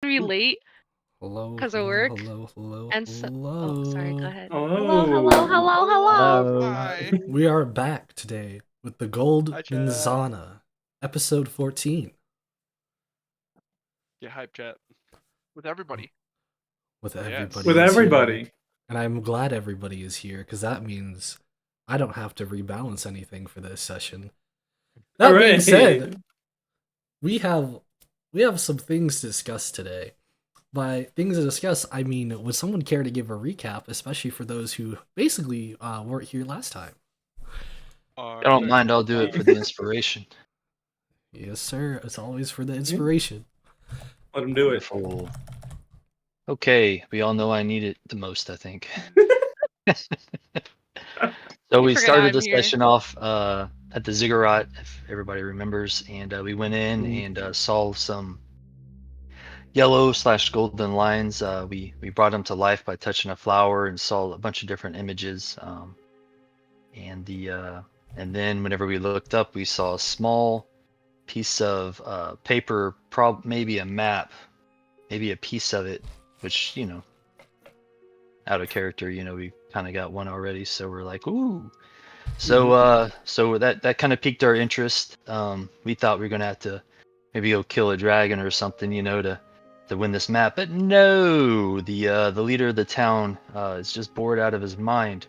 be late Hello, because of hello, work. hello, hello, And so, hello. oh, sorry, go ahead. Hello. Hello. Hi. We are back today with the Gold Hi, chat. Manzana, episode 14, Yeah, hype chat. With everybody. with Oh, yes. everybody. With is everybody. here. And I'm glad everybody is here, because that means I don't have to rebalance anything for this session. That being Hooray. said, we have some things to discuss today. By things to discuss, I mean, would someone care to give a recap, especially for those who basically weren't here last time? I don't mind, I'll do it for the inspiration. Yes, sir. It's always for the inspiration. Let him do it. Wonderful. Okay, we all know I need it the most, I think. So You we forget started I'm the here. session off at the ziggurat, if everybody remembers, and we went in and saw some yellow/golden lions. We brought them to life by touching a flower and saw a bunch of different images. And then whenever we looked up, we saw a small piece of paper, maybe a map, maybe a piece of it, which, you know, out of character, you know, we kind of got one already, so we're like, ooh. So so that kind of piqued our interest. We thought we were gonna have to maybe go kill a dragon or something, you know, to win this map, but no, the leader of the town is just bored out of his mind.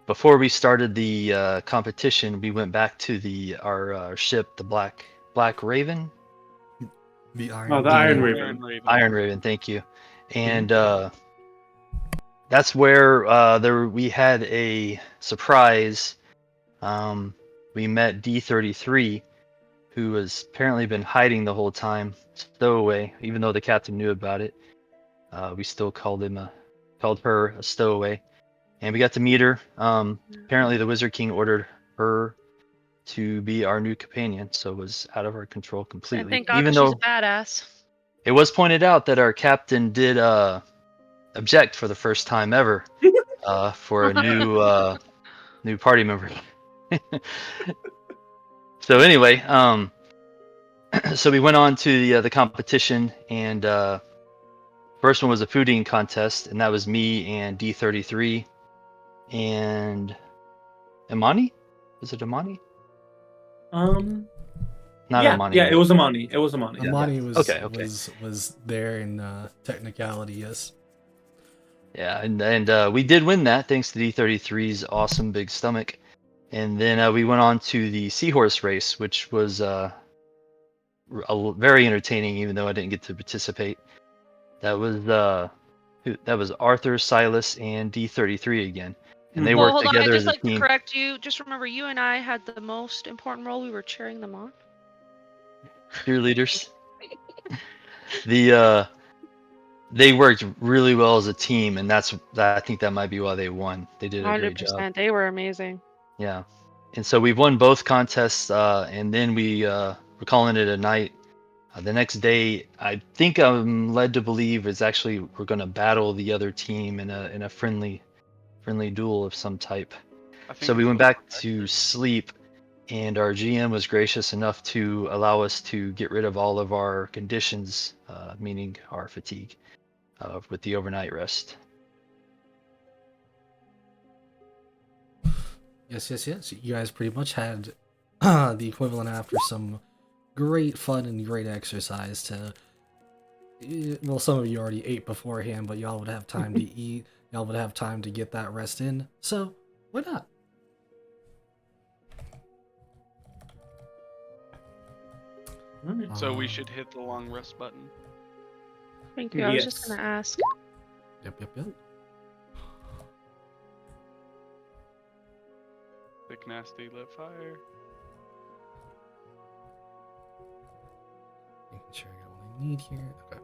Before we started the competition, we went back to our ship, the Black Raven. The Iron, Iron Iron Raven. Raven. Iron Raven, thank you. And that's where we had a surprise. We met D33, who has apparently been hiding the whole time, stowaway. Even though the captain knew about it, we still called her a stowaway. And we got to meet her. Apparently, the Wizard King ordered her to be our new companion, so it was out of our control completely. And thank God, Even because she's though a badass. it was pointed out that our captain did object for the first time ever for a new party member. So anyway, so we went on to the competition, and first one was a fooding contest, and that was me and D33 and Imani. Was it Imani? Not Yeah, Imani. yeah, it was Amani. It was Amani. Amani Yeah. was Okay. was there in technicality, yes. Yeah, and we did win that thanks to D33's awesome big stomach. And then we went on to the seahorse race, which was very entertaining, even though I didn't get to participate. That was Arthur, Silas, and D33 again, and they Well, worked hold on. together I'd as just a like to team. correct you. Just remember, you and I had the most important role. We were cheering them on. Cheerleaders. They worked really well as a team, and I think that might be why they won. They did a great job. 100%. They were amazing. Yeah, and so we've won both contests, and then we're calling it a night. The next day, I think I'm led to believe is actually we're going to battle the other team in a friendly duel of some type. So we went back to sleep, and our GM was gracious enough to allow us to get rid of all of our conditions, meaning our fatigue, with the overnight rest. Yes. You guys pretty much had the equivalent after some great fun and great exercise to. Well, some of you already ate beforehand, but y'all would have time to eat. Y'all would have time to get that rest in. So why not? So we should hit the long rest button. Thank you. I was just going to ask. Yep. Thick, nasty, lit fire. Making sure I got what I need here. Okay.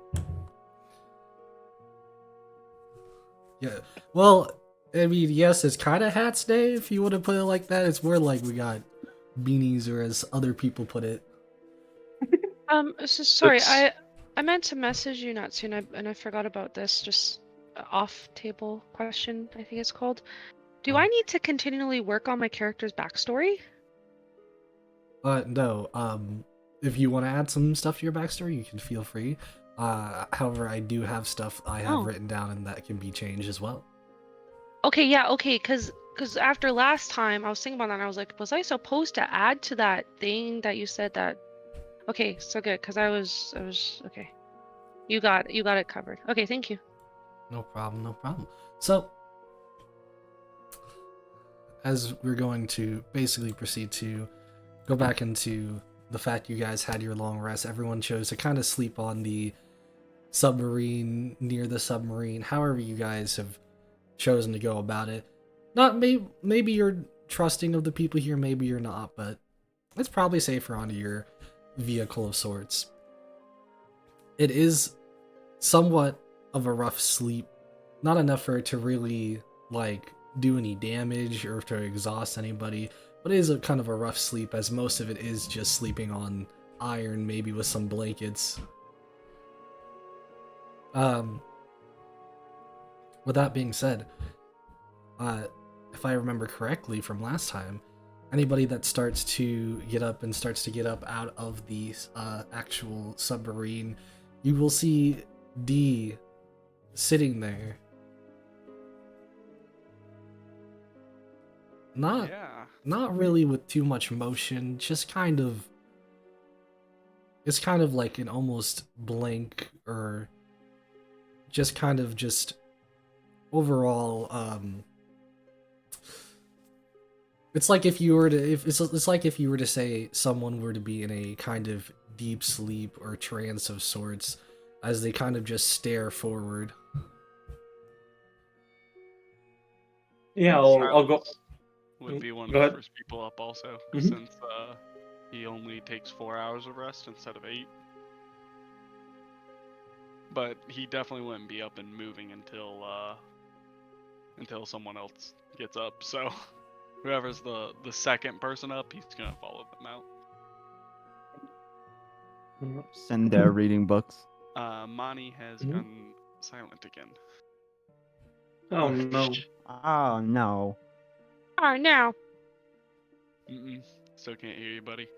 Yeah. Well, I mean, yes, it's kind of Hats Day if you want to put it like that. It's more like we got beanies, or as other people put it. So sorry. Oops. I meant to message you not soon, and I forgot about this. Just off-table question, I think it's called. Do I need to continually work on my character's backstory? No. If you want to add some stuff to your backstory, you can feel free. However, I do have stuff I have Oh. written down and that can be changed as well. Okay, yeah, okay, cause after last time I was thinking about that and I was like, was I supposed to add to that thing that you said that? Okay, so good, cause I was okay. You got it covered. Okay, thank you. No problem, no problem. So, as we're going to basically proceed to go back into the fact you guys had your long rest, everyone chose to kind of sleep on the submarine, near the submarine, however you guys have chosen to go about it. Not maybe you're trusting of the people here, maybe you're not, but it's probably safer onto your vehicle of sorts. It is somewhat of a rough sleep, not enough for it to really like do any damage or to exhaust anybody, but it is a kind of a rough sleep, as most of it is just sleeping on iron, maybe with some blankets. With that being said, if I remember correctly from last time, anybody that starts to get up out of the actual submarine, you will see D sitting there. Not really with too much motion, just kind of. It's kind of like an almost blank, or just kind of just overall. It's like if you were to it's like if you were to say someone were to be in a kind of deep sleep or trance of sorts, as they kind of just stare forward. Yeah, I'll go. Would be one Go of the ahead. first people up also, Mhm. since he only takes 4 hours of rest instead of 8. But he definitely wouldn't be up and moving until someone else gets up. So whoever's the second person up, he's gonna follow them out. Send there reading books. Mani has Mhm. gone silent again. Oh no. Oh no. Oh, now. Still can't hear you, buddy.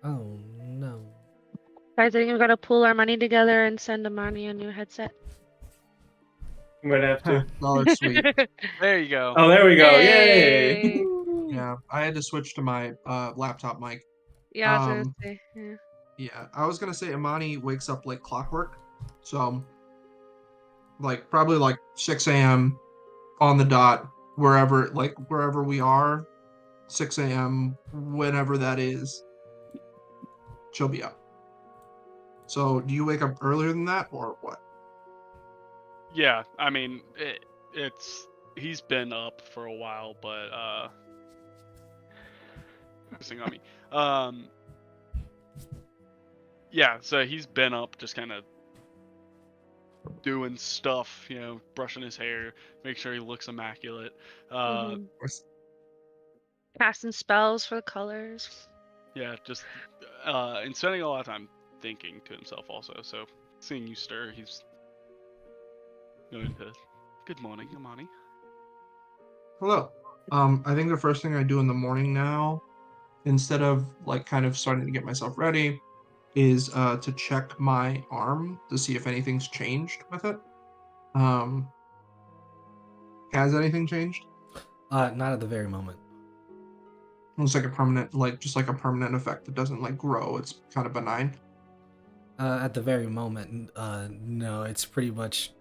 Oh no. Guys, I think we gotta pool our money together and send Amani a new headset. I'm gonna have to. Oh, that's sweet. There you go. Oh, there we go. Hey. Yay! Yeah, I had to switch to my laptop mic. Yeah, I was gonna say. Yeah. Yeah, I was gonna say Imani wakes up like clockwork, so like probably like 6 a.m. on the dot, wherever we are, 6 a.m. whenever that is, she'll be up. So do you wake up earlier than that or what? Yeah, I mean he's been up for a while, but focusing on me. Yeah, so he's been up just kind of doing stuff, brushing his hair, make sure he looks immaculate. Mhm. Casting spells for the colors. Yeah, just and spending a lot of time thinking to himself also. So seeing you stir, he's going to, good morning, Amani. Hello. I think the first thing I do in the morning now, instead of like kind of starting to get myself ready, is to check my arm to see if anything's changed with it. Has anything changed? Not at the very moment. It's like a permanent, just like a permanent effect. It doesn't like grow. It's kind of benign. At the very moment, no, it's pretty much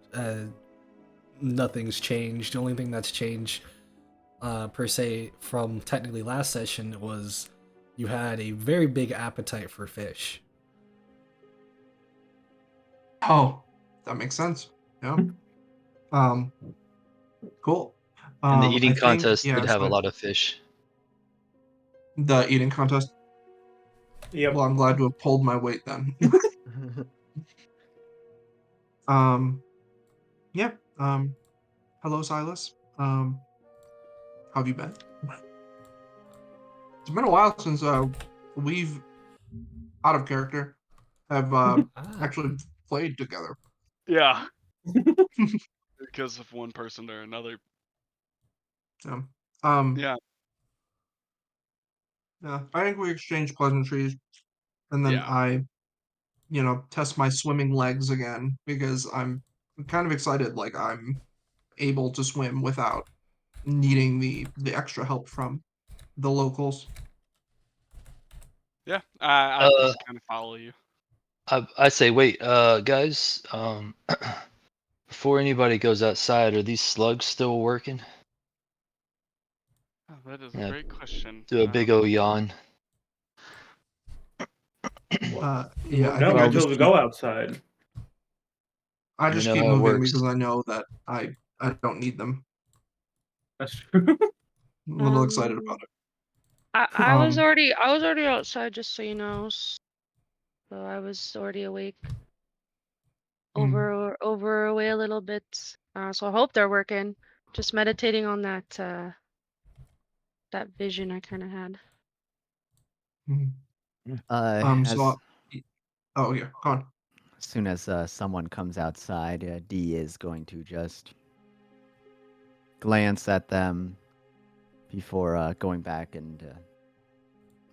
nothing's changed. The only thing that's changed, per se, from technically last session was you had a very big appetite for fish. Oh, that makes sense. Yeah. Cool. And the eating I think, contest yeah, did have a so lot of fish. the eating contest. Yep. Well, I'm glad to have pulled my weight then. Yeah. Hello, Silas. How have you been? It's been a while since we've, out of character, have actually played together. Yeah. Because of one person or another. So, Yeah. yeah, I think we exchanged pleasantries, and then Yeah. I test my swimming legs again because I'm kind of excited. Like I'm able to swim without needing the extra help from the locals. Yeah, I Uh, just kind of follow you. I say, wait, guys, before anybody goes outside, are these slugs still working? Oh, that is a Yeah, great question. do a big ol' yawn. Yeah, I No, think I Well, we just until we keep go outside. I We just know keep how it moving works. because I know that I don't need them. That's true. I'm a little excited about it. I was Um, already outside, just so you know. So I was already awake, mm, over away a little bit. So I hope they're working. Just meditating on that vision I kind of had. mm. So As oh yeah, go on. soon as someone comes outside, D is going to just glance at them before going back and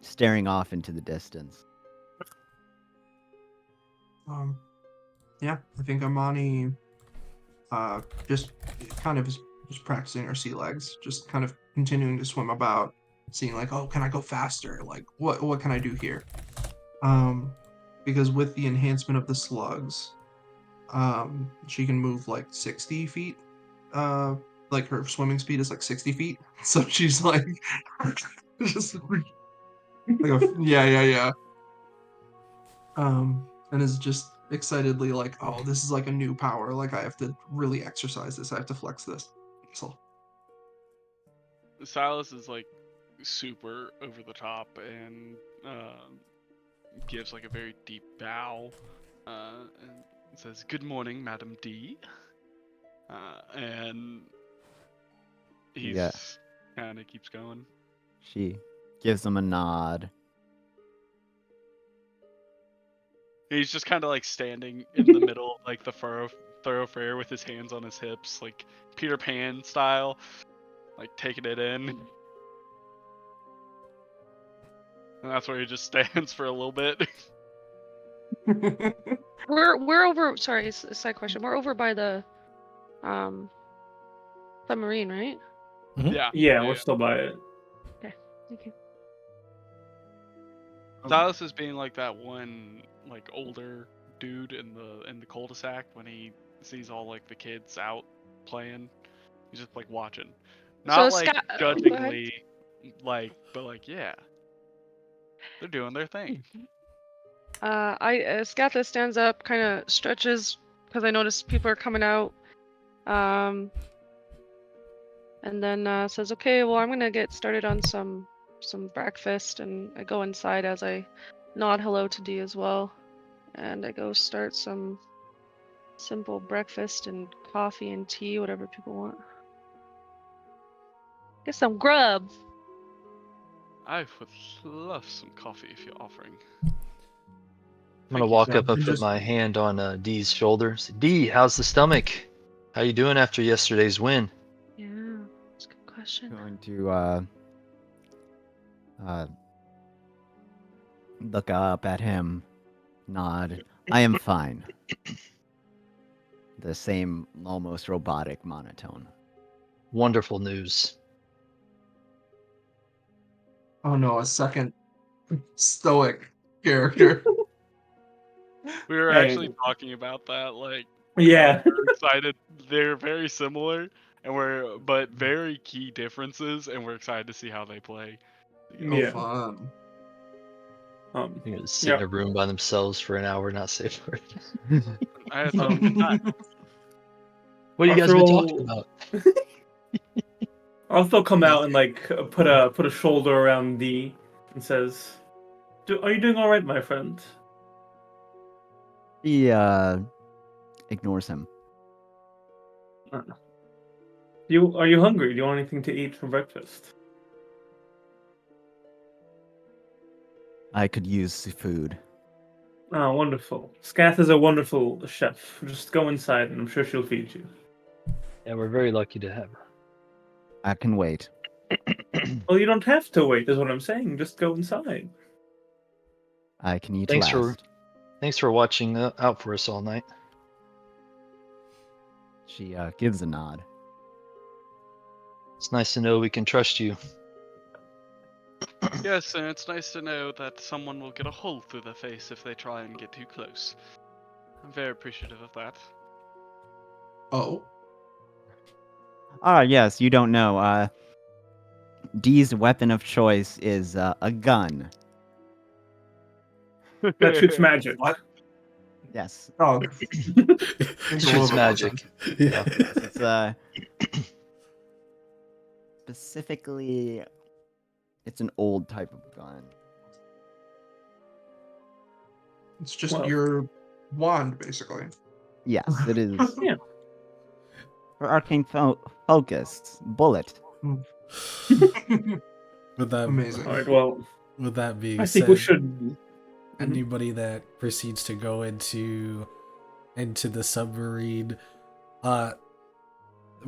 staring off into the distance. Yeah, I think Amani just kind of is just practicing her sea legs, just kind of continuing to swim about, seeing like, oh, can I go faster? Like, what can I do here? Because with the enhancement of the slugs, she can move like 60 feet. Like her swimming speed is like 60 feet, so she's like, just like yeah. And is just excitedly like, oh, this is like a new power. Like I have to really exercise this. I have to flex this. So Silas is like super over the top and gives like a very deep bow and says, "Good morning, Madam D." And he's Yeah. kind of keeps going. She gives him a nod. He's just kind of like standing in the middle, of, like the thoroughfare with his hands on his hips, like Peter Pan style, like taking it in. And that's where he just stands for a little bit. We're over. Sorry, it's a side question. We're over by the submarine, right? Yeah. Yeah, we're still by it. Okay. Thank you. Silas is being like that one like older dude in the cul-de-sac when he sees all like the kids out playing. He's just like watching. So Not like Scott, go ahead. judgingly, but like yeah. They're doing their thing. Scatha stands up, kind of stretches because I noticed people are coming out. And then says, "Okay, well, I'm gonna get started on some breakfast." And I go inside as I nod hello to D as well, and I go start some simple breakfast and coffee and tea, whatever people want. Get some grub. I would love some coffee if you're offering. I'm gonna Thank you, walk sir. up and put my hand on D's shoulder. Say, D, how's the stomach? How you doing after yesterday's win? Yeah, that's a good question. Going to look up at him, nod. I am fine. The same almost robotic monotone. Wonderful news. oh no, a second stoic character. We were Hey. actually talking about that, like Yeah. we're excited. They're very similar, but very key differences, and we're excited to see how they play. Oh, Yeah. fun. You're gonna sit Yeah. in a room by themselves for an hour, not say a word. I had such a good time. What have you guys After been all- talking about? I'll still come out and like put a shoulder around D and says, "Are you doing all right, my friend?" He ignores him. Are you hungry? Do you want anything to eat for breakfast? I could use food. Oh, wonderful. Scath is a wonderful chef. Just go inside and I'm sure she'll feed you. Yeah, we're very lucky to have her. I can wait. Well, you don't have to wait, is what I'm saying. Just go inside. I can eat Thanks last. Thanks for watching out for us all night. She gives a nod. It's nice to know we can trust you. Yes, and it's nice to know that someone will get a hole through their face if they try and get too close. I'm very appreciative of that. Oh. Yes, you don't know. Dee's weapon of choice is a gun. That shoots magic. What? Yes. Oh. Shoots magic. Yeah. Yes, it's specifically, it's an old type of gun. It's just Well. your wand, basically. Yes, it is. Yeah. For arcane focus, bullet. With that, Amazing. All right. Well, with that being I said, think we should. anybody that proceeds to go into the submarine,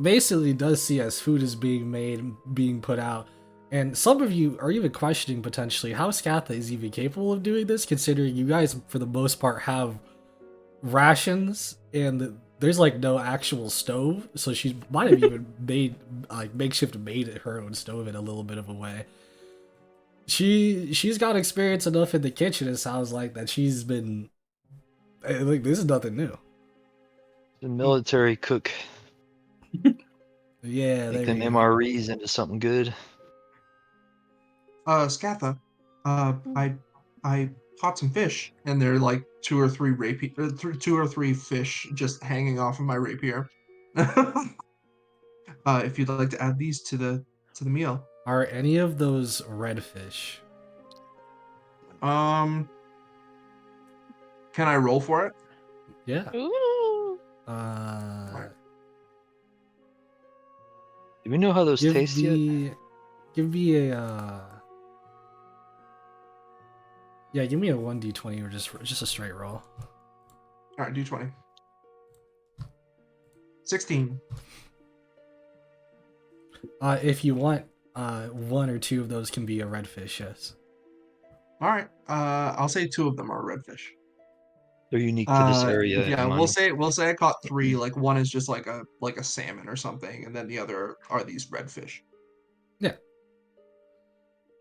basically does see as food is being made, being put out. And some of you are even questioning potentially how Scatha is even capable of doing this, considering you guys, for the most part, have rations and there's like no actual stove. So she might have even made makeshift made her own stove in a little bit of a way. She's got experience enough in the kitchen. It sounds like that she's been like, this is nothing new. The military cook. Yeah, Make there them you go. MREs into something good. Scatha, I caught some fish, and there are like two or three fish just hanging off of my rapier. If you'd like to add these to the meal. Are any of those redfish? Can I roll for it? Yeah. Ooh. Do we know how those taste yet? Give me a yeah, give me a 1d20 or just a straight roll. All right, d20. 16. If you want, one or two of those can be a redfish. Yes. All right. I'll say two of them are redfish. They're unique to this area. Yeah, Imani. we'll say I caught three. Like one is just like a salmon or something, and then the other are these redfish.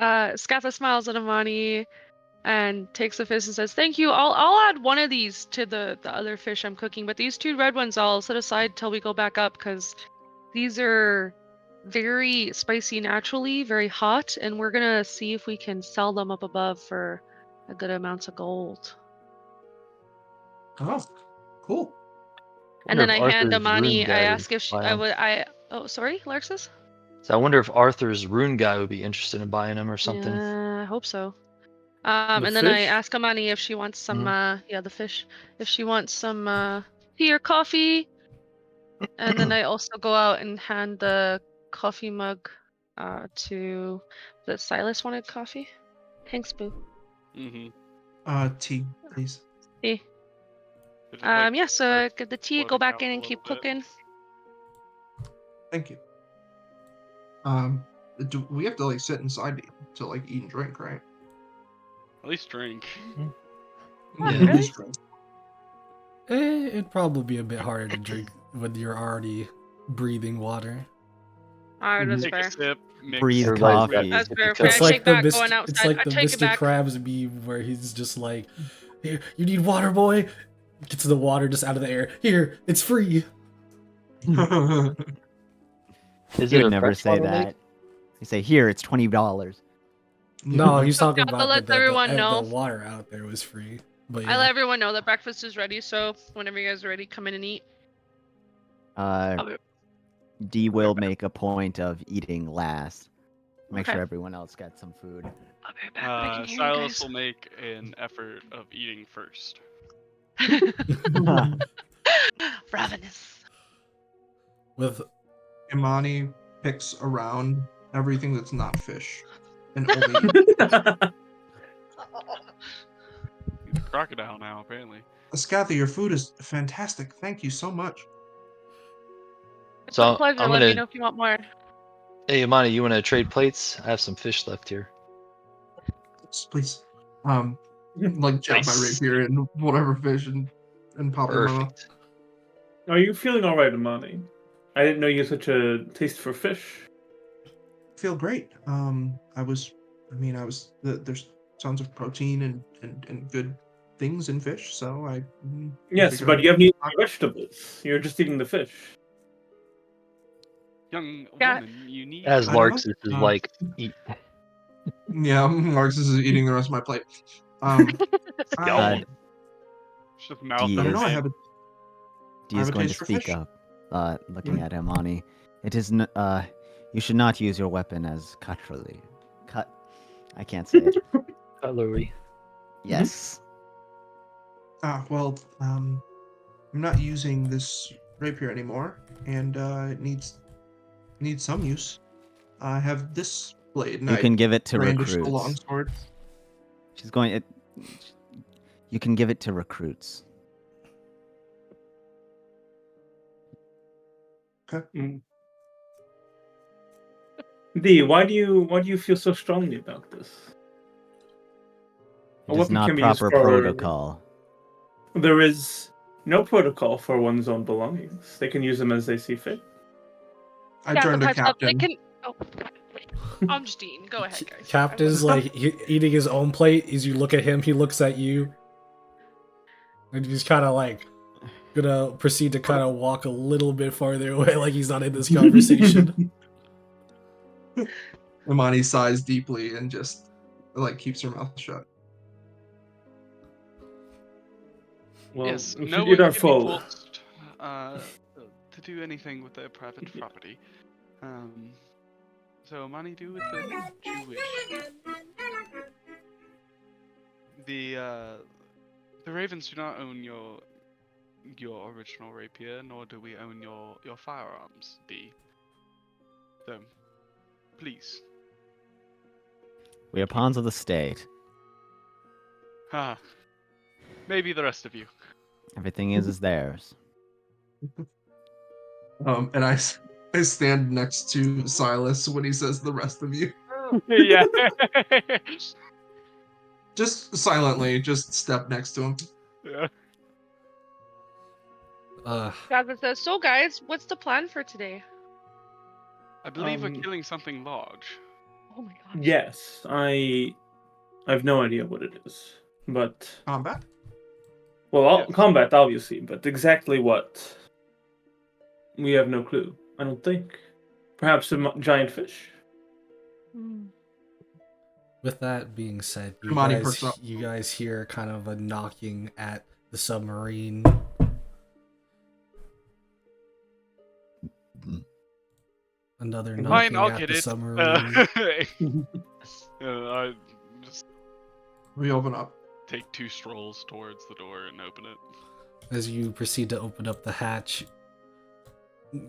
Scatha smiles at Amani and takes the fish and says, "Thank you. I'll add one of these to the other fish I'm cooking, but these two red ones I'll set aside till we go back up because these are very spicy naturally, very hot, and we're gonna see if we can sell them up above for a good amount of gold." Oh, cool. And Wonder then if I hand Arthur's rune Amani. I guy would ask if she, buy I 'em. would. Oh, sorry, Larxus? So I wonder if Arthur's rune guy would be interested in buying them or something. Yeah, I hope so. The And then I fish? ask Amani if she wants some, yeah, the fish. If she wants some tea or coffee. And then I also go out and hand the coffee mug to the Silas wanted coffee. Thanks, Boo. Mm-hmm. Tea, please. Tea. It just, like, Yeah, so starts get the tea, go floating back out in a and keep little bit. cooking. Thank you. Do we have to like sit inside to like eat and drink, right? At least drink. Oh, Yeah, really? at least drink. It'd probably be a bit harder to drink when you're already breathing water. Alright, that's Take fair. a sip, mix Breathe it coffee. with- That's fair. It's fair. I It's take like the back going outside. it's like the I take it Mr. back. Krabs meme where he's just like, "Here, you need water, boy." Gets the water just out of the air. Here, it's free. Is You it would a never say freshwater lake? that. You say, here, it's $20. No, he's So talking Scatha about lets the everyone know. water out there was free. But I yeah. let everyone know that breakfast is ready, so whenever you guys are ready, come in and eat. D will make a point of eating last. Make Okay. sure everyone else got some food. I'll be back, but I can hear you Silas guys. will make an effort of eating first. Ravenous. With Imani picks around everything that's not fish, and only He's a crocodile now, apparently. Scatha, your food is fantastic. Thank you so much. It's So my pleasure. I'm Let me gonna. know if you want more. Hey, Imani, you want to trade plates? I have some fish left here. Please. like jab my Nice. rapier in whatever fish and pop in my mouth. Perfect. Are you feeling all right, Amani? I didn't know you had such a taste for fish. Feel great. There's tons of protein and good things in fish, so I Yes, figured but I'd- you haven't eaten any vegetables. You're just eating the fish. Young Yeah. woman, you need. As I don't Larks know. is like, eat. Yeah, Marx is eating the rest of my plate. I Yo. Just D mouth I don't know. is- I have a D I is have a going to taste for speak fish. up, looking at Imani. It is you should not use your weapon as cutlery. I can't say it. Cutlery. Yes. Well, I'm not using this rapier anymore, and it needs some use. I have this blade, and You I can give it to brandish the recruits. longsword. She's going. You can give it to recruits. Mm. D, why do you feel so strongly about this? A It is weapon not can be used proper for- protocol. There is no protocol for one's own belongings. They can use them as they see fit. I Yeah, turned but to Patch Up, they Captain. can. Oh, I'm just eating. Go ahead, guys. Captain's like eating his own plate. As you look at him, he looks at you, and he's kind of like gonna proceed to kind of walk a little bit farther away, like he's not in this conversation. Imani sighs deeply and just like keeps her mouth shut. Well, Yes, we no should one eat our can be full. forced to do anything with their private property. So money do with it you wish. The Ravens do not own your original rapier, nor do we own your firearms, D. So, please. We are pawns of the state. Maybe the rest of you. Everything is theirs. And I stand next to Silas when he says the rest of you. Yeah. Just silently, just step next to him. Yeah. Jasmine says, "So, guys, what's the plan for today?" I believe we're killing something large. Oh my gosh. Yes, I have no idea what it is, but Combat? well, Yes. combat obviously, but exactly what we have no clue. I don't think. Perhaps a giant fish. With that being said, Imani perks up. you guys hear kind of a knocking at the submarine. Another Fine, knocking I'll at get the it. submarine. I just We open up. take 2 strolls towards the door and open it. As you proceed to open up the hatch,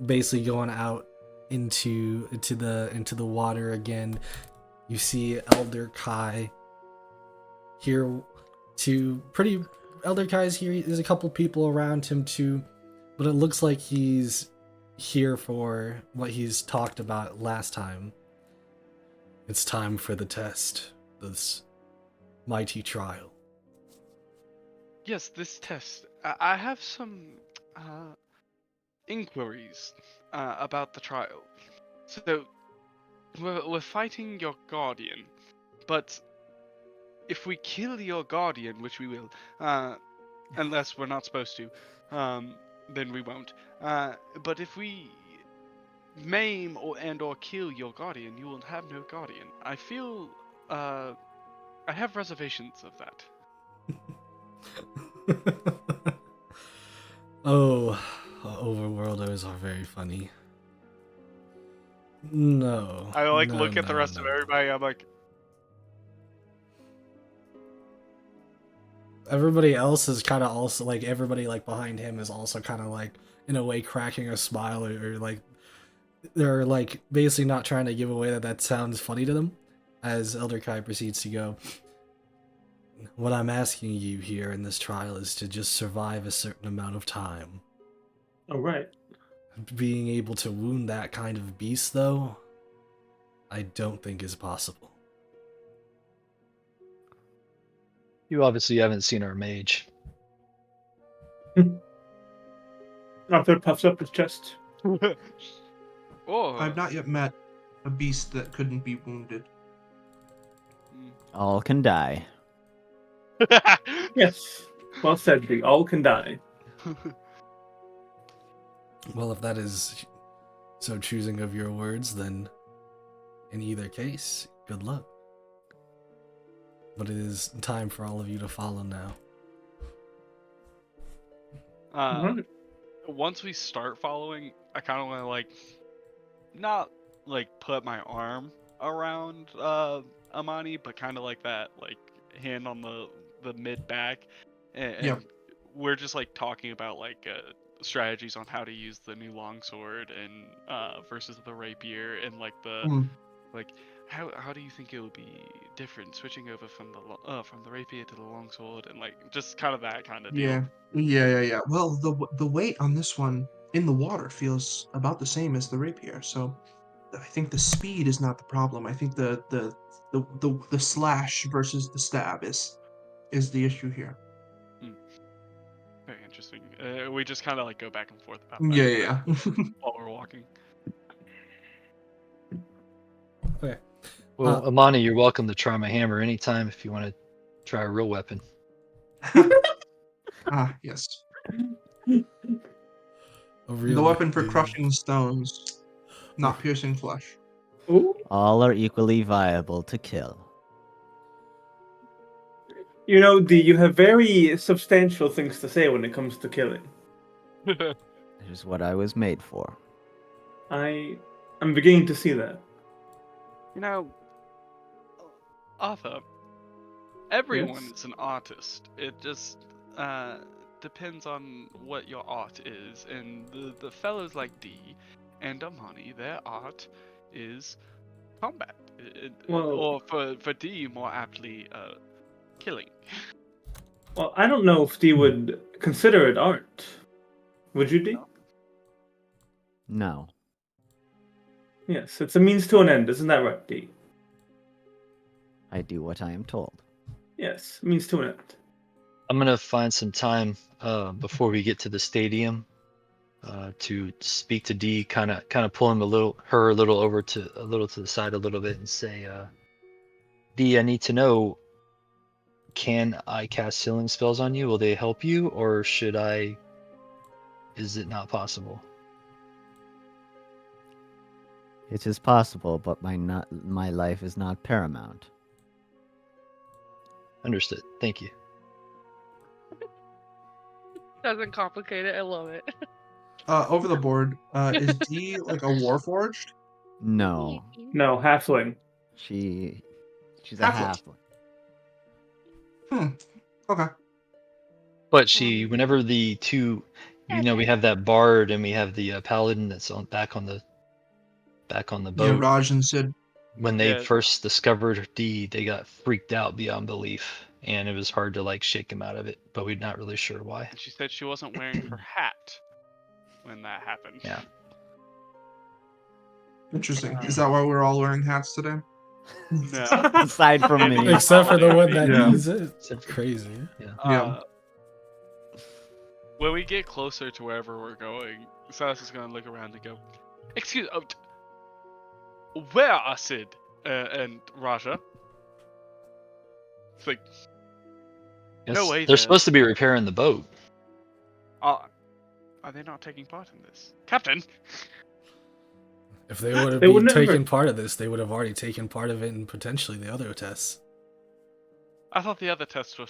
basically going out into the water again, you see Elder Kai here. Elder Kai's here. There's a couple people around him too, but it looks like he's here for what he's talked about last time. It's time for the test, this mighty trial. Yes, this test. I have some inquiries about the trial. So, we're fighting your guardian, but if we kill your guardian, which we will, unless we're not supposed to, then we won't. But if we maim or kill your guardian, you will have no guardian. I feel I have reservations of that. Oh, overworlders are very funny. No. I like no, look at the no, rest no. of everybody. I'm like, Everybody else is kind of also like, everybody like behind him is also kind of like in a way cracking a smile, or like they're like basically not trying to give away that sounds funny to them. As Elder Kai proceeds to go, what I'm asking you here in this trial is to just survive a certain amount of time. All right. Being able to wound that kind of beast, though, I don't think is possible. You obviously haven't seen our mage. Arthur puffs up his chest. Oh, I've not yet met a beast that couldn't be wounded. All can die. Yes. Well said, the all can die. Well, if that is so choosing of your words, then in either case, good luck. But it is time for all of you to follow now. Alright. Once we start following, I kind of want to like, not like put my arm around Amani, but kind of like that, like hand on the mid back, and Yeah. we're just like talking about like strategies on how to use the new longsword and versus the rapier, and like the Mm. like how do you think it would be different switching over from the rapier to the longsword, and like just kind of that kind of deal. Yeah. Well, the weight on this one in the water feels about the same as the rapier, so I think the speed is not the problem. I think the slash versus the stab is the issue here. Very interesting. We just kind of like go back and forth about that Yeah. while we're walking. Okay. Well, Amani, you're welcome to try my hammer anytime if you want to try a real weapon. Yes. A The weapon for dude. crushing stones, not piercing flesh. Ooh. All are equally viable to kill. You know, you have very substantial things to say when it comes to killing. It is what I was made for. I'm beginning to see that. You know, Arthur, everyone Yes? is an artist. It just depends on what your art is. And the fellows like D and Amani, their art is combat. Well- or for D, more aptly, killing. Well, I don't know if D would consider it art. Would you, D? No. Yes, it's a means to an end, isn't that right, D? I do what I am told. Yes, means to an end. I'm gonna find some time before we get to the stadium to speak to D, kind of pull him her a little over to the side a little bit and say, D, I need to know, can I cast healing spells on you? Will they help you, or is it not possible? It is possible, but my life is not paramount. Understood. Thank you. Doesn't complicate it. I love it. Over the board, is D like a warforged? No. No, halfling. She's a Halfling. halfling. Okay. But whenever the two, we have that bard and we have the paladin that's back on the Yeah, boat. Raj and Sid. When they Yeah. first discovered D, they got freaked out beyond belief, and it was hard to like shake him out of it. But we're not really sure why. And she said she wasn't wearing her hat when that happened. Yeah. Interesting. Is that why we're all wearing hats today? No. Aside from me. Except for the one that Yeah. needs it. It's crazy. Yeah. When we get closer to wherever we're going, Silas is gonna look around and go, "Excuse, where are Sid and Raja?" It's like, No way, They're then. supposed to be repairing the boat. are they not taking part in this, Captain? If they would have They would been never- taking part of this, they would have already taken part of it in potentially the other tests. I thought the other tests were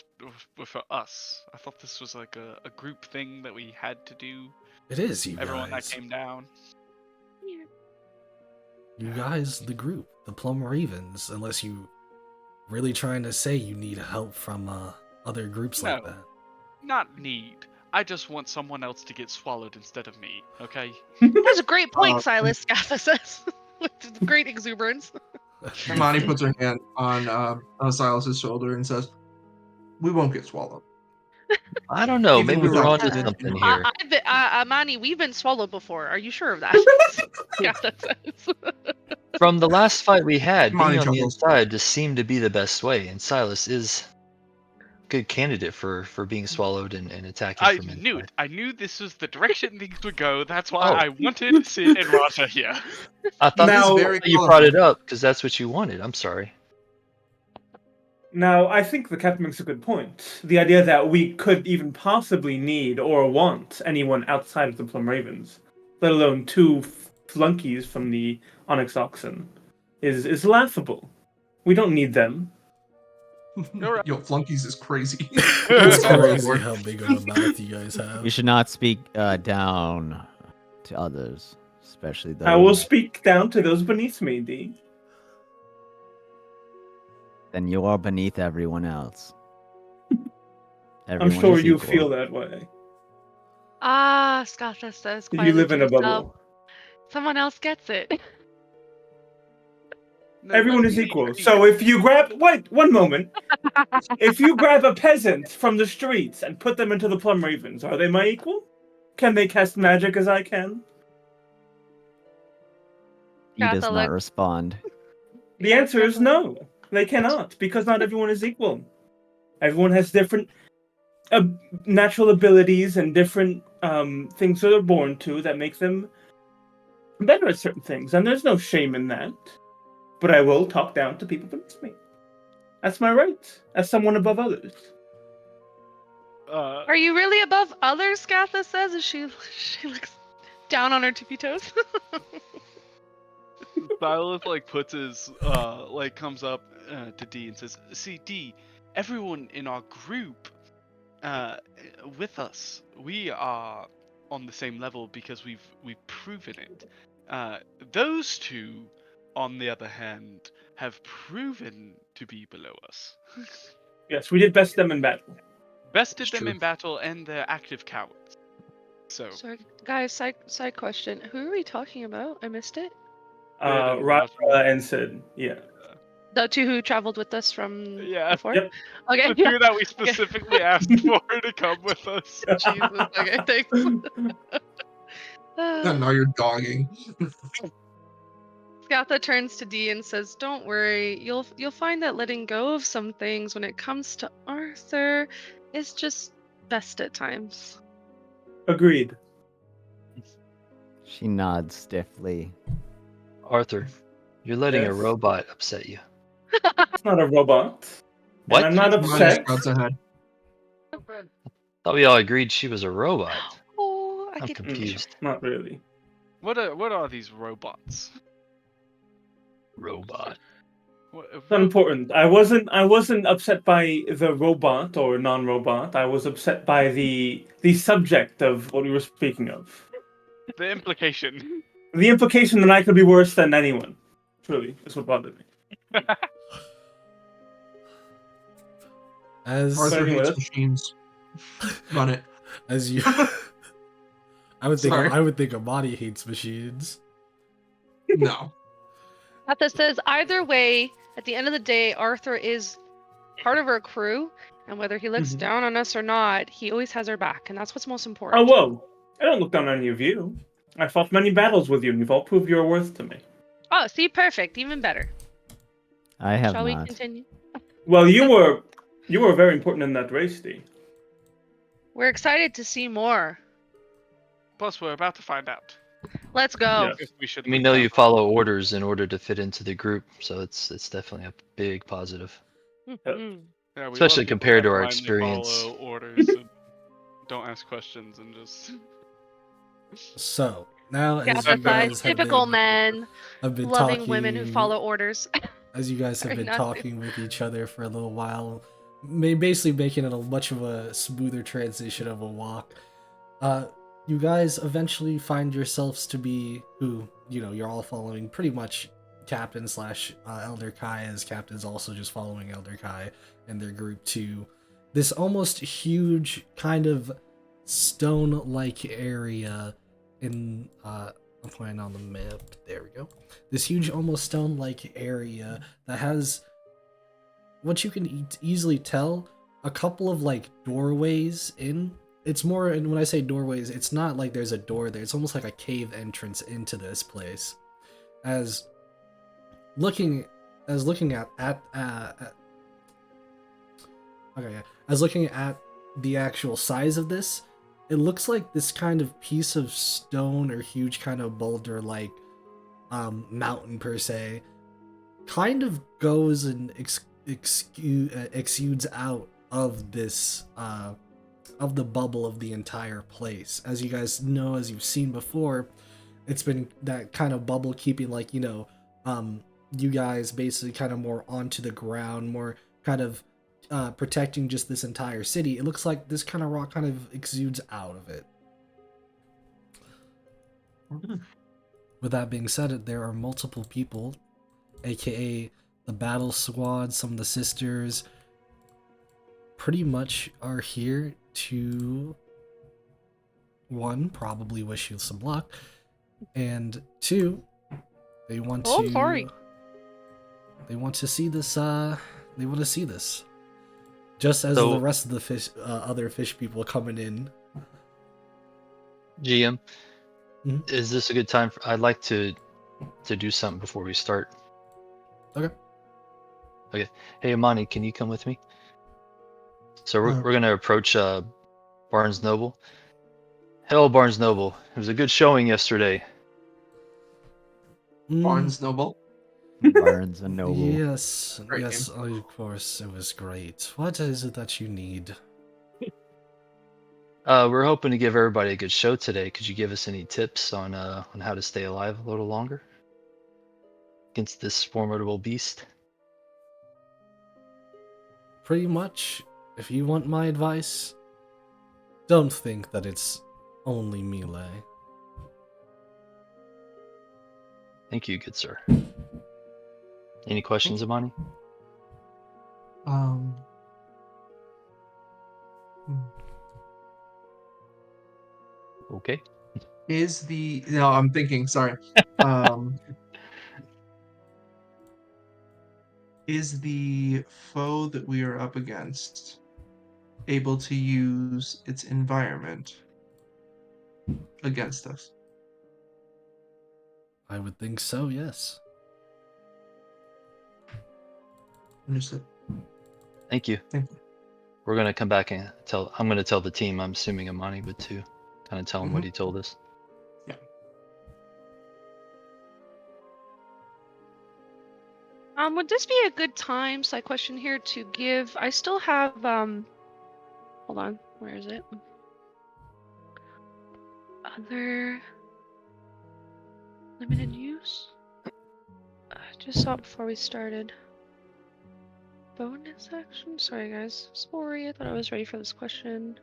for us. I thought this was like a group thing that we had to do. It is, you Everyone guys. that came down. You guys, the group, the Plum Ravens, unless you really trying to say you need help from other groups like No. that. Not need. I just want someone else to get swallowed instead of me, okay? That's a great point, Uh, Silas. Scaffa says with great exuberance. Imani puts her hand on Silas's shoulder and says, "We won't get swallowed." I don't know. Even Maybe we're without onto Sid something in here. Manny, we've been swallowed before. Are you sure of that? Scaffa says. From the last fight we had, Imani being on the chuckles. inside just seemed to be the best way, and Silas is good candidate for being swallowed and attacking I from inside. knew it. I knew this was the direction things would go. That's why Oh. I wanted Sid and Raja here. I thought Now- you brought it up because that's what you wanted. I'm sorry. Now, I think the captain makes a good point. The idea that we could even possibly need or want anyone outside of the Plum Ravens, let alone two flunkies from the Onyx Oxen, is laughable. We don't need them. Yo, flunkies is crazy. It's crazy how big of a mouth you guys have. You should not speak down to others, especially those. I will speak down to those beneath me, D. Then you are beneath everyone else. I'm sure you feel that way. Ah, Scotha says You live in a quietly to bubble. himself, someone else gets it. No, Everyone but is really, equal. So if you grab... Wait, one moment. If you grab a peasant from the streets and put them into the Plum Ravens, are they my equal? Can they cast magic as I can? He does Gatha not looks- respond. The answer is no. They cannot, because not everyone is equal. Everyone has different natural abilities and different things that they're born to that make them better at certain things, and there's no shame in that. But I will talk down to people beneath me. That's my right, as someone above others. Are you really above others? Gatha says as she looks down on her tippy toes. Silas puts his comes up to D and says, "See, D, everyone in our group with us, we are on the same level because we've proven it. Those two, on the other hand, have proven to be below us. Yes, we did best them in battle. Bested It's them true. in battle, and they're active cowards. So, Sorry, guys. Side question. Who are we talking about? I missed it. Raja and Sid, yeah. The two who traveled with us from Yeah. before. Yep. Okay. the two that we specifically asked for to come with us. Jesus. Okay. Thanks. And now you're dogging. Scatha turns to D and says, "Don't worry. You'll find that letting go of some things when it comes to Arthur is just best at times." Agreed. She nods stiffly. Arthur, you're letting a Yes. robot upset you. It's not a robot. What? And I'm not Minus upset. God's ahead. Thought we all agreed she was a robot. Oh, I I'm get confused. Not really. What are these robots? Robot. It's not important. I wasn't upset by the robot or non-robot. I was upset by the subject of what we were speaking of. The implication. The implication that I could be worse than anyone. Truly, is what bothered me. As Arthur anyway, hates that's- machines. Run it. as you, I would Sorry. think Amani hates machines. No. Scatha says, either way, at the end of the day, Arthur is part of our crew, and whether he looks Mhm. down on us or not, he always has our back, and that's what's most Oh, important. whoa. I don't look down on any of you. I fought many battles with you, and you've all proved your worth to me. Oh, see, perfect, even better. I have Shall we not. continue? Well, you were very important in that race, D. We're excited to see more. Plus, we're about to find out Let's go. Yeah. if we should. We look know down you on- follow orders in order to fit into the group, so it's definitely a big positive. Mhm. Yeah, we Especially love people compared that to our blindly experience. Follow orders and don't ask questions and just. So now, as Scatha you says, guys have typical been, men, have been loving talking, women who follow orders. as you guys have Sorry, been not to- talking with each other for a little while, basically making it a much of a smoother transition of a walk. You guys eventually find yourselves to be who, you're all following pretty much Captain / Elder Kai, as Captain's also just following Elder Kai and their group to this almost huge kind of stone-like area in, I'm pointing on the map, there we go. This huge almost stone-like area that has what you can easily tell, a couple of doorways in. It's more, and when I say doorways, it's not like there's a door there. It's almost like a cave entrance into this place. As looking at Okay, yeah. I was looking at the actual size of this. It looks like this kind of piece of stone or huge kind of boulder like mountain per se kind of goes and exudes out of this of the bubble of the entire place. As you guys know, as you've seen before, it's been that kind of bubble keeping like, you guys basically kind of more onto the ground, more kind of protecting just this entire city. It looks like this kind of rock kind of exudes out of it. With that being said, there are multiple people, aka the battle squad, some of the sisters, pretty much are here to, one, probably wish you some luck, and two, they want Oh, to I'm sorry. they want to see this they want to see this. Just as So- the rest of the fish other fish people coming in. GM, Mhm. is this a good time? I'd like to do something before we start. Okay. Hey, Amani, can you come with me? So we're Uh. gonna approach Barnes Noble. Hello, Barnes Noble. It was a good showing yesterday. Barnes Noble. Barnes and Noble. Yes, Great yes, of course, it was great. What is it that you need? We're hoping to give everybody a good show today. Could you give us any tips on how to stay alive a little longer against this formidable beast? Pretty much, if you want my advice, don't think that it's only melee. Thank you, good sir. Any questions, Amani? Hmm. Okay. No, I'm thinking, sorry. Is the foe that we are up against able to use its environment against us? I would think so, yes. Understood. Thank you. Thank you. We're gonna come back and I'm gonna tell the team. I'm assuming Amani would too. Kind of tell him what he told us. Would this be a good time, side question here, to give? I still have hold on, where is it? Other limited use. Just saw it before we started. Bonus action. Sorry, guys. Sorry, I thought I was ready for this question.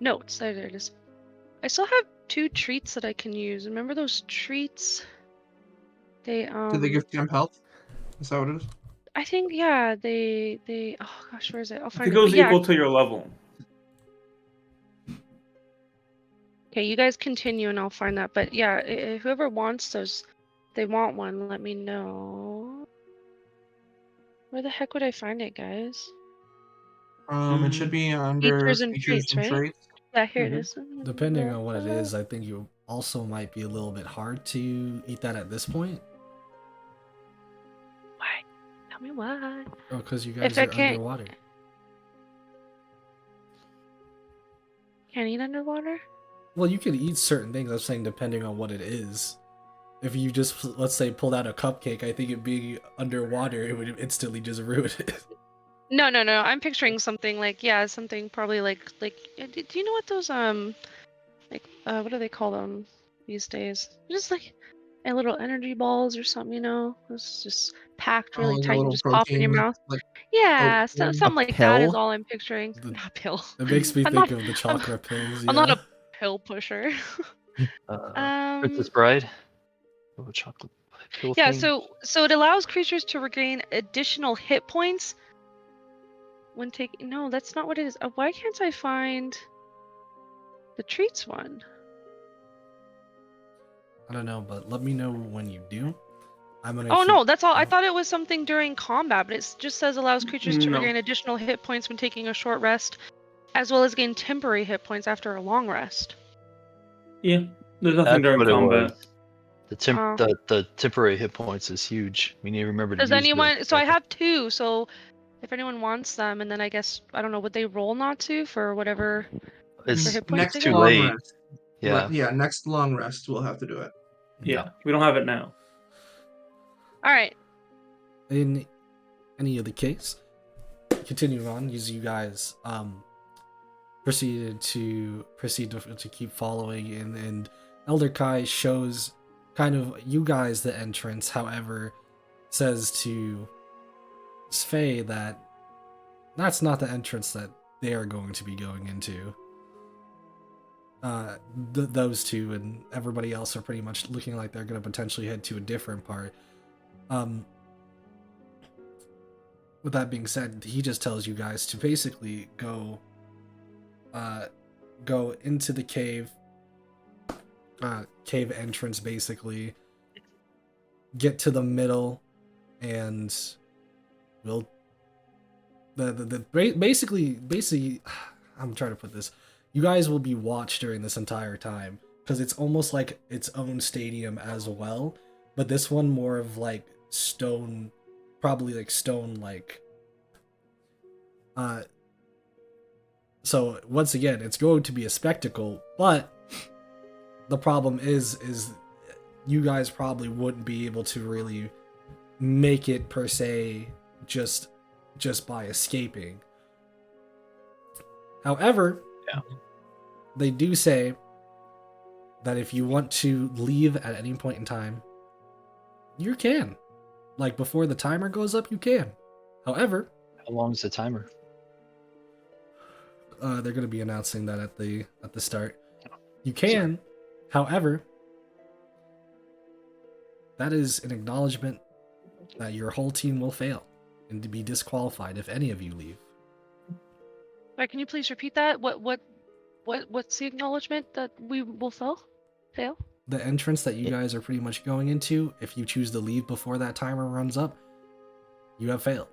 Notes. There it is. I still have 2 treats that I can use. Remember those treats? They Did they give temp health? Is that what it is? I think yeah. They. Oh gosh, where is it? I'll I find think it. it was But yeah. equal to your level. Okay, you guys continue and I'll find that. But yeah, whoever wants those, they want one, let me know. Where the heck would I find it, guys? It should be under Features and traits, right? traits. Yeah, here it Mhm. is. Depending on what it is, I think you also might be a little bit hard to eat that at this point. Why? Tell me why. Oh, because you If guys I are can't- underwater. Can't eat underwater? Well, you can eat certain things. I'm saying depending on what it is. If you just, let's say, pulled out a cupcake, I think it being underwater, it would instantly just ruin it. No. I'm picturing something like something probably like do you know what those what do they call them these days? Just like little energy balls or something, you know? It's just packed really Like a tight and little just pop in your protein, mouth. like Yeah, oatmeal. something like that is pill? all I'm picturing. The- Not pill. It makes me I'm think not- of the chocolate pills. I'm not Yeah. a pill pusher. Princess Bride. Oh, chocolate pill Yeah, thing. so it allows creatures to regain additional hit points when taking. No, that's not what it is. Why can't I find the treats one? I don't know, but let me know when you do. I'm gonna. Oh keep... no, that's all. I thought it was something during combat, but it just says allows creatures to No. regain additional hit points when taking a short rest, as well as gain temporary hit points after a long rest. Yeah, there's nothing That's during what combat. it was. The temporary hit points is huge. We need to remember to Does use those. anyone? So I have 2. So if anyone wants them, and then I guess I don't know. Would they roll not to for whatever? It's hit points Next they too get? long late. rest. Yeah. Yeah, next long rest we'll have to do it. Yeah, we don't have it now. All right. In any other case, continuing on, as you guys proceed to keep following, and Elder Kai shows kind of you guys the entrance. However, says to Sfei that that's not the entrance that they are going to be going into. Those two and everybody else are pretty much looking like they're going to potentially head to a different part. With that being said, he just tells you guys to basically go into the cave entrance, basically get to the middle, and we'll basically I'm trying to put this, you guys will be watched during this entire time, because it's almost like its own stadium as well, but this one more of like stone, probably like stone like. So once again, it's going to be a spectacle, but the problem is you guys probably wouldn't be able to really make it per se just by escaping. However, they do say that if you want to leave at any point in time, you can. Like before the timer goes up, you can. However, How long is the timer? they're going to be announcing that at the start. You can, however, that is an acknowledgement that your whole team will fail and to be disqualified if any of you leave. Right, can you please repeat that? What's the acknowledgement that we will fail? The entrance that you guys are pretty much going into, if you choose to leave before that timer runs up, you have failed.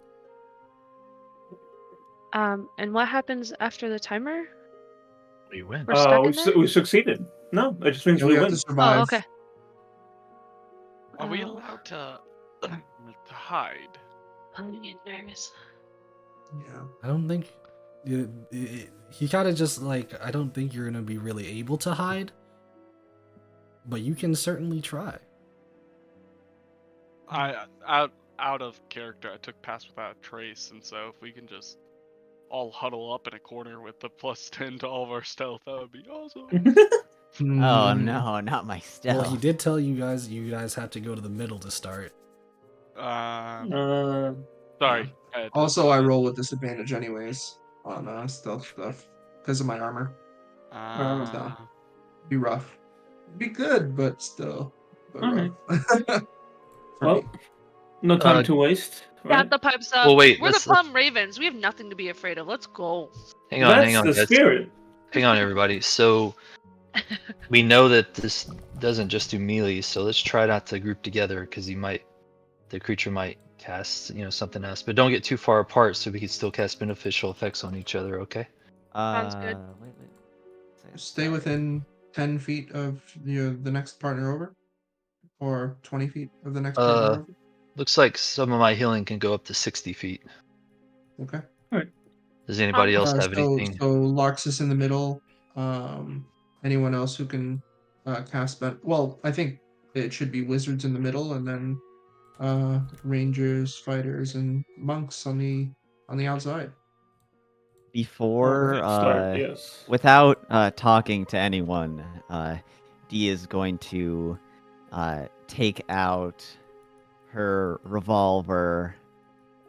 And what happens after the timer? We win. We're stuck in there? We succeeded. No, it just means Yeah, we we have win. to survive. Oh, okay. Are we Oh. allowed to hide? I'm getting nervous. Yeah. I don't think he kind of just like, I don't think you're going to be really able to hide, but you can certainly try. I out of character, I took pass without a trace, and so if we can just all huddle up in a corner with the +10 to all of our stealth, that would be awesome. Oh no, not my stealth. Well, he did tell you guys have to go to the middle to start. Sorry. Also, I roll with disadvantage anyways on stealth stuff because of my armor. So, be rough. Be good, but still, Alright. rough. Well, Me. no time to waste. Got Right? the pipes up. Well, wait, We're the let's- Plum Ravens. We have nothing to be afraid of. Let's go. Hang on, That's the guys. spirit. Hang on, everybody. So we know that this doesn't just do melee, so let's try not to group together because the creature might cast, something else. But don't get too far apart so we can still cast beneficial effects on each other, okay? Sounds good. Wait. Stay within 10 feet of the next partner over, or 20 feet of the next partner over. Looks like some of my healing can go up to 60 feet. Okay. Does anybody else have So anything? Larx is in the middle. Anyone else who can cast well, I think it should be wizards in the middle, and then rangers, fighters, and monks on the outside. Before, Start, yes. without talking to anyone, Dee is going to take out her revolver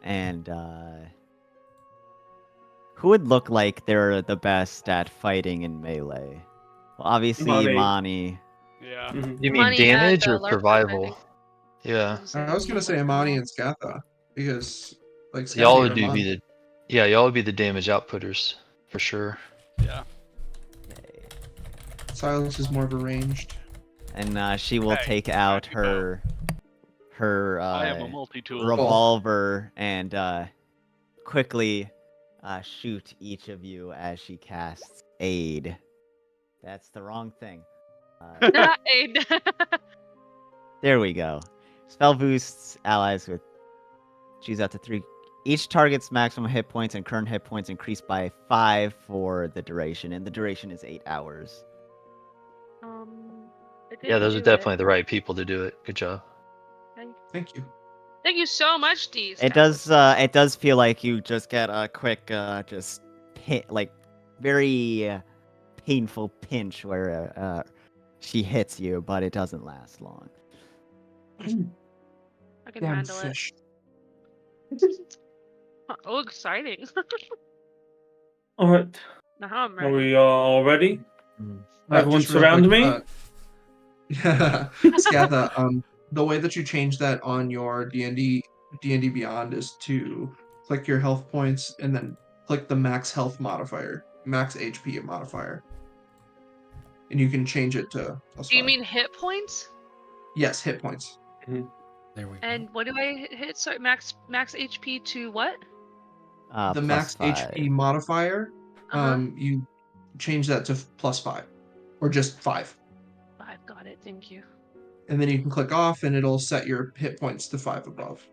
and who would look like they're the best at fighting in melee? Well, obviously Mani. Yeah. Mhm. You mean Money at damage the or large survival? I think. Yeah. I was gonna say Amani and Scatha because like Y'all Scatha would be y'all would be the damage outputters for sure. Yeah. Silence is more of a ranged. And she will Hey, take out you know. her I am a multi-tool. revolver and quickly shoot each of you as she casts aid. That's the wrong thing. Aid. There we go. Spell boosts allies with choose out to 3 Each target's maximum hit points and current hit points increase by 5 for the duration, and the duration is 8 hours. I Yeah, didn't those are do definitely it. the right people to do it. Good job. Thank you. Thank you so much, Deez. It does feel like you just get a quick very painful pinch where she hits you, but it doesn't last long. I can Damn handle fish. it. Oh, exciting. All right. Now I'm Are ready. we all ready? Mm. Everyone Just real surround quick, me. Scatha, the way that you change that on your D&D Beyond is to click your health points and then click the max health modifier, max HP modifier, and you can change it to +5. Do you mean hit points? Yes, hit points. There we go. And what do I hit? Sorry, max HP to what? The Plus max 5. HP modifier, you change that to +5, or just 5, 5. Got it. Thank you. and then you can click off, and it'll set your hit points to 5 above.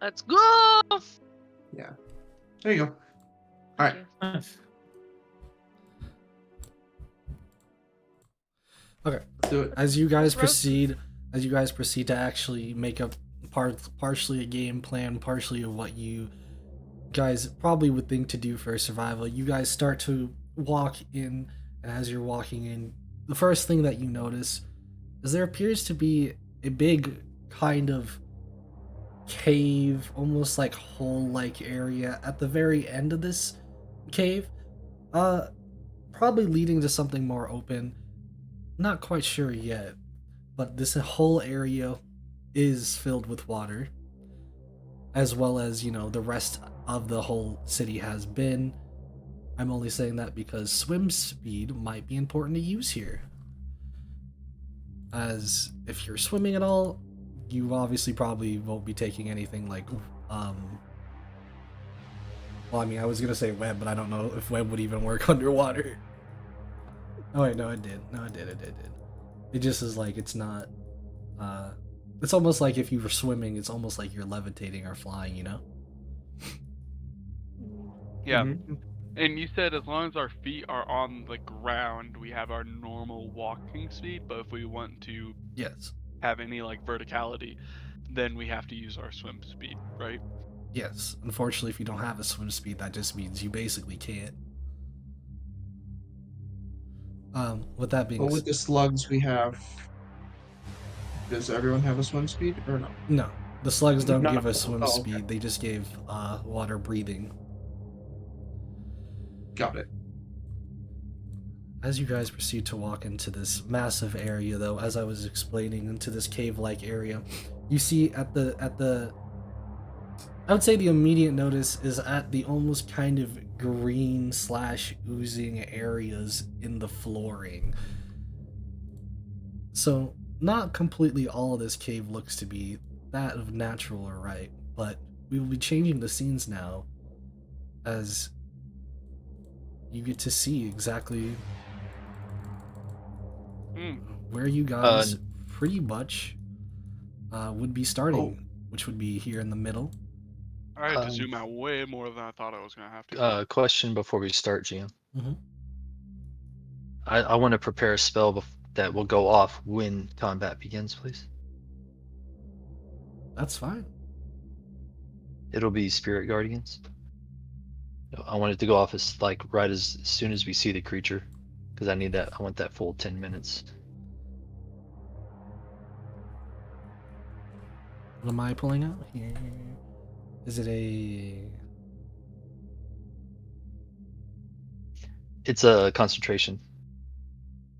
Let's go. Yeah, there you go. All Thank right. you. Nice. Okay. Let's do it. As you guys Let's roast. proceed to actually make up partially a game plan, partially of what you guys probably would think to do for survival, you guys start to walk in, and as you're walking in, the first thing that you notice is there appears to be a big kind of cave, almost like hole-like area at the very end of this cave, probably leading to something more open. Not quite sure yet, but this whole area is filled with water, as well as, the rest of the whole city has been. I'm only saying that because swim speed might be important to use here. As if you're swimming at all, you obviously probably won't be taking anything like, well, I mean, I was gonna say web, but I don't know if web would even work underwater. Oh wait, no, it did. It did. It just is like, it's not, it's almost like if you were swimming, it's almost like you're levitating or flying, Yeah. Mhm. And you said as long as our feet are on the ground, we have our normal walking speed. But if we want to Yes. have any like verticality, then we have to use our swim speed, right? Yes. Unfortunately, if you don't have a swim speed, that just means you basically can't. With that being But with said, the slugs we have, does everyone have a swim speed or no? no, the slugs don't No. give us swim Oh, okay. speed. They just gave water breathing. Got it. As you guys proceed to walk into this massive area, though, as I was explaining, into this cave-like area, you see at the I would say the immediate notice is at the almost kind of green / oozing areas in the flooring. So not completely all of this cave looks to be that of natural or right, but we will be changing the scenes now as you get to see exactly where you guys pretty much would be starting, which would be here in the middle. I had to zoom out way more than I thought I was gonna have to. Question before we start, GM. Mm-hmm. I want to prepare a spell that will go off when combat begins, please. That's fine. It'll be Spirit Guardians. I want it to go off as right as soon as we see the creature, because I want that full 10 minutes. What am I pulling out here? Is it It's a concentration.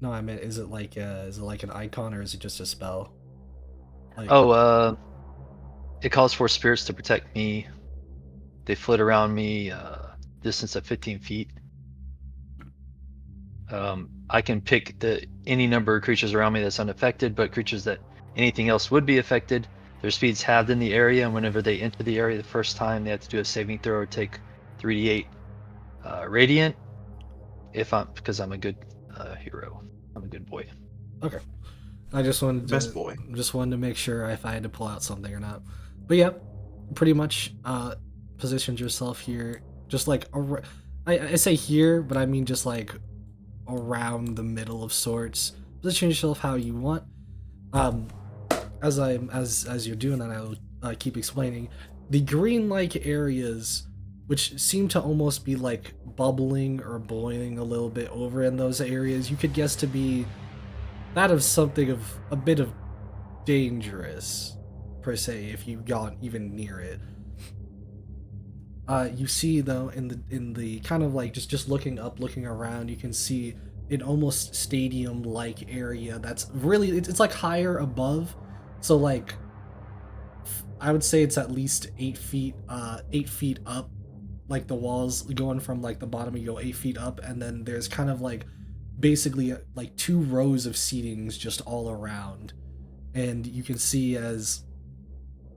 No, I meant, is it like an icon or is it just a spell? It calls for spirits to protect me. They flit around me, distance of 15 feet. I can pick any number of creatures around me that's unaffected, but creatures that anything else would be affected, their speed's halved in the area, and whenever they enter the area the first time, they have to do a saving throw or take 3d8 radiant. Because I'm a good hero. I'm a good boy. Okay. I just wanted Best boy. to make sure if I had to pull out something or not. But yeah, pretty much positioned yourself here, just like I say here, but I mean just like around the middle of sorts. Position yourself how you want. As you're doing that, I'll keep explaining. The green-like areas, which seem to almost be like bubbling or boiling a little bit over in those areas, you could guess to be that of something of a bit of dangerous, per se, if you got even near it. You see though in the kind of like just looking up, looking around, you can see an almost stadium-like area that's really it's like higher above, so like I would say it's at least 8 feet up, like the walls going from like the bottom, you go 8 feet up, and then there's kind of like basically like 2 rows of seatings just all around, and you can see as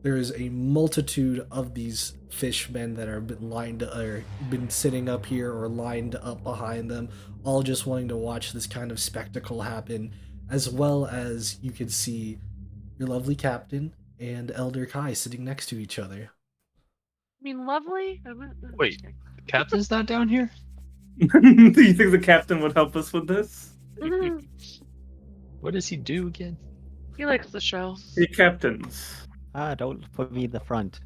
there is a multitude of these fishmen that are been sitting up here or lined up behind them, all just wanting to watch this kind of spectacle happen, as well as you can see your lovely captain and Elder Kai sitting next to each other. I mean, lovely. Wait, the captain's not down here? Do you think the captain would help us with this? What does he do again? He likes the show. Hey, captains. Don't put me in the front.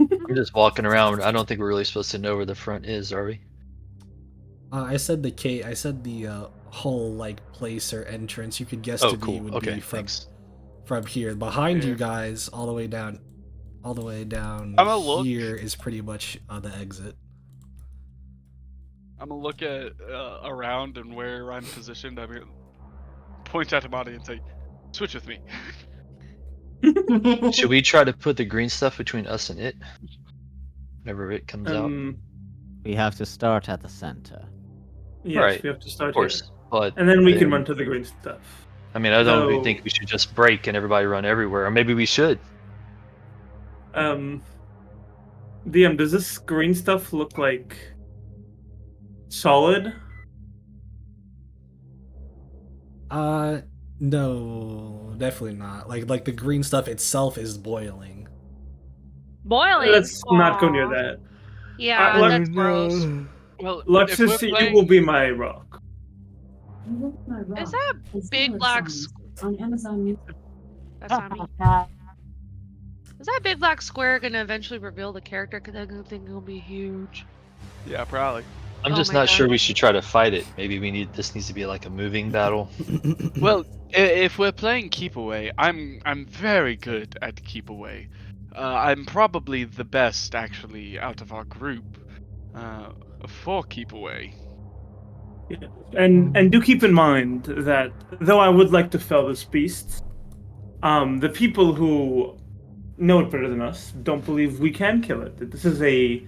I'm just walking around. I don't think we're really supposed to know where the front is, are we? I said the whole like place or entrance you could guess Oh, to cool. be would Okay, be thanks. from here. Behind you Yeah. guys, all the way down I'm gonna look. here is pretty much the exit. I'm gonna look at around and where I'm positioned. I'm gonna point at Amadi and say, "Switch with me." Should we try to put the green stuff between us and it? Whenever it comes out? We have to start at the center. Yes, Right, we have to start Of course. here. But And then we can then- run to the green stuff. I mean, I don't really So- think we should just break and everybody run everywhere. Or maybe we should. DM, does this green stuff look like solid? No, definitely not. Like the green stuff itself is boiling. Boiling. Let's not go near Aw. that. Yeah, Let- that's gross. Well, Luxus, you will be my rock. Is that big black on Amazon Music? That's not me. Is that big black square gonna eventually reveal the character? Because that thing will be huge. Yeah, probably. I'm Oh just my not sure God. we should try to fight it. Maybe this needs to be like a moving battle. Well, if we're playing keep away, I'm very good at keep away. I'm probably the best actually out of our group for keep away. And do keep in mind that though I would like to fell this beast, the people who know it better than us don't believe we can kill it. This is a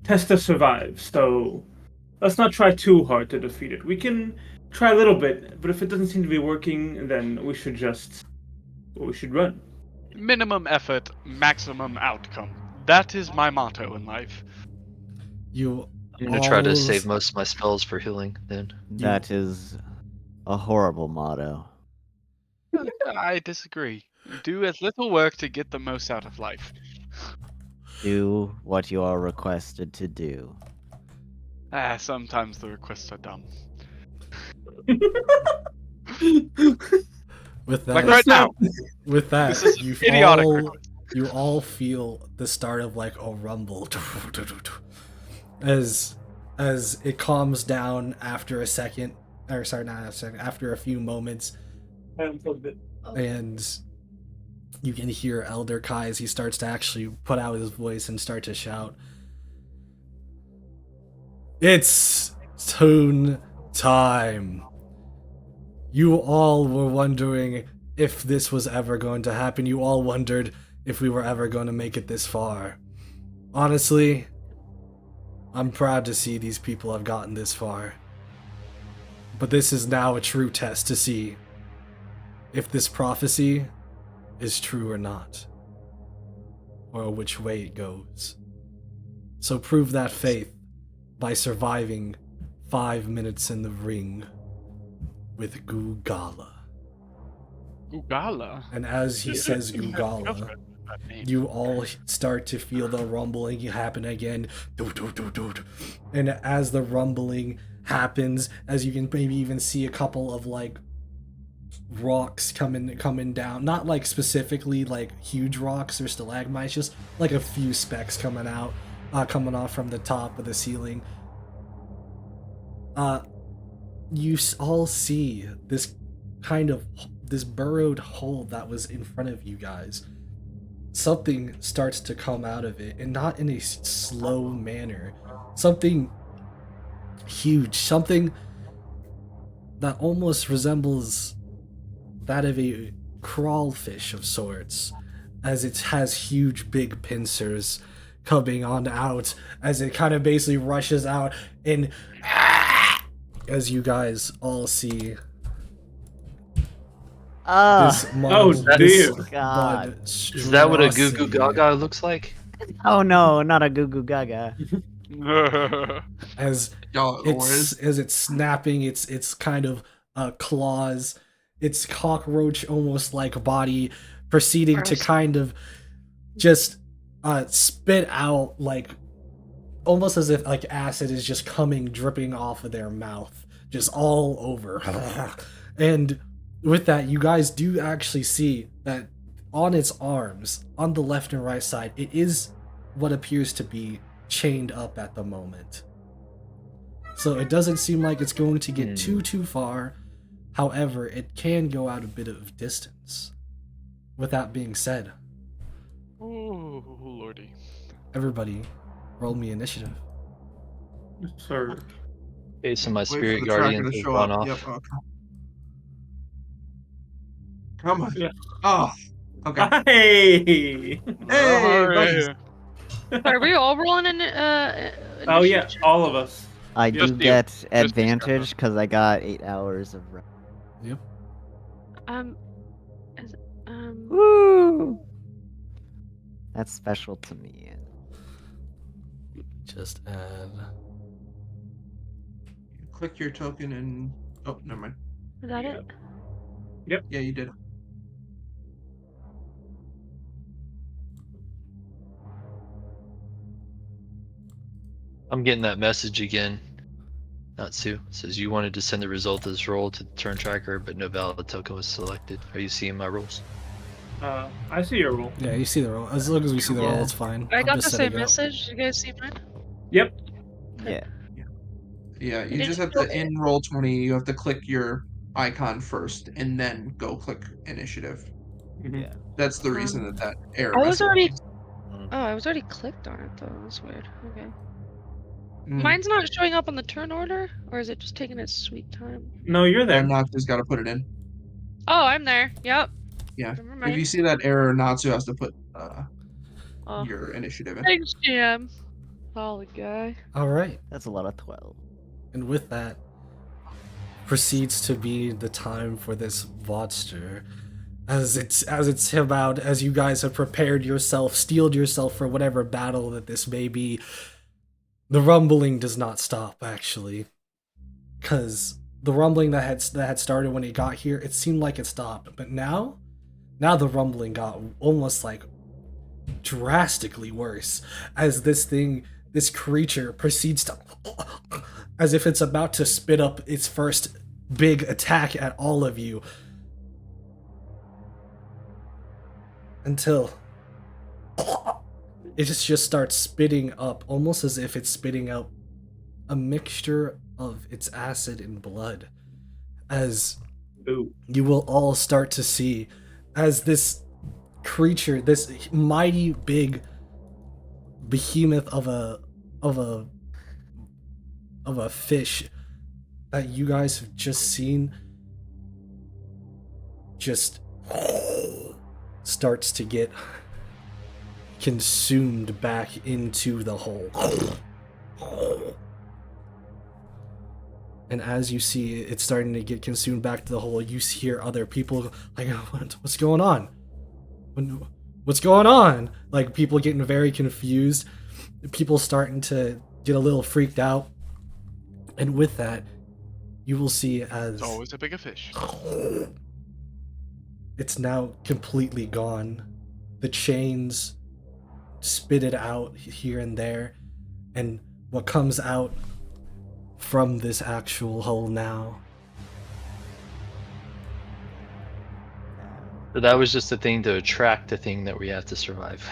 test to survive, so let's not try too hard to defeat it. We can try a little bit, but if it doesn't seem to be working, then we should run. Minimum effort, maximum outcome. That is my motto in life. I'm gonna try to all- save most of my spells for healing then. That is a horrible motto. I disagree. Do as little work to get the most out of life. Do what you are requested to do. Sometimes the requests are dumb. With that, Like right now. with that, This is you idiotic all request. you all feel the start of like a rumble as it calms down after a second, or sorry, not a second, after a few moments, and you can hear Elder Kai as he starts to actually put out his voice and start to shout, "It's Toon time! You all were wondering if this was ever going to happen. You all wondered if we were ever going to make it this far. Honestly, I'm proud to see these people have gotten this far. But this is now a true test to see if this prophecy is true or not, or which way it goes. So prove that faith by surviving 5 minutes in the ring with Gugala." Gugala. And as he says Gugala, you all start to feel the rumbling happen again. Doo, doo, doo, doo, doo. And as the rumbling happens, as you can maybe even see a couple of like rocks coming down, not like specifically like huge rocks or stalagmites, just like a few specks coming off from the top of the ceiling. You all see this kind of this burrowed hole that was in front of you guys. Something starts to come out of it, and not in a slow manner. Something huge, something that almost resembles that of a crawlfish of sorts, as it has huge big pincers coming on out, as it kind of basically rushes out, and as you guys all see this dear God. Is that what a Goo Gaga looks like? Oh no, not a Goo Goo Gaga. As it's snapping its kind of claws, its cockroach almost like body proceeding to kind of just spit out like almost as if like acid is just dripping off of their mouth, just all over. And with that, you guys do actually see that on its arms, on the left and right side, it is what appears to be chained up at the moment. So it doesn't seem like it's going to get too far. However, it can go out a bit of distance. With that being said, Oh, lordy. everybody, roll me initiative. Sir. Okay, so my Wait for spirit the tracker guardian to has show run up. off. Yep, okay. Come on. Yeah. Oh, okay. Hey! Hey, buddies. Are we all rolling in? Oh yeah, initiative? all of us. I Just do you. get Just advantage because I got 8 hours of rest. Yep. Is, Woo! That's special to me. Just add. Click your token and... Oh, never mind. is that it? Yeah, you did. I'm getting that message again. Natsu it says you wanted to send the result of this roll to the turn tracker, but no valid token was selected. Are you seeing my rolls? I see your roll. Yeah, you see the roll. As long as we see the roll, it's fine. I I'm got just the setting same up. message. You guys see mine? Yep. Yeah. Yeah, you Did just you have to, go- in Roll20, you have to click your icon first, and then go click initiative. Mhm. Yeah. That's the reason that error I was message already. comes. Oh, I was already clicked on it though. That's weird. Okay. Mm. Mine's not showing up on the turn order, or is it just taking its sweet time? No, you're there. Natsu's got to put it in. Oh, I'm there. Yep. Yeah. Never If mind. you see that error, Natsu has to put Oh, your initiative in. thanks, GM. Solid guy. All right. That's a lot of 12. And with that, proceeds to be the time for this monster. As it's about, as you guys have prepared yourself, steeled yourself for whatever battle that this may be, the rumbling does not stop, actually. Because the rumbling that had started when it got here, it seemed like it stopped. But now the rumbling got almost like drastically worse. As this creature proceeds to, as if it's about to spit up its first big attack at all of you. Until it just starts spitting up, almost as if it's spitting out a mixture of its acid and blood. As Ooh. you will all start to see, as this creature, this mighty big behemoth of a fish that you guys have just seen, just starts to get consumed back into the hole. And as you see it starting to get consumed back to the hole, you hear other people like, what's going on? What's going on? Like, people getting very confused. People starting to get a little freaked out. And with that, you will see as... It's always a bigger fish. It's now completely gone. the chains spit it out here and there, and what comes out from this actual hole now. So that was just a thing to attract the thing that we have to survive.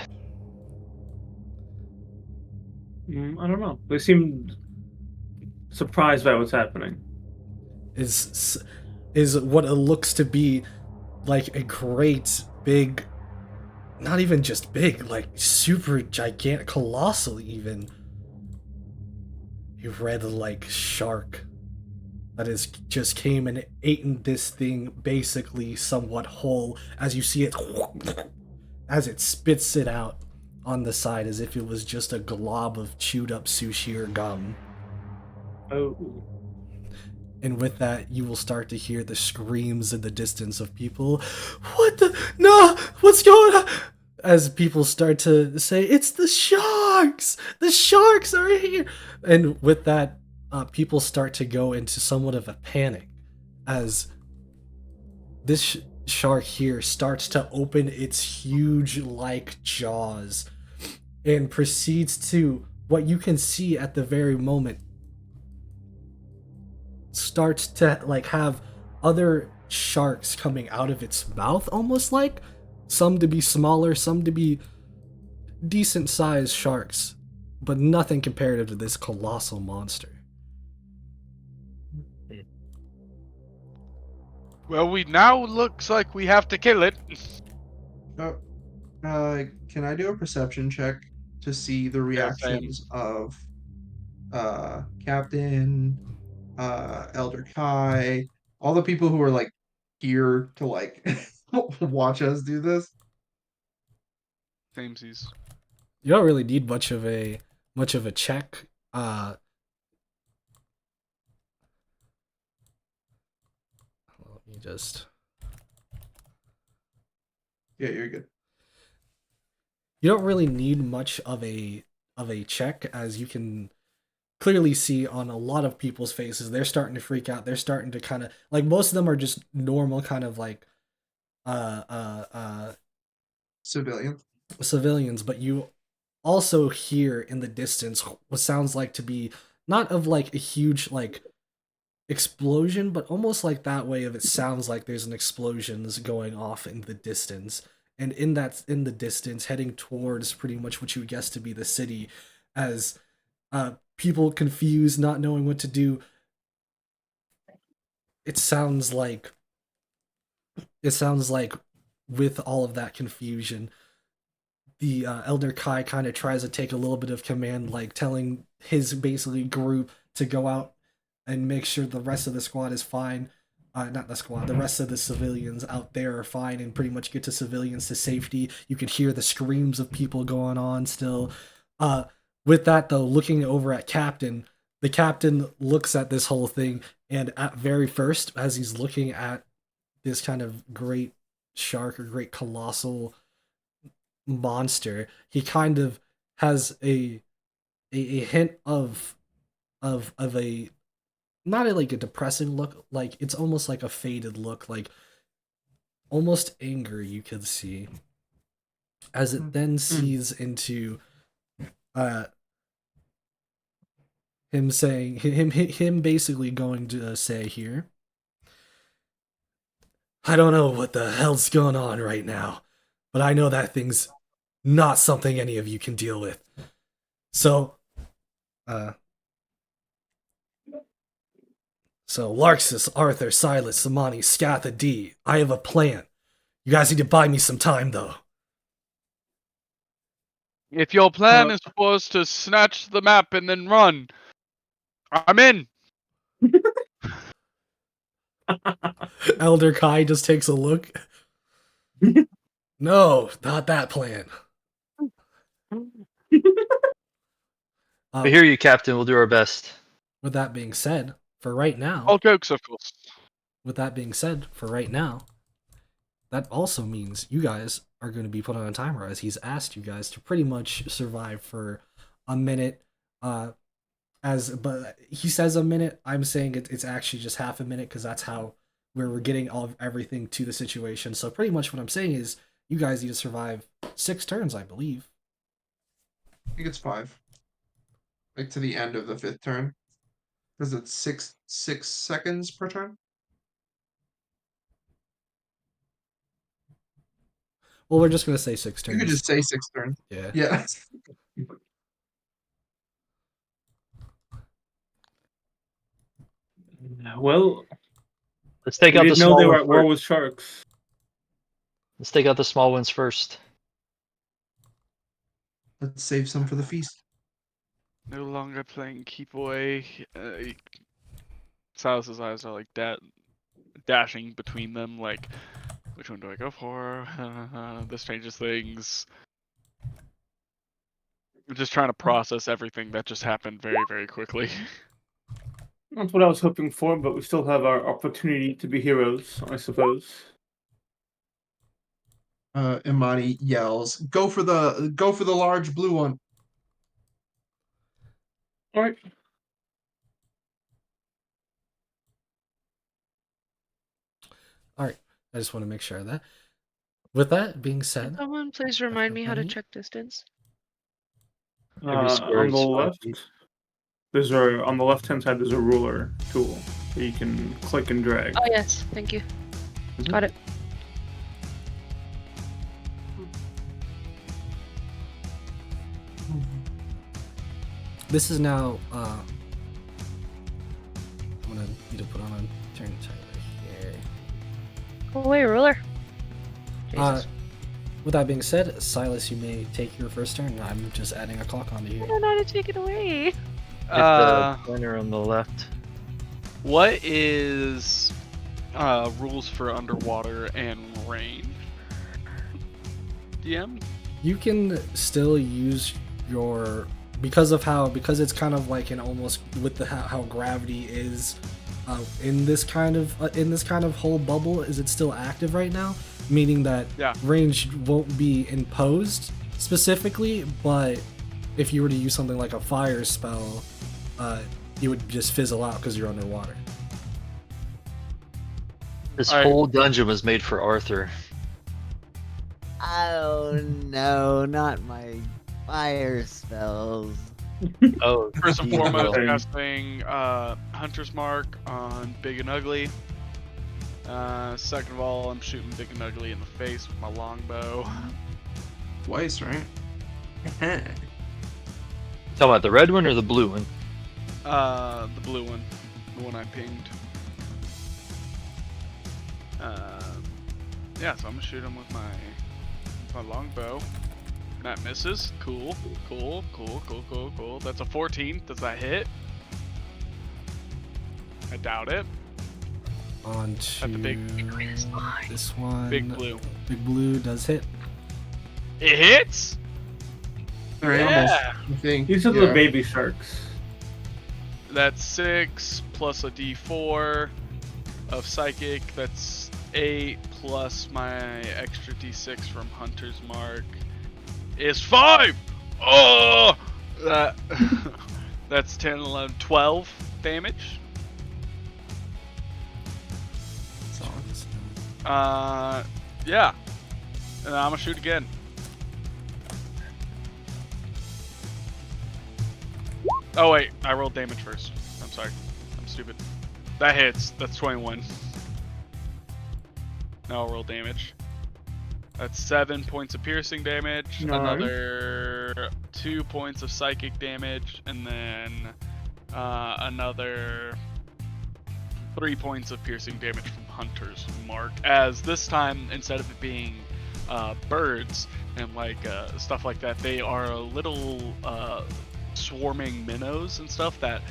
I don't know. They seem surprised by what's happening. Is what it looks to be like a great big, not even just big, like super gigantic, colossal even, a red like shark that is just came and ate this thing basically somewhat whole, as you see it as it spits it out on the side as if it was just a glob of chewed up sushi or gum. Oh. And with that, you will start to hear the screams in the distance of people. What the? No! What's going on? As people start to say, it's the sharks! The sharks are here! And with that, people start to go into somewhat of a panic as this shark here starts to open its huge, like, jaws and proceeds to, what you can see at the very moment, starts to like have other sharks coming out of its mouth, almost like some to be smaller, some to be decent sized sharks, but nothing comparative to this colossal monster. Well, we now looks like we have to kill it. Oh, can I do a perception check to see the reactions of Captain, Elder Kai, all the people who are like here to like watch us do this? Samesies. You don't really need much of a check. Let me just. Yeah, you're good. You don't really need much of a check, as you can clearly see on a lot of people's faces. They're starting to freak out. They're starting to kind of like, most of them are just normal kind of like civilians, but you also hear in the distance what sounds like to be not of like a huge like explosion, but almost like that way of it sounds like there's an explosions going off in the distance. And in the distance, heading towards pretty much what you would guess to be the city, as people confused, not knowing what to do. It sounds like with all of that confusion, the Elder Kai kind of tries to take a little bit of command, like telling his basically group to go out and make sure the rest of the squad is fine. Not the squad, the rest of the civilians out there are fine, and pretty much get to civilians to safety. You could hear the screams of people going on still. With that though, looking over at Captain, the captain looks at this whole thing, and at very first, as he's looking at this kind of great shark or great colossal monster, he kind of has a hint of a, not like a depressing look, like it's almost like a faded look, like almost anger you could see, as it then sees into him basically going to say here, I don't know what the hell's going on right now, but I know that thing's not something any of you can deal with. So Larxus, Arthur, Silas, Samani, Scatha, D, I have a plan. You guys need to buy me some time, though. If your plan is for us to snatch the map and then run, I'm in. Elder Kai just takes a look. No, not that plan. I hear you, Captain. We'll do our best. With that being said, for right now, All jokes, of course. With that being said, for right now, that also means you guys are going to be put on a timer, as he's asked you guys to pretty much survive for a minute. But he says a minute. I'm saying it's actually just half a minute, because that's how we're getting everything to the situation. So pretty much what I'm saying is you guys need to survive 6 turns, I believe. I think it's 5. Like to the end of the 5th turn. Because it's 6 seconds per turn. Well, we're just gonna say 6 You turns. could just say 6 turns. Yeah. Yeah. Well, Let's take we out the didn't know small they were ones at war first. with sharks. Let's take out the small ones first. Let's save some for the feast. No longer playing keep away. Silas's eyes are like dashing between them, like, which one do I go for? This changes things. I'm just trying to process everything that just happened very, very quickly. That's what I was hoping for, but we still have our opportunity to be heroes, I suppose. Imani yells, go for the large blue one. All right. All right. I just want to make sure of that. With that being Can said, someone please remind me how to everybody- check distance? Every square On the is 5 left, feet. on the left-hand side, there's a ruler tool that you can click and drag. Oh yes, thank you. Mhm. Got it. this is now. I'm gonna need to put on a turn timer here. Oh wait, ruler. Jesus. With that being said, Silas, you may take your first turn. I'm just adding a clock onto I here. don't know how to take it away. Hit the pointer on the left. What is rules for underwater and range? DM? You can still use your because it's kind of like an almost with the how gravity is in this kind of whole bubble. Is it still active right now? Meaning that range won't be imposed specifically, but if you were to use something like a fire spell, you would just fizzle out because you're underwater. This whole dungeon was made for Arthur. Oh no, not my fire spells. Oh, First and you foremost, will. casting Hunter's Mark on Big and Ugly. Second of all, I'm shooting Big and Ugly in the face with my longbow. Twice, right? Talking about the red one or the blue one? The blue one. The one I pinged. Yeah, so I'm gonna shoot him with my longbow. That misses. Cool. That's a 14. Does that hit? I doubt it. On to At the big this one. Big blue. Big blue does hit. It hits? Alright, Yeah. I think. These are yeah. the baby sharks. That's 6 plus a d4 of psychic. That's 8 plus my extra d6 from Hunter's Mark is 5. Oh, that's 10, 11, 12 damage. Yeah. And I'm gonna shoot again. Oh wait, I rolled damage first. I'm sorry. I'm stupid. That hits. That's 21. Now I'll roll damage. That's 7 points of piercing damage, Nice. another 2 points of psychic damage, and then another 3 points of piercing damage from Hunter's Mark. As this time, instead of it being birds and like stuff like that, they are little swarming minnows and stuff that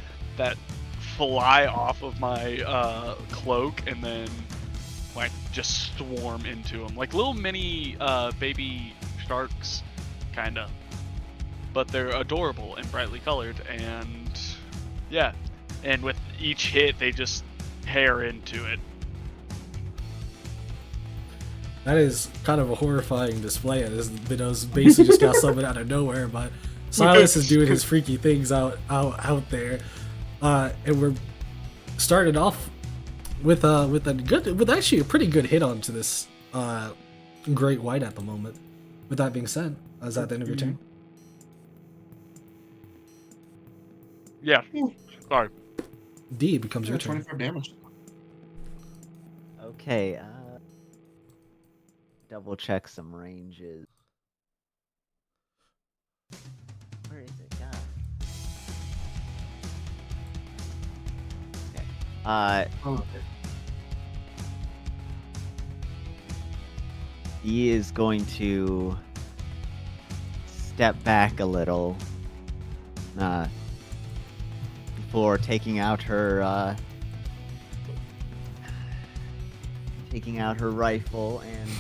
fly off of my cloak and then like just swarm into them, like little mini baby sharks, kinda. But they're adorable and brightly colored, and yeah. And with each hit, they just tear into it. That is kind of a horrifying display. This minnows basically just got summoned out of nowhere, but Silas is doing his freaky things out there, and we're started off with actually a pretty good hit onto this great white at the moment. With that being said, is that the end of your turn? Yeah. Sorry. D becomes Yeah, your turn. 25 damage. Okay, double check some ranges. Where is it? God. Okay. Oh, okay. He is going to step back a little before taking out her rifle and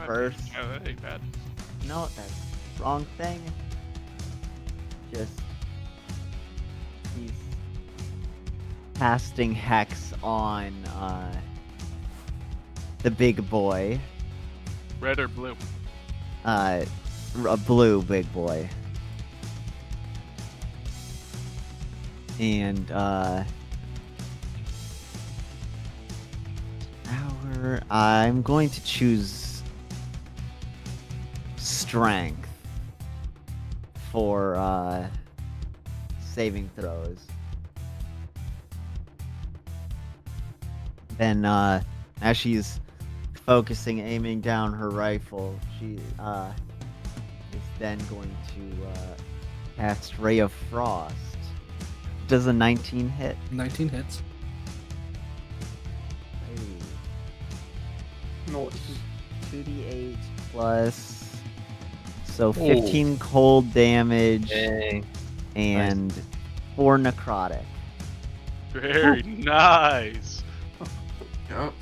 first. Oh, that ain't bad. No, that's wrong thing. Just he's casting hex on the big boy. Red or blue? A blue big boy. And I'm going to choose strength for saving throws. Then as she's focusing, aiming down her rifle, she is then going to cast Ray of Frost. Does a 19 hit? 19 hits. No. 2d8 plus, so 15 cold damage Dang. and 4 necrotic. Very nice. Yep.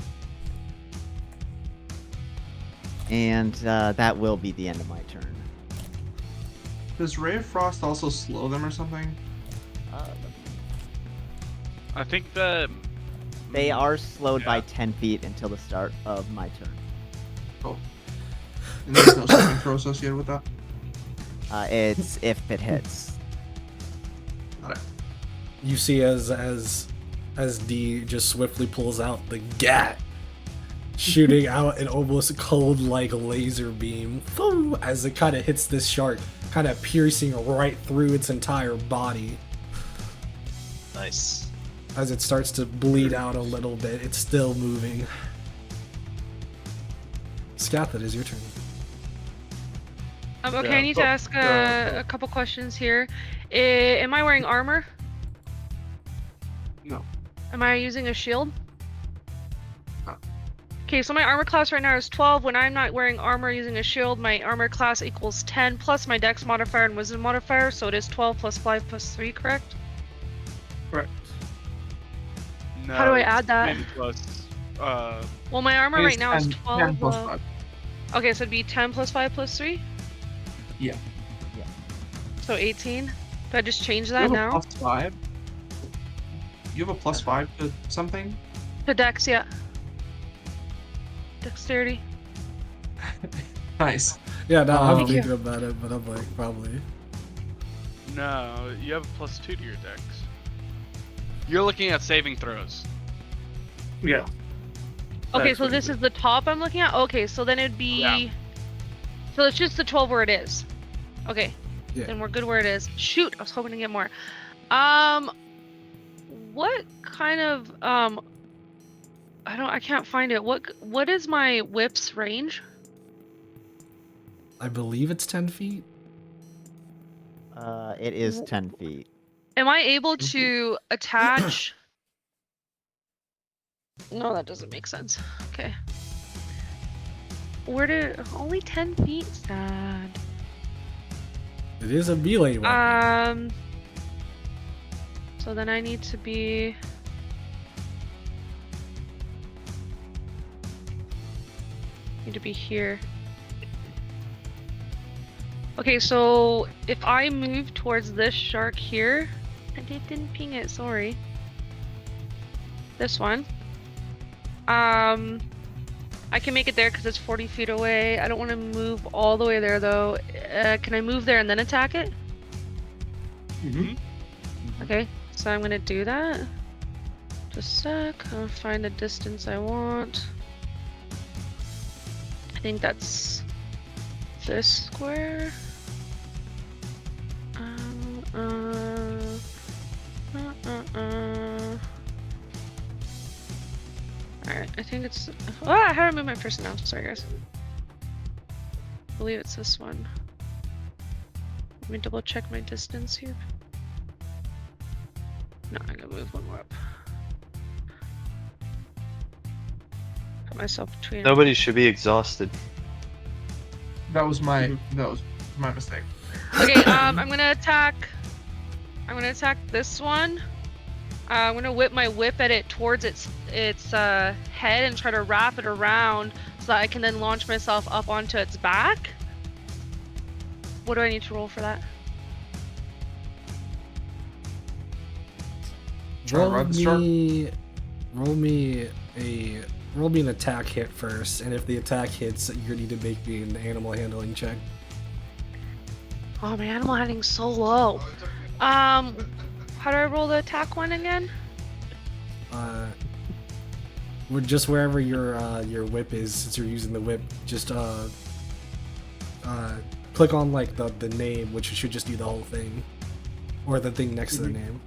And that will be the end of my turn. Does Ray of Frost also slow them or something? I think the They are slowed by Yeah. 10 feet until the start of my turn. Oh. And there's no saving throw associated with that? It's if it hits. Got it. You see as D just swiftly pulls out the gat, shooting out an almost cold like laser beam as it kind of hits this shark, kind of piercing right through its entire body. Nice. As it starts to bleed out a little bit, it's still moving. Scath, it is your turn. Okay, Yeah. I need to ask a couple questions here. Am I wearing armor? No. Am I using a shield? No. Okay, so my armor class right now is 12. When I'm not wearing armor using a shield, my armor class equals 10 plus my dex modifier and wisdom modifier, so it is 12 plus 5 plus 3, correct? Correct. no, How do I it's add that? 10 plus, Well, my armor It's right now is 10 12. 10 plus 5. Okay, so it'd be 10 plus 5 plus 3? Yeah. So 18? Do I just change You that have a now? plus 5? You have a plus 5 to something? To dex, yeah. Dexterity. Nice. Yeah, no, I'm Thank thinking about it, but I'm like, probably. no, you have a plus 2 to your dex. You're looking at saving throws. Yeah. Okay, That's so what this it is the top I'm looking at? Okay, so then it'd be... Yeah. So it's just the 12 where it is. Okay. Yeah. Then we're good where it is. Shoot, I was hoping to get more. What kind of, I can't find it. What is my whip's range? I believe it's 10 feet. It is 10 feet. Am I able to attach... No, that doesn't make sense. Okay. Where did... Only 10 feet? Sad. It is a melee weapon. So then I need to be... Need to be here. Okay, so if I move towards this shark here... I didn't ping it, sorry. This one. I can make it there because it's 40 feet away. I don't want to move all the way there though. Can I move there and then attack it? Mm-hmm. Okay, so I'm gonna do that. a sec. I'll find the distance I want. I think that's this square. Alright, I think it's. Oh, I haven't moved my person now. Sorry, guys. I believe it's this one. Let me double check my distance here. No, I'm gonna move one more up. Put myself between. Nobody should be exhausted. That was my mistake. Okay, I'm gonna attack. I'm gonna attack this one. I'm gonna whip my whip at it towards its head and try to wrap it around so that I can then launch myself up onto its back. What do I need to roll for that? Try to ride the storm. Roll me an attack hit first, and if the attack hits, you're gonna need to make me an animal handling check. Oh, my animal handling's so low. How do I roll the attack one again? We're just wherever your whip is, since you're using the whip. Just click on like the name, which should just do the whole thing, or the thing next to the name.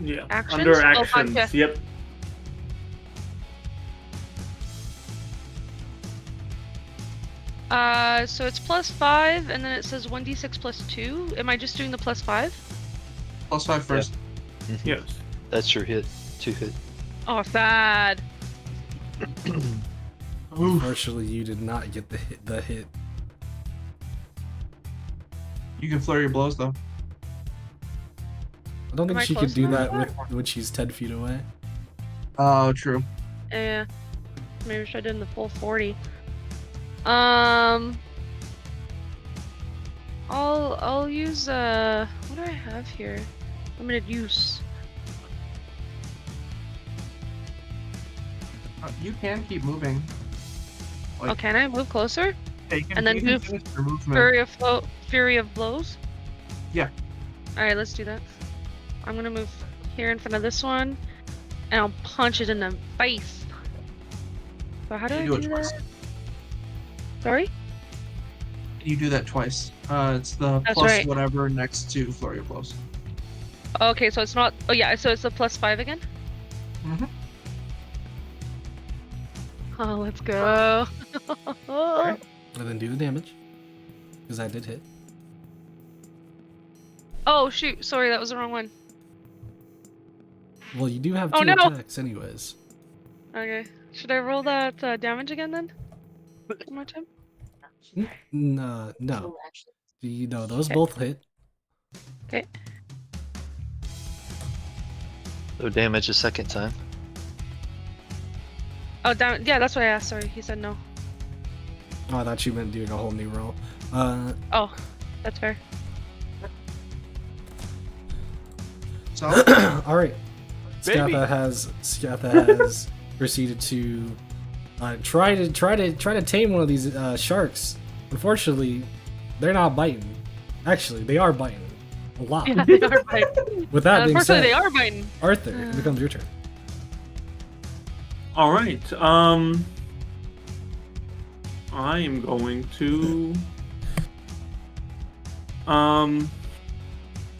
Yeah. Actions? Under Oh, actions. gotcha. Yep. So it's +5, and then it says 1d6 +2. Am I just doing the +5? +5 first. Yes. That's your hit. 2 hit. Oh, sad. Unfortunately, you did not get the hit. You can flurry your blows though. I don't Am think I she close could do enough? that when she's 10 feet away. Oh, true. Yeah. Maybe I should have done the full 40. I'll use what do I have here? Limited use. You can keep moving. Like, Oh, can I move closer? yeah, you can, and then you can move finish your movement. Fury of blows. Yeah. All right, let's do that. I'm gonna move here in front of this one, and I'll punch it in the face. So how do I You do it do twice. that? Sorry. You do that twice. It's the That's plus right. whatever next to flurry of blows. Okay, so it's not. Oh yeah, so it's a +5 again. Mhm. Oh, let's go. And then do the damage, because I did hit. Oh shoot! Sorry, that was the wrong one. Well, you do have Oh, 2 no! attacks anyways. Okay. Should I roll that damage again then? One more time. No. No, those both hit. Okay. So damage a second time. Oh, damn. Yeah, that's what I asked. Sorry, he said no. Oh, I thought you meant doing a whole new roll. Oh, that's fair. So All right. Scatha has proceeded to try to tame one of these sharks. Unfortunately, they're not biting. Actually, they are biting a lot. Yeah, they are biting. With that being said, Unfortunately, they are biting. Arthur, it becomes your turn. All right. I am going to.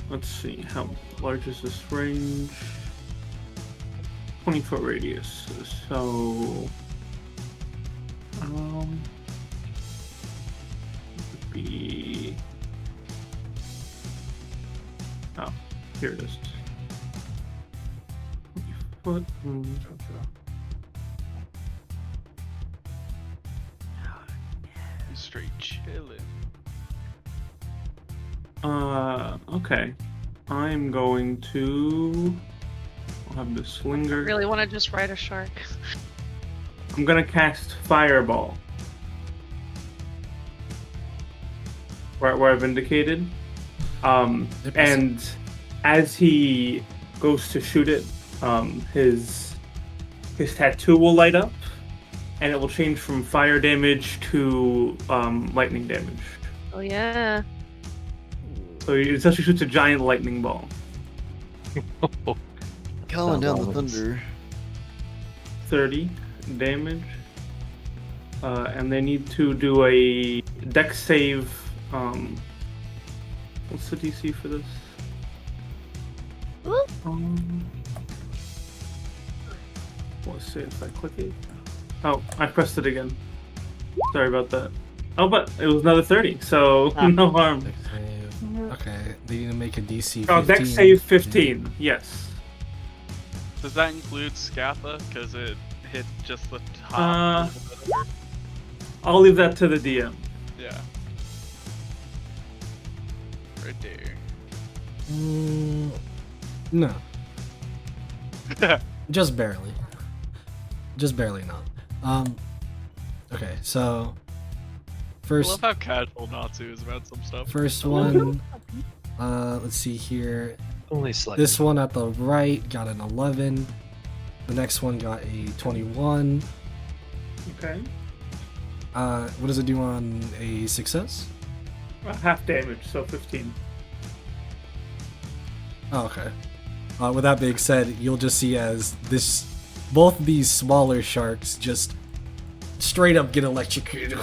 Let's see. How large is this range? 20-foot radius. So. It would be. Oh, here it is. 20 foot. He's straight chilling. Okay. I'm going to. I'll have the slinger. Really want to just ride a shark. I'm gonna cast Fireball. Where I've indicated. And as he goes to shoot it, his tattoo will light up, and it will change from fire damage to lightning damage. Oh yeah. So he essentially shoots a giant lightning ball. Calling Sounds down the ominous. thunder. 30 damage. And they need to do a dex save. What's the DC for this? Let's see if I click it. Oh, I pressed it again. Sorry about that. Oh, but it was another 30, so no harm. Dex save. Okay, they need to make a DC 15. Oh, dex save 15, yes. Does that include Scatha? Because it hit just the top. I'll leave that to the DM. Yeah. Right there. No. Just barely. Just barely not. Okay, so I first love how casual Natsu is about some stuff. first one, let's see here. Only slightly. This one at the right got an 11. The next one got a 21. Okay. What does it do on a success? Half damage, so 15. Oh, okay. With that being said, you'll just see as both these smaller sharks just straight up get electrocuted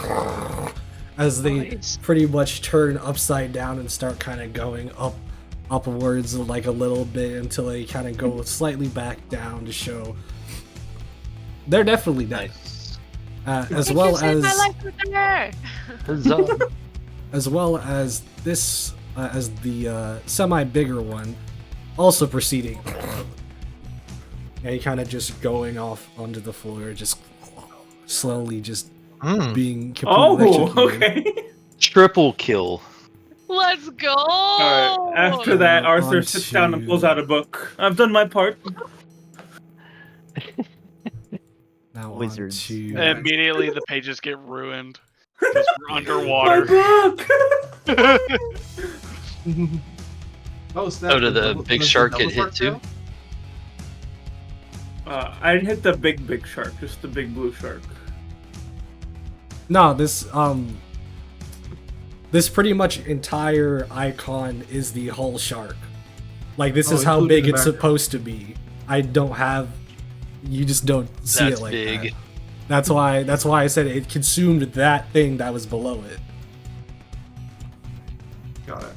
as they pretty much turn upside down and start kind of going upwards like a little bit until they kind of go slightly back down to show they're definitely dead. As well as as well as this as the semi bigger one also proceeding. And he kind of just going off onto the floor, just slowly just being completely electrocuted. Okay. Triple kill. Let's go. Alright, after that, Arthur sits down and pulls out a book. I've done my part. Now Wizards. on to Immediately the pages get ruined because we're underwater. My book! Oh, snap. Oh, did the Was big it shark double get hit too? tail? I didn't hit the big shark, just the big blue shark. No, this pretty much entire icon is the whole shark. Like this is how including big the it's background. supposed to be. You just don't see That's it like big. that. That's why I said it consumed that thing that was below it. Got it.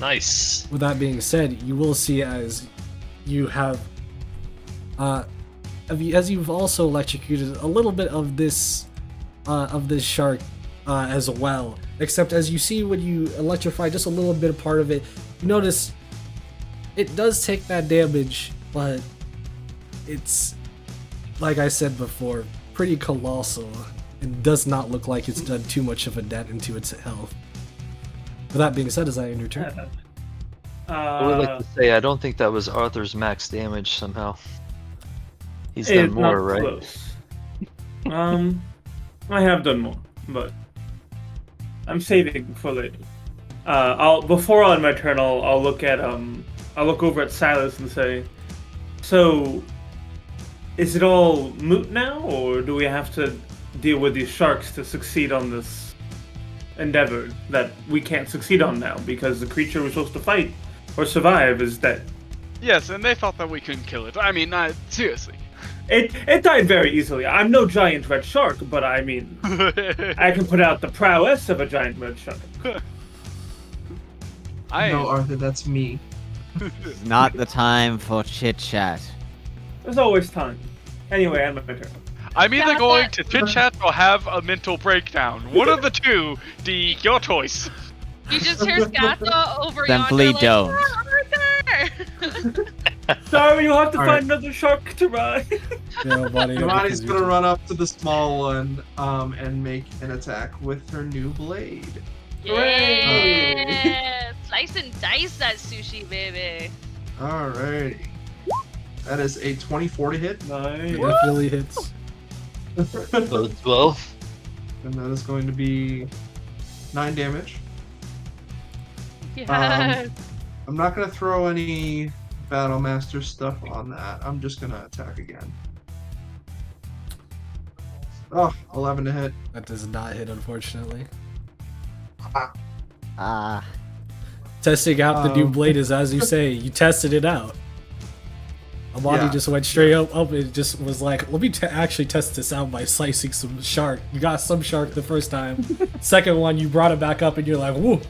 Nice. With that being said, you will see as you have as you've also electrocuted a little bit of this shark as well. Except as you see when you electrify just a little bit of part of it, you notice it does take that damage, but it's, like I said before, pretty colossal and does not look like it's done too much of a dent into its health. With that being said, is that in your turn? I would like to say I don't think that was Arthur's max damage somehow. He's It's done more, not right? close. I have done more, but I'm saving for later. Before on my turn, I'll look at I'll look over at Silas and say, so is it all moot now, or do we have to deal with these sharks to succeed on this endeavor that we can't succeed on now because the creature we're supposed to fight or survive is dead? Yes, and they thought that we couldn't kill it. I mean, seriously. It died very easily. I'm no giant red shark, but I mean, I can put out the prowess of a giant red shark. No, Arthur, that's me. It's not the time for chit chat. There's always time. Anyway, I'm my turn. I'm either Stop going it. to chit chat or have a mental breakdown. One of the two. Your choice. You just hear Scatha over Simply yonder, don't. Arthur! Sorry, you'll have to Alright. find another shark to ride. Yeah, buddy, Imani's gonna run up to the small one and make an attack with her new blade. Yeah! Slice and dice that sushi, baby. Alrighty. That is a 24 to hit. Nice. definitely hits. Bodes well. And that is going to be 9 damage. Yes. I'm not going to throw any Battle Master stuff on that. I'm just going to attack again. Oh, 11 to hit. That does not hit, unfortunately. Ah, Testing out the new blade is, as you say, you tested it out. Amani Yeah. just went straight up and just was like, let me actually test this out by slicing some shark. You got some shark the first time. Second one, you brought it back up and you're like, whoa.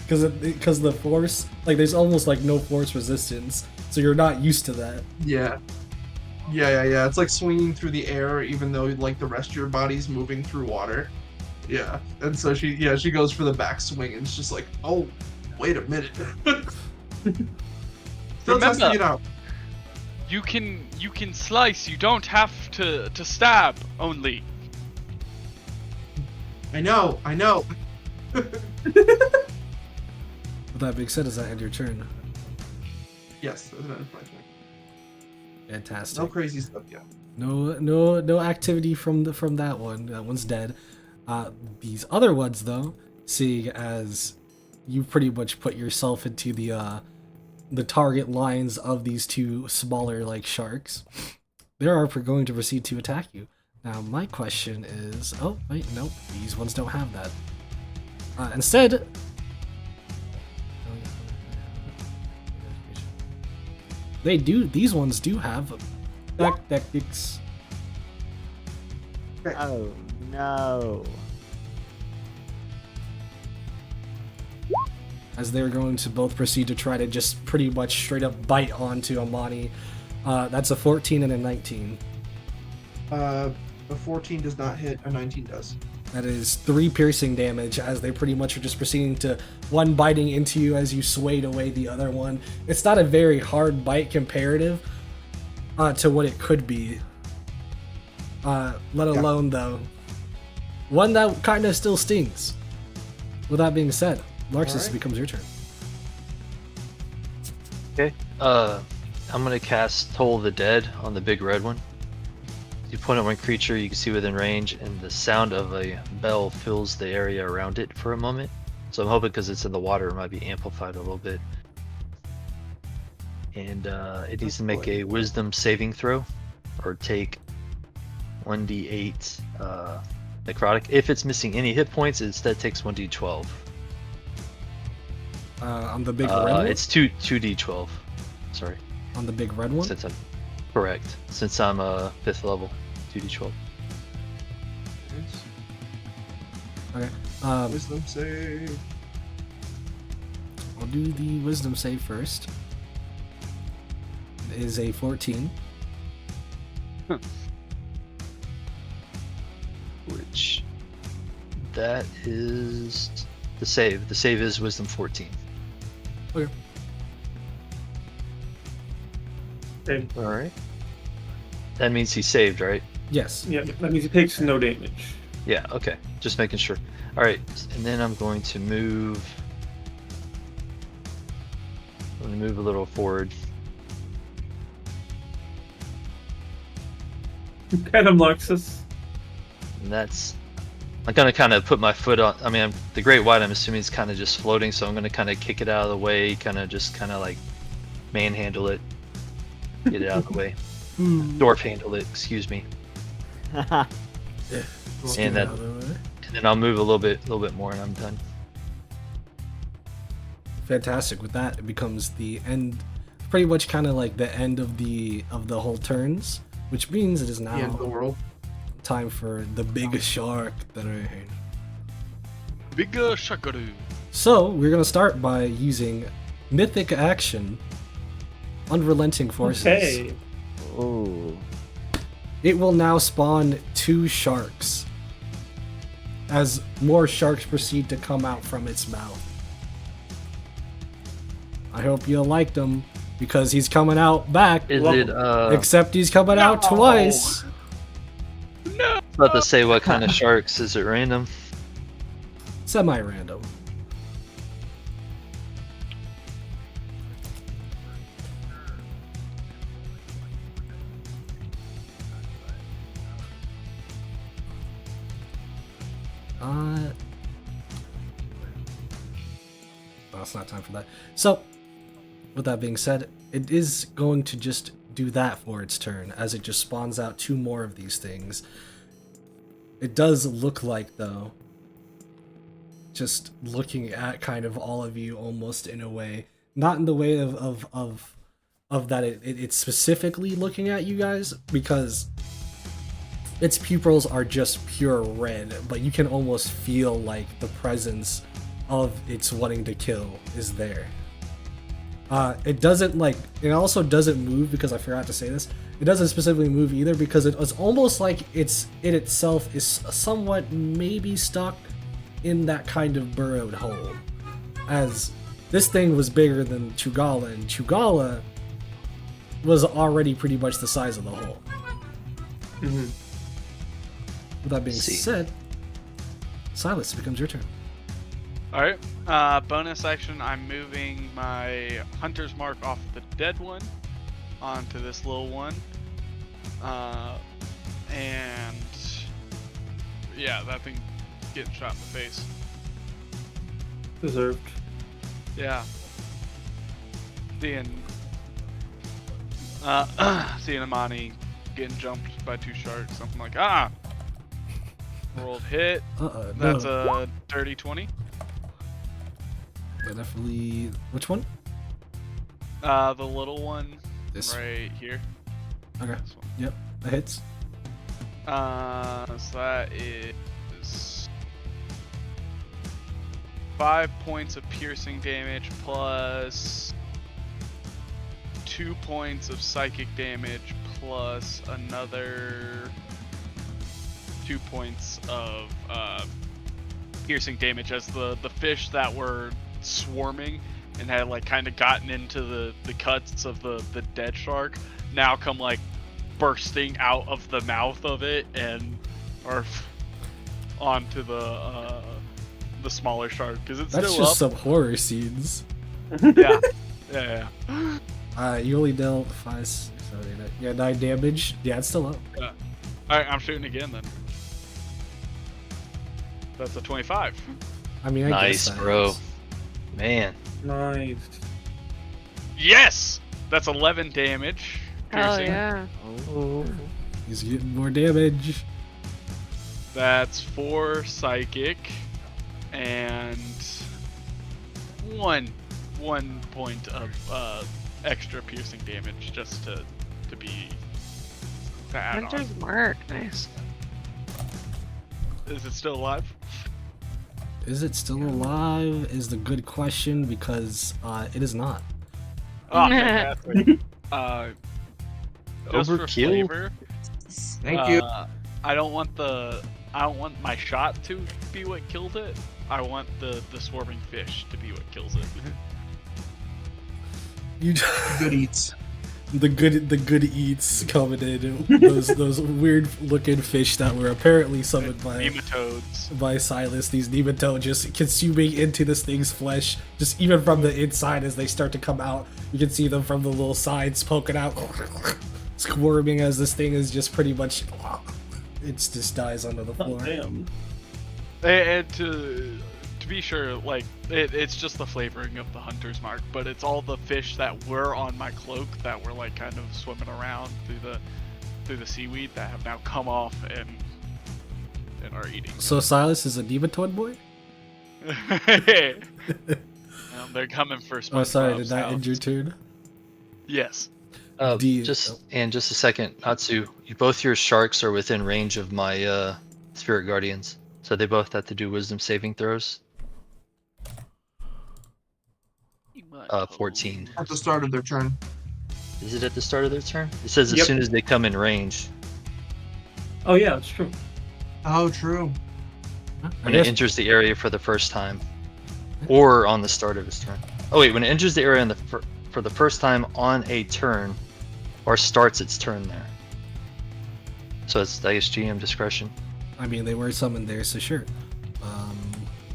Because the force, like there's almost like no force resistance. So you're not used to that. Yeah. Yeah. It's like swinging through the air, even though like the rest of your body's moving through water. Yeah. And so she goes for the back swing, and it's just like, oh, wait a minute. Still testing it out. You can slice. You don't have to stab only. I know. With that being said, does that end your turn? Yes, that's my turn. Fantastic. No crazy stuff yet. No activity from that one. That one's dead. These other ones, though, seeing as you pretty much put yourself into the target lines of these two smaller like sharks, they are going to proceed to attack you. Now, my question is, oh wait, nope, these ones don't have that. Instead, they do. These ones do have tactics. Oh no. As they're going to both proceed to try to just pretty much straight up bite onto Amani. That's a 14 and a 19. A 14 does not hit, a 19 does. That is 3 piercing damage as they pretty much are just proceeding to one biting into you as you swayed away the other one. It's not a very hard bite comparative to what it could be. Let alone though, one that kind of still stings. With that being said, Larxus, becomes your turn. Okay. I'm gonna cast Toll of the Dead on the big red one. You point at one creature you can see within range, and the sound of a bell fills the area around it for a moment. So I'm hoping because it's in the water, it might be amplified a little bit. And it needs to make a Wisdom saving throw, or take 1d8 necrotic. If it's missing any hit points, it instead takes 1d12. On the big red one? It's 2d12. Sorry. On the big red one? Since I'm correct. Since I'm 5th level, 2d12. Okay. Wisdom save. I'll do the wisdom save first. It is a 14. Which that is the save. The save is wisdom 14. Okay. Okay. All right. That means he saved, right? Yes. Yeah, that means he takes no damage. Yeah. Okay. Just making sure. All right. And then I'm going to move. I'm going to move a little forward. Get him, Larxus. And that's. I'm gonna kind of put my foot on. I mean, the Great White. I'm assuming it's kind of just floating, so I'm gonna kind of kick it out of the way, kind of like manhandle it, get it out of the way. Dwarf handle it. Excuse me. And then I'll move a little bit more, and I'm done. Fantastic. With that, it becomes the end, pretty much kind of like the end of the whole turns, which means it is now The end of the world. time for the big shark. Bigger shakaroo. So we're gonna start by using mythic action, Unrelenting Forces. Okay. Oh. It will now spawn 2 sharks as more sharks proceed to come out from its mouth. I hope you liked him because he's coming out back. Is it Except he's coming out twice. No. about to say what kind of sharks? Is it random? Semi-random. Well, it's not time for that. So, with that being said, it is going to just do that for its turn, as it just spawns out 2 more of these things. It does look like, though, just looking at kind of all of you almost in a way, not in the way of that it's specifically looking at you guys, because its pupils are just pure red, but you can almost feel like the presence of its wanting to kill is there. It doesn't it also doesn't move, because I forgot to say this. It doesn't specifically move either, because it was almost like it itself is somewhat maybe stuck in that kind of burrowed hole. As this thing was bigger than Gugala, and Gugala was already pretty much the size of the hole. Mm-hmm. With that being said, Silas, it becomes your turn. Alright, bonus action, I'm moving my hunter's mark off the dead one onto this little one. And yeah, that thing getting shot in the face. Deserved. Yeah. Seeing Amani getting jumped by 2 sharks, something like, rolled hit. That's a dirty 20. Yeah, definitely. Which one? The little one. This right here. Okay. This one. Yep, that hits. So that is 5 points of piercing damage plus 2 points of psychic damage plus another 2 points of piercing damage, as the fish that were swarming and had kind of gotten into the cuts of the dead shark now come bursting out of the mouth of it and are onto the smaller shark, because it's That's still just up. some horror scenes. Yeah. You only dealt 5, 6, 7, 8, 9, 9 damage. Yeah, it's still up. Yeah. Alright, I'm shooting again then. That's a 25. I mean, I Nice, guess that bro. is. Man. Nice. Yes! That's 11 damage. Oh Piercing. yeah. Oh. He's getting more damage. That's 4 psychic and 1 point of extra piercing damage, just to add on. Hunter's mark, nice. Is it still alive? Is it still alive? Is the good question, because it is not. Oh, fantastic. Just for Overkill? flavor, Thank you. I don't want my shot to be what killed it. I want the swarming fish to be what kills it. You Good eats. the good eats coming in. Those weird looking fish that were apparently summoned Nematodes. by Silas. These nematodes just consuming into this thing's flesh, just even from the inside as they start to come out. You can see them from the little sides poking out, squirming as this thing is just pretty much. It just dies onto the floor. Damn. And to be sure, it's just the flavoring of the hunter's mark, but it's all the fish that were on my cloak that were kind of swimming around through the seaweed that have now come off and are eating. So Silas is a nematode boy? They're coming for SpongeBob's Oh, sorry, did that house. end your turn? Yes. Just a second, Natsu. Both your sharks are within range of my spirit guardians, so they both have to do wisdom saving throws. 14. At the start of their turn. Is it at the start of their turn? It says as Yep. soon as they come in range. Oh yeah, it's true. Oh, true. When it enters the area for the first time, or on the start of its turn. Oh wait, when it enters the area for the first time on a turn, or starts its turn there. So it's, I guess, GM discretion. I mean, they were summoned there, so sure.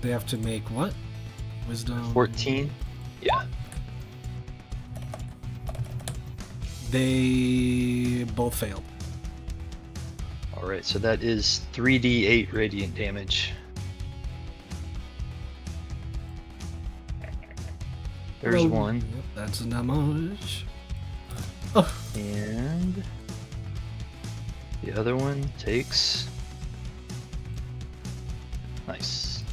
They have to make what? Wisdom. 14. Yeah. They both failed. All right, so that is 3d8 radiant damage. There's one. Yep, that's not much. And the other one takes. Nice.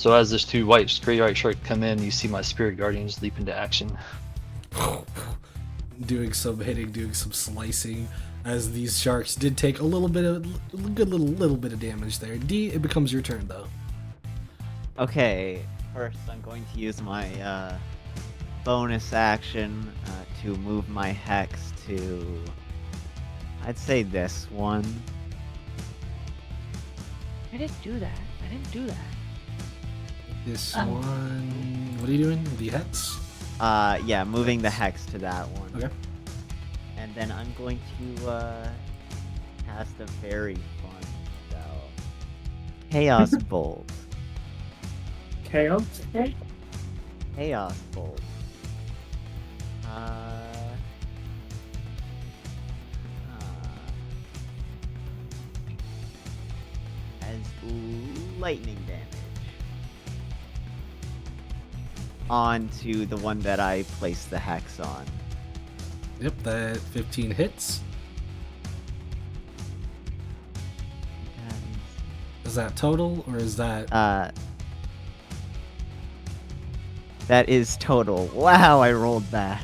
So as this two great white shark come in, you see my spirit guardians leap into action. Doing some hitting, doing some slicing, as these sharks did take a little bit of little bit of damage there. D, it becomes your turn though. Okay, first I'm going to use my bonus action to move my hex to, I'd say this one. I didn't do that. I didn't do that. This one. What are you doing? The hex? Yeah, moving the hex to that one. Okay. And then I'm going to cast a very fun spell. Chaos Bolt. Chaos? Chaos Bolt. As lightning damage. Onto the one that I placed the hex on. Yep, that 15 hits. Is that total, or is that... That is total. Wow, I rolled that.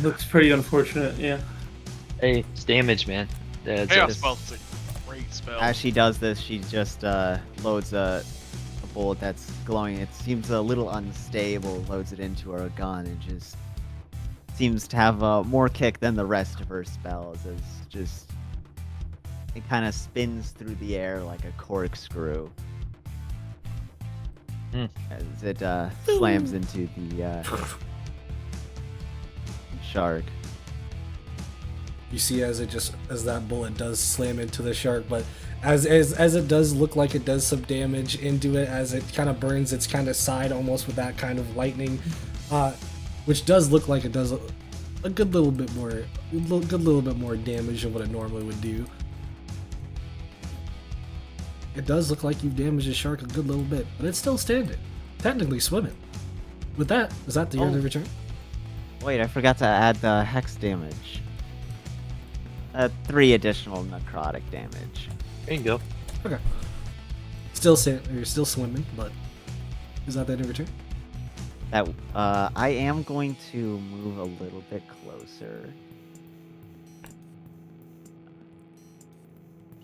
Looks pretty unfortunate, yeah. Hey, it's damage, man. That's Chaos Bolt's a great spell. As she does this, she just loads a bullet that's glowing. It seems a little unstable, loads it into her gun, and just seems to have more kick than the rest of her spells. As just it kind of spins through the air like a corkscrew as it slams into the shark. You see as that bullet does slam into the shark, but as it does look like it does some damage into it, as it kind of burns its kind of side almost with that kind of lightning, which does look like it does a good little bit more damage than what it normally would do. It does look like you've damaged the shark a good little bit, but it's still standing, technically swimming. With that, is that the end of your turn? Wait, I forgot to add the hex damage. 3 additional necrotic damage. There you go. Okay. You're still swimming, but is that the end of your turn? That I am going to move a little bit closer.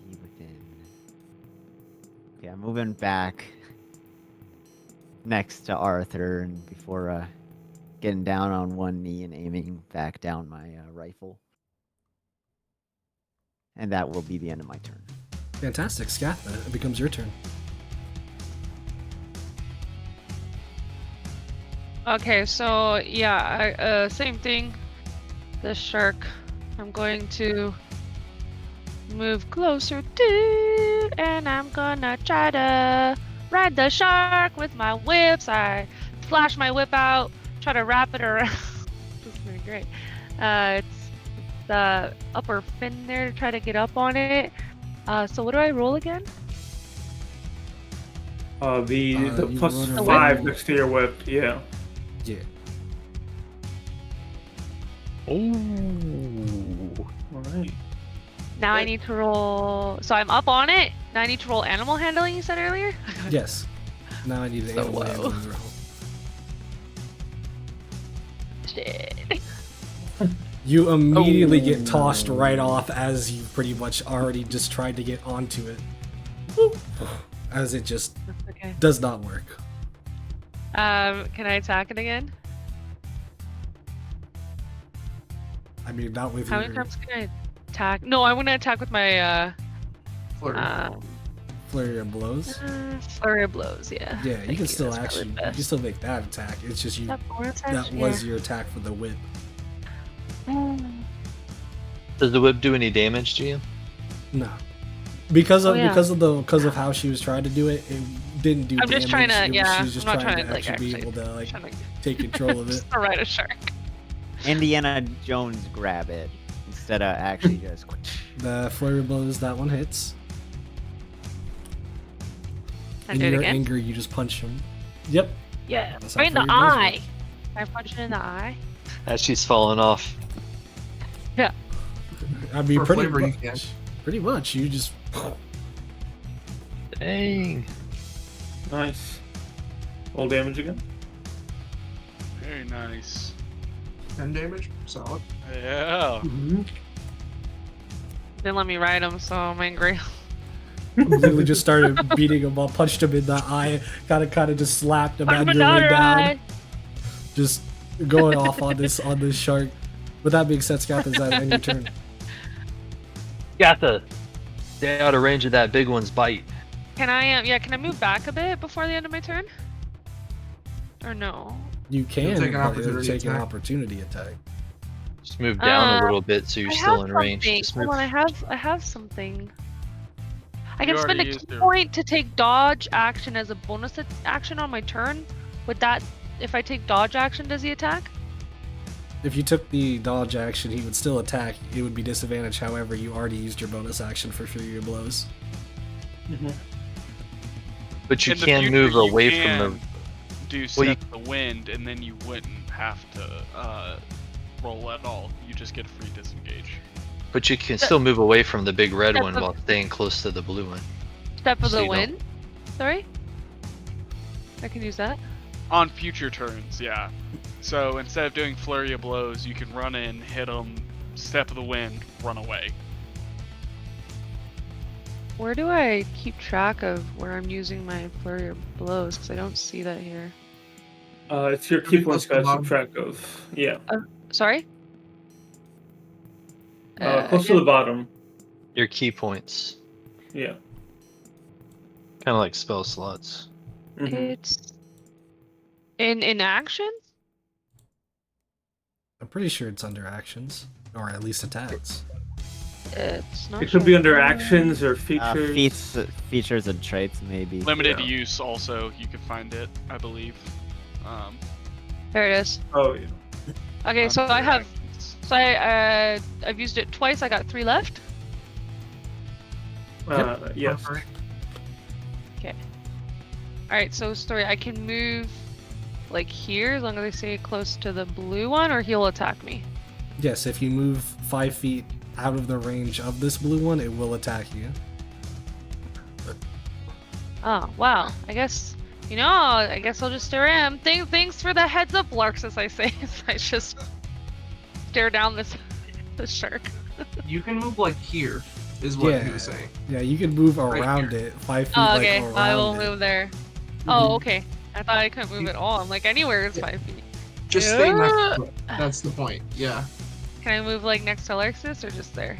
Be within. Okay, I'm moving back next to Arthur, and before getting down on one knee and aiming back down my rifle. And that will be the end of my turn. Fantastic, Scatha. It becomes your turn. Okay, so yeah, same thing. The shark. I'm going to move closer to, and I'm gonna try to ride the shark with my whips. I flash my whip out, try to wrap it around. This is pretty great. It's the upper fin there to try to get up on it. So what do I roll again? The plus rolled a 5 next to your whip, yeah. Yeah. Ooh. Alright. Now I need to roll. So I'm up on it. Now I need to roll animal handling. You said earlier. Yes. Now I need an animal handling roll. Shit. You immediately get tossed right off as you pretty much already just tried to get onto it. As it just Okay. does not work. Can I attack it again? I mean, not with How your many times can I attack? No, I want to attack with my Flurry. flurry of blows. flurry of blows. Yeah. Yeah, you Thank can you, still that's probably actually, the you can best. still make that attack. It's just you. That bonus That action? was your attack for the whip. Does the whip do any damage to you? No, because of Oh, yeah. because of how she was trying to do it, it didn't do I'm damage. just trying to, It was- yeah. she was just I'm not trying trying to to like actually be actually. able to like Trying to take control of it. just to ride a shark. Indiana Jones grab it instead of actually just. The flurry blows, that one hits. I In do it your again. anger, you just punch him. Yep. Yeah. That's Right how in the flurry blows eye. work. Can I punch it in the eye? As she's falling off. Yeah. I mean, For pretty flavor, you much. can. Pretty much. You just Dang. Nice. All damage again. Very nice. 10 damage. Solid. Yeah. Didn't let me ride him, so I'm angry. Literally just started beating him up, punched him in the eye, kind of just slapped him and way down. Just going off on this shark. With that being said, Scath, is that end your turn? Gatha, stay out of range of that big one's bite. Can I can I move back a bit before the end of my turn? Or no? You can take an but it'll opportunity take an attack. opportunity attack. Just move down a little bit so you're I still have in range. something. Just Hold move. on, I have something. I You can spend a already key used your- point to take dodge action as a bonus action on my turn. Would that, if I take dodge action, does he attack? If you took the dodge action, he would still attack. It would be disadvantage. However, you already used your bonus action for Fury of Blows. But you In the can future, move you away can from do Well, you- set the wind, and then you wouldn't have to roll at all. You just get a free disengage. But you can still move away from the big red Step one of- while staying close to the blue one. Step of So the you don't- wind? Sorry? I can use that. On future turns, yeah. So instead of doing flurry of blows, you can run in, hit them, step of the wind, run away. Where do I keep track of where I'm using my flurry of blows? Because I don't see that here. It's your Pretty key points close to the guys keep bottom. track of. Yeah. Sorry? Close to the bottom. Your key points. Yeah. Kind of like spell slots. Mhm. It's in actions? I'm pretty sure it's under actions, or at least attacks. It's not. It could be under showing. actions or features. Features and traits, maybe. Limited Yeah. use also, you could find it, I believe. There it is. Oh yeah. Okay, so I under have. actions. So I've used it twice. I got 3 left. Yes. All right. So story. I can move like here as long as I stay close to the blue one, or he'll attack me. Yes, if you move 5 feet out of the range of this blue one, it will attack you. Oh wow. I guess I guess I'll just stare at him. Thanks for the heads up, Larks, as I say. I just stare down this shark. You can move like here, is what he was saying. Yeah, you can move Right around here. it 5 feet. Oh, okay. Like, I will around it. move there. Oh, okay. I thought I couldn't move at all. I'm like, anywhere is 5 feet. Just stay next to it. That's the point. Yeah. Can I move like next to Alexis or just there?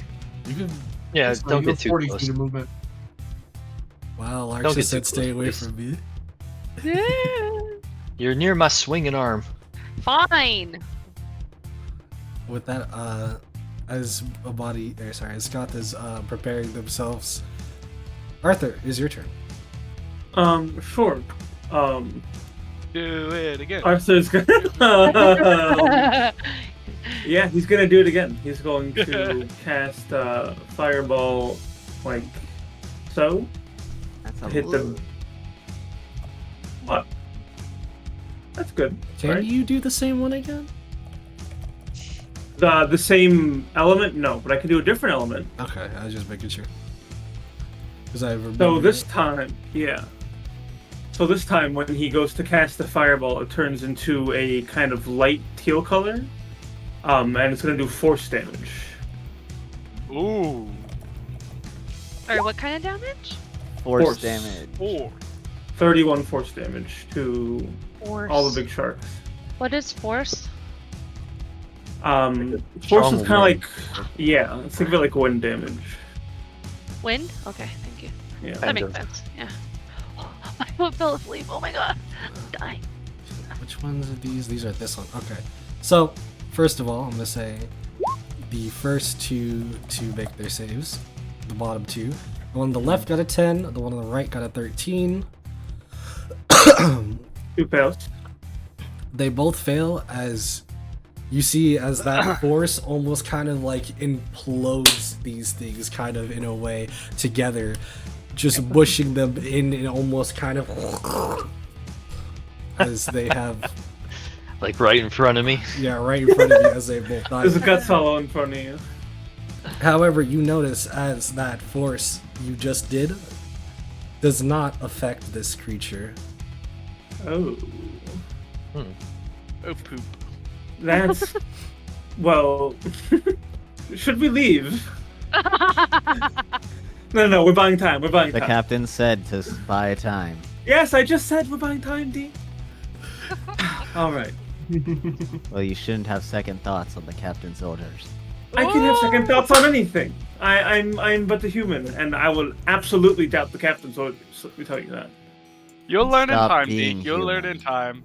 You can. Yeah, So don't you have get too 40 close. feet of movement. Wow, Don't Larks get said too stay close, away please. from me. Yeah. You're near my swinging arm. Fine. With that, as Scott is preparing themselves. Arthur, is your turn. Sure. Do it again. Arthur's gonna. Yeah, he's gonna do it again. He's going to cast Fireball, like so. That's a Hit them. What? That's good. Can right? you do the same one again? The same element? No, but I can do a different element. Okay, I was just making sure. Because I remember. So this time, yeah. So this time, when he goes to cast the fireball, it turns into a kind of light teal color, and it's gonna do force damage. Ooh. Alright, what kind of damage? Force damage. 4. 31 force damage to Force. all the big sharks. What is force? Force strong is kind of wind. like, yeah, think of it like wind damage. Wind? Okay, thank you. Yeah. That Kind makes of. sense. Yeah. I fell asleep. Oh my god. I'm dying. Which ones are these? These are this one. Okay. So, first of all, I'm gonna say the first two to make their saves. The bottom two. The one on the left got a 10. The one on the right got a 13. 2 fails. They both fail as you see as that force almost kind of like implodes these things kind of in a way together, just mushing them in and almost kind of as they have Like right in front of me. right in front of you as they both die. There's a guts hollow in front of you. However, you notice as that force you just did does not affect this creature. Oh. Oh, poop. That's. Well. Should we leave? No, we're buying time. We're buying The time. captain said to buy time. Yes, I just said we're buying time, D. Alright. Well, you shouldn't have second thoughts on the captain's orders. I can have second thoughts on anything. I'm but a human, and I will absolutely doubt the captain's orders. Let me tell you that. You'll learn in Stop time, D. being You'll learn in human. time.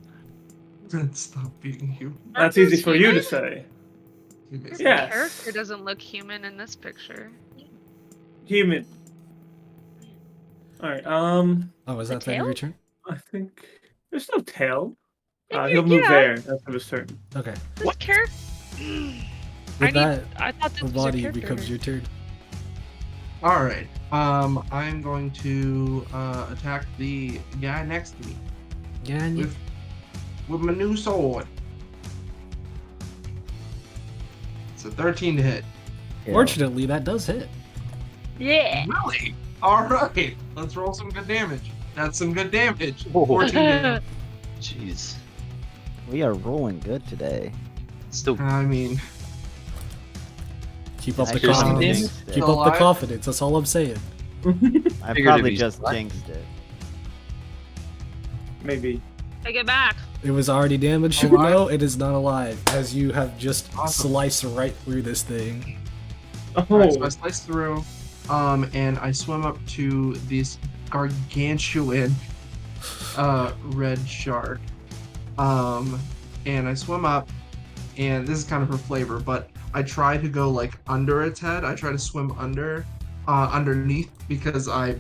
Stop being you. That's easy for you to say. This Yes. character doesn't look human in this picture. Human. Alright, Oh, is The that the end of tail? your turn? I think there's no tail. Yeah, He'll move yeah. there. That's his turn. Okay. This character. With that, I thought this was your body character. becomes your turn. All right. I'm going to attack the guy next to me Yeah, and you... with my new sword. It's a 13 to hit. Fortunately, that does hit. Yeah. Really? All right. Let's roll some good damage. That's some good damage. 14 damage. Jeez. We are rolling good today. Still, I mean, Keep up the Actually, confidence. jinxed it. Keep up the Alive? confidence. That's all I'm saying. I Figured probably it'd be just flat. jinxed it. Maybe. Take it back. It was already damaged. Alive? No, it is not alive, as you have just Awesome. sliced right through this thing. Oh, alright, so I slice through, and I swim up to this gargantuan red shark. And I swim up, and this is kind of her flavor, but I try to go like under its head. I try to swim underneath because I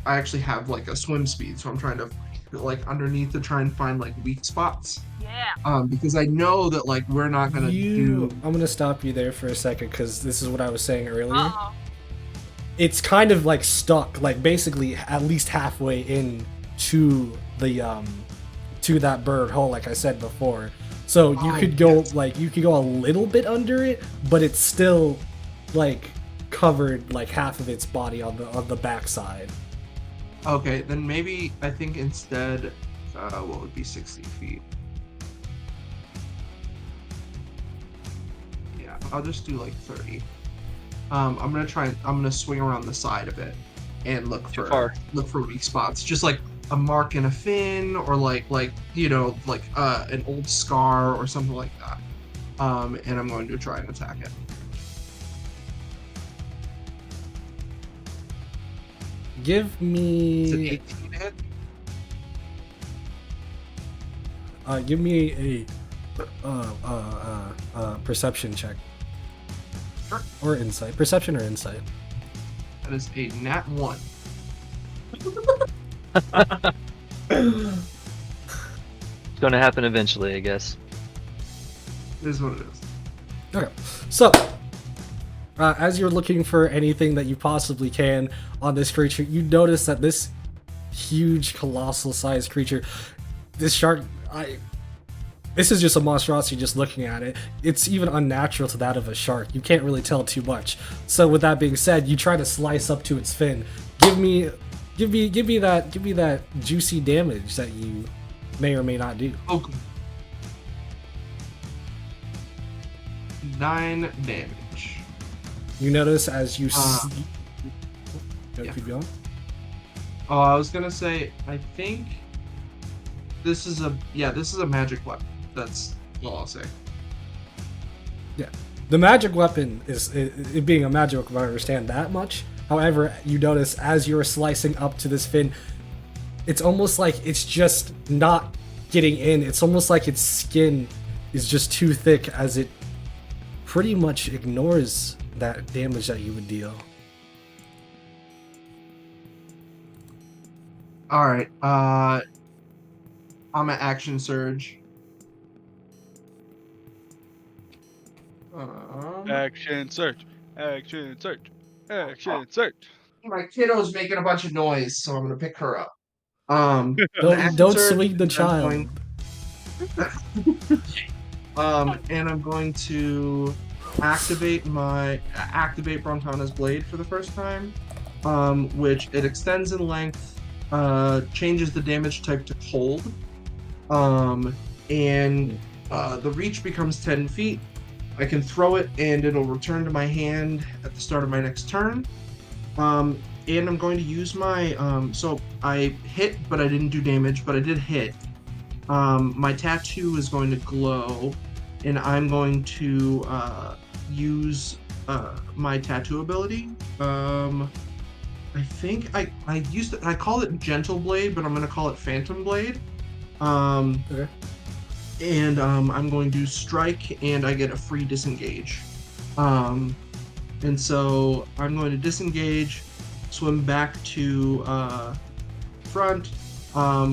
actually have like a swim speed, so I'm trying to like underneath to try and find like weak spots. Yeah. Because I know that like we're not gonna do. I'm gonna stop you there for a second because this is what I was saying earlier. Uh-oh. It's kind of like stuck, like basically at least halfway in to the to that bird hole, like I said before. So you Oh, could go yes. like you could go a little bit under it, but it's still like covered like half of its body on the backside. Okay, then maybe I think instead, what would be 60 feet? Yeah, I'll just do like 30. I'm gonna swing around the side of it and look Too for far. weak spots, just like a mark in a fin, or like an old scar or something like that. And I'm going to try and attack it. Give Is it me 18 to hit? give me a perception check. Sure. Or insight. Perception or insight. That is a nat 1. it's gonna happen eventually, I guess. It is what it is. Okay, so as you're looking for anything that you possibly can on this creature, you notice that this huge, colossal-sized creature, this shark, this is just a monstrosity just looking at it. It's even unnatural to that of a shark. You can't really tell too much. So with that being said, you try to slice up to its fin. Give me that juicy damage that you may or may not do. Okay. 9 damage. You notice as you yeah. keep going. Oh, I was gonna say, I think this is a magic weapon. That's all I'll say. The magic weapon is it being a magic weapon, I understand that much. However, you notice as you're slicing up to this fin, it's almost like it's just not getting in. It's almost like its skin is just too thick, as it pretty much ignores that damage that you would deal. All right. I'm an action surge. Action search. Action search. Action search. My kiddo's making a bunch of noise, so I'm gonna pick her up. I'm an action Don't surge, swing the and I'm child. and I'm going to activate Brontana's blade for the first time, which it extends in length changes the damage type to cold. And the reach becomes 10 feet. I can throw it and it'll return to my hand at the start of my next turn. And I'm going to use my, so I hit, but I didn't do damage, but I did hit. My tattoo is going to glow, and I'm going to use my tattoo ability. I think I call it Gentle Blade, but I'm going to call it Phantom Blade. Okay. And I'm going to strike, and I get a free disengage. And so I'm going to disengage, swim back to front,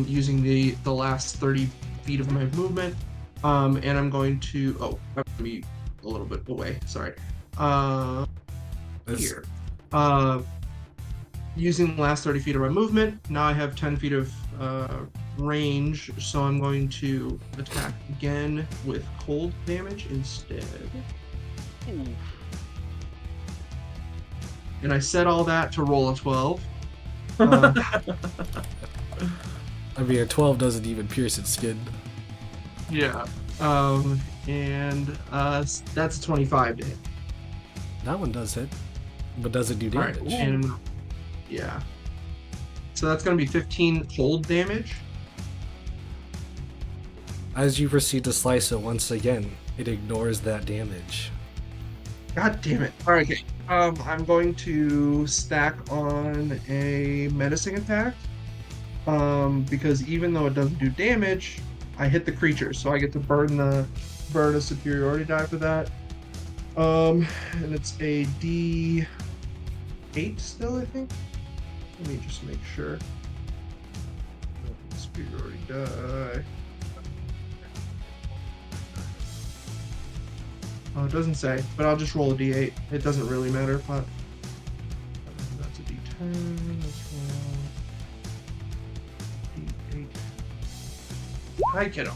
using the last 30 feet of my movement. And I'm going to I'm going to be a little bit away. Sorry. Here. Using the last 30 feet of my movement, now I have 10 feet of range, so I'm going to attack again with cold damage instead. Ooh. And I said all that to roll a 12. I mean, a 12 doesn't even pierce its skin. Yeah. And that's a 25 to hit. That one does hit, but does it do All right, damage? and yeah. So that's going to be 15 cold damage. As you proceed to slice it once again, it ignores that damage. God damn it. All right, okay. I'm going to stack on a menacing attack. Because even though it doesn't do damage, I hit the creature, so I get to burn a superiority die for that. And it's a D8 still, I think. Let me just make sure. Superiority die. Oh, it doesn't say, but I'll just roll a D8. It doesn't really matter, but that's a D10. Let's roll D8. Hi, kiddo.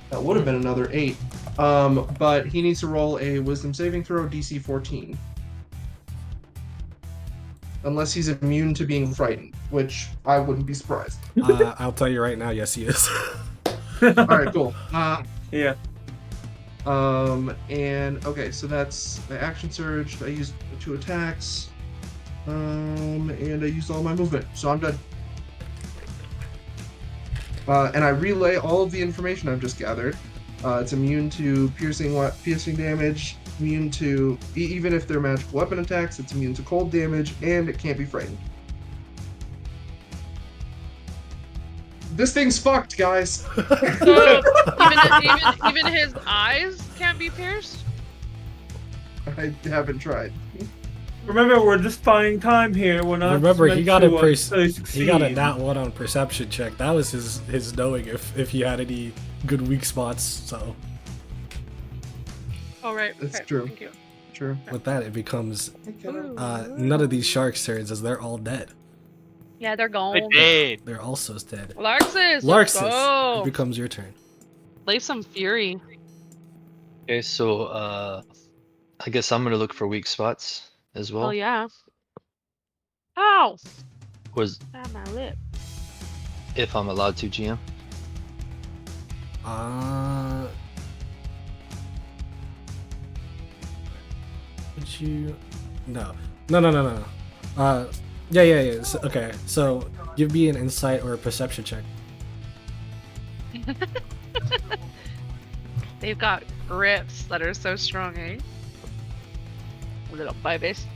That would have been another 8. But he needs to roll a Wisdom saving throw, DC 14. Unless he's immune to being frightened, which I wouldn't be surprised. I'll tell you right now, yes, he is. All right, cool. Yeah. And okay, so that's my action surge. I used 2 attacks. And I used all my movement, so I'm done. And I relay all of the information I've just gathered. It's immune to piercing damage, immune to even if they're magical weapon attacks. It's immune to cold damage, and it can't be frightened. This thing's fucked, guys. So even his eyes can't be pierced? I haven't tried. Remember, we're just buying time here. We're not. Remember, he got meant a to, he got a succeed. nat 1 on perception check. That was his knowing if he had any good weak spots. So Oh, right. That's okay, true. Thank you. True. with that, it becomes Ooh. none of these sharks' turns as they're all dead. Yeah, they're I gone. did. They're also dead. Larxus! Larxus, Go! it becomes your turn. Lay some fury. Okay, so I guess I'm gonna look for weak spots as well. Oh, yeah. Ow! Was Stab my lip. if I'm allowed to, GM. Would you? No. Yeah. Okay, so give me an insight or a perception check. They've got grips that are so strong, eh? Little babies.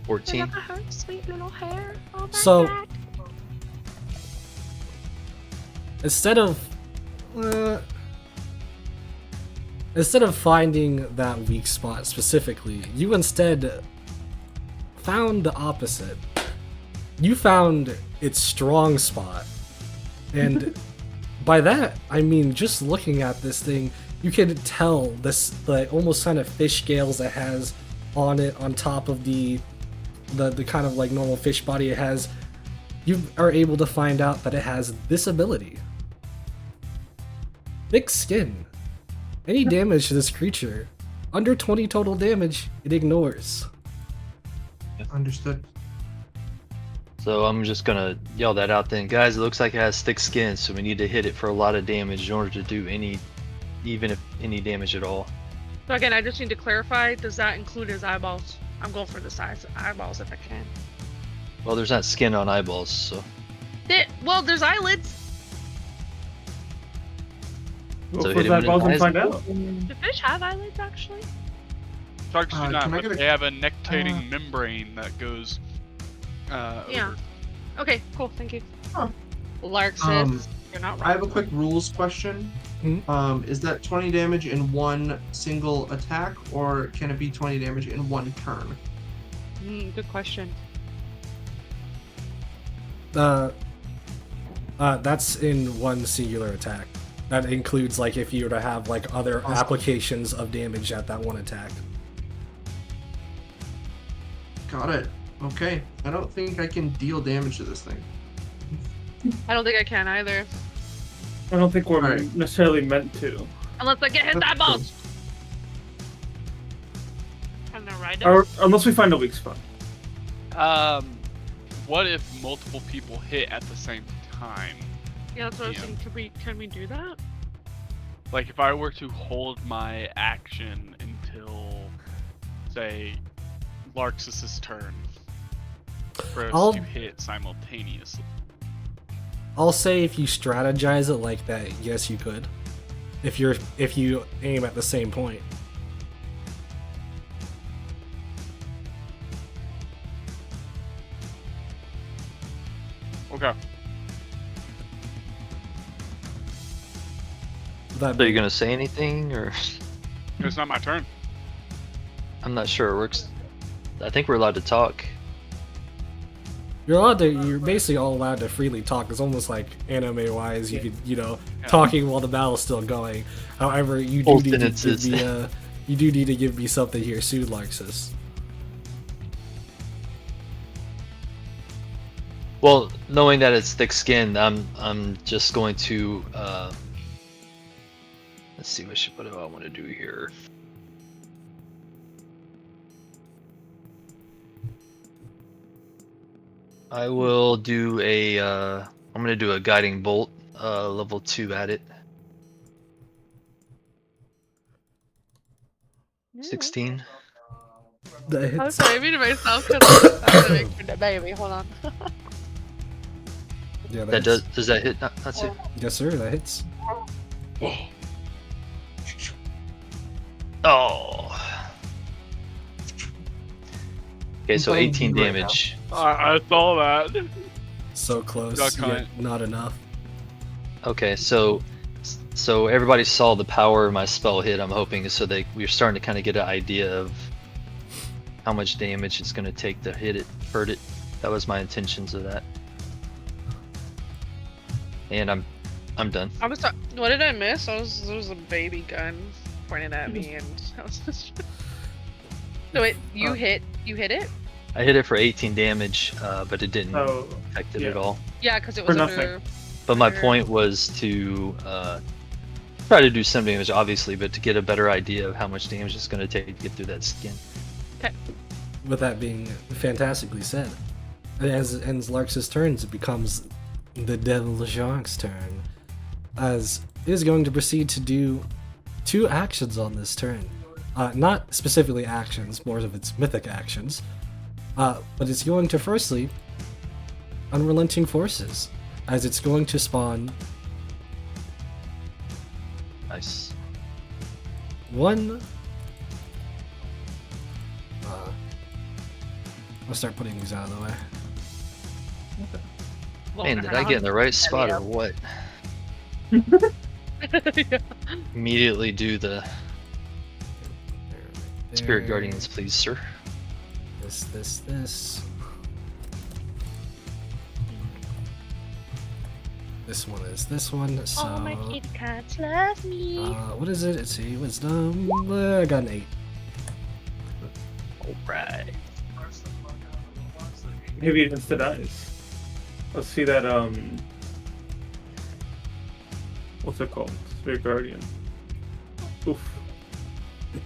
14. Look at her sweet little hair. Oh my So- god. Instead of finding that weak spot specifically, you instead found the opposite. You found its strong spot. And by that, I mean just looking at this thing, you can tell this like almost kind of fish scales it has on it on top of the kind of like normal fish body it has. You are able to find out that it has this ability. Thick skin. Any damage to this creature, under 20 total damage, it ignores. Understood. So I'm just gonna yell that out then. Guys, it looks like it has thick skin, so we need to hit it for a lot of damage in order to do even if any damage at all. So again, I just need to clarify, does that include his eyeballs? I'm going for the size of eyeballs if I can. Well, there's not skin on eyeballs, so. Well, there's eyelids. We'll So flip hit him that in balls the and eyes. find out. Do fish have eyelids actually? Sharks do not, can I but get a- they have a nectating membrane that goes Yeah. over. Okay, cool, thank you. Huh. Lark says you're not I have wrong. a quick rules question. Is that 20 damage in one single attack, or can it be 20 damage in one turn? Good question. That's in one singular attack. That includes like if you were to have like other Awesome. applications of damage at that one attack. Got it. Okay. I don't think I can deal damage to this thing. I don't think I can either. I don't think we're Alright. necessarily meant to. Unless I get hit That's eyeballs. Can I ride Or it? unless we find a weak spot. What if multiple people hit at the same time? Yeah, that's what I was Yeah. thinking. Can we do that? Like if I were to hold my action until, say, Larxus's turn, for us I'll- to hit simultaneously. I'll say if you strategize it like that, yes, you could. If you aim at the same point. Okay. That So you gonna say anything, or It's not my turn. I'm not sure it works. I think we're allowed to talk. You're basically all allowed to freely talk. It's almost like anime-wise, you could, Yeah. talking while the battle's still going. However, you Full do need to give sentences. me you do need to give me something here soon, Larxus. Well, knowing that it's thick skinned, I'm just going to let's see what do I want to do here. I will do I'm gonna do a guiding bolt, level 2 at it. 16. That I'm hits. sorry, I muted myself because I'm gonna make sure that baby. Hold on. Yeah, That hits. does that hit? That's it. Yes, sir. That hits. Oh. Okay, so playing 18 D right now. damage. I saw that. So close, Got yet caught. not enough. Okay, so everybody saw the power of my spell hit. I'm hoping so we're starting to kind of get an idea of how much damage it's going to take to hurt it. That was my intentions of that. And I'm done. I was. What did I miss? There was a baby gun pointed at me, and I was just. So you hit it? I hit it for 18 damage, but it didn't So affect it yeah. at all. Yeah, because it For was nothing. under. But my Under- point was to try to do some damage, obviously, but to get a better idea of how much damage it's going to take to get through that skin. With that being fantastically said, as it ends Larx's turns, it becomes the Devil Shark's turn, as it is going to proceed to do 2 actions on this turn. Not specifically actions, more of its mythic actions, but it's going to firstly Unrelenting Forces, as it's going to spawn Nice. 1. I'll start putting these out of the way. Man, did I get in the right spot or what? Yeah. Immediately do the Spirit There. Guardians, please, sir. This. This one is this one, so... All my kitty cats love me. what is it? Let's see, Wisdom... I got an 8. Alright. maybe it's the dice. Let's see that. What's it called? Spirit Guardian. Oof.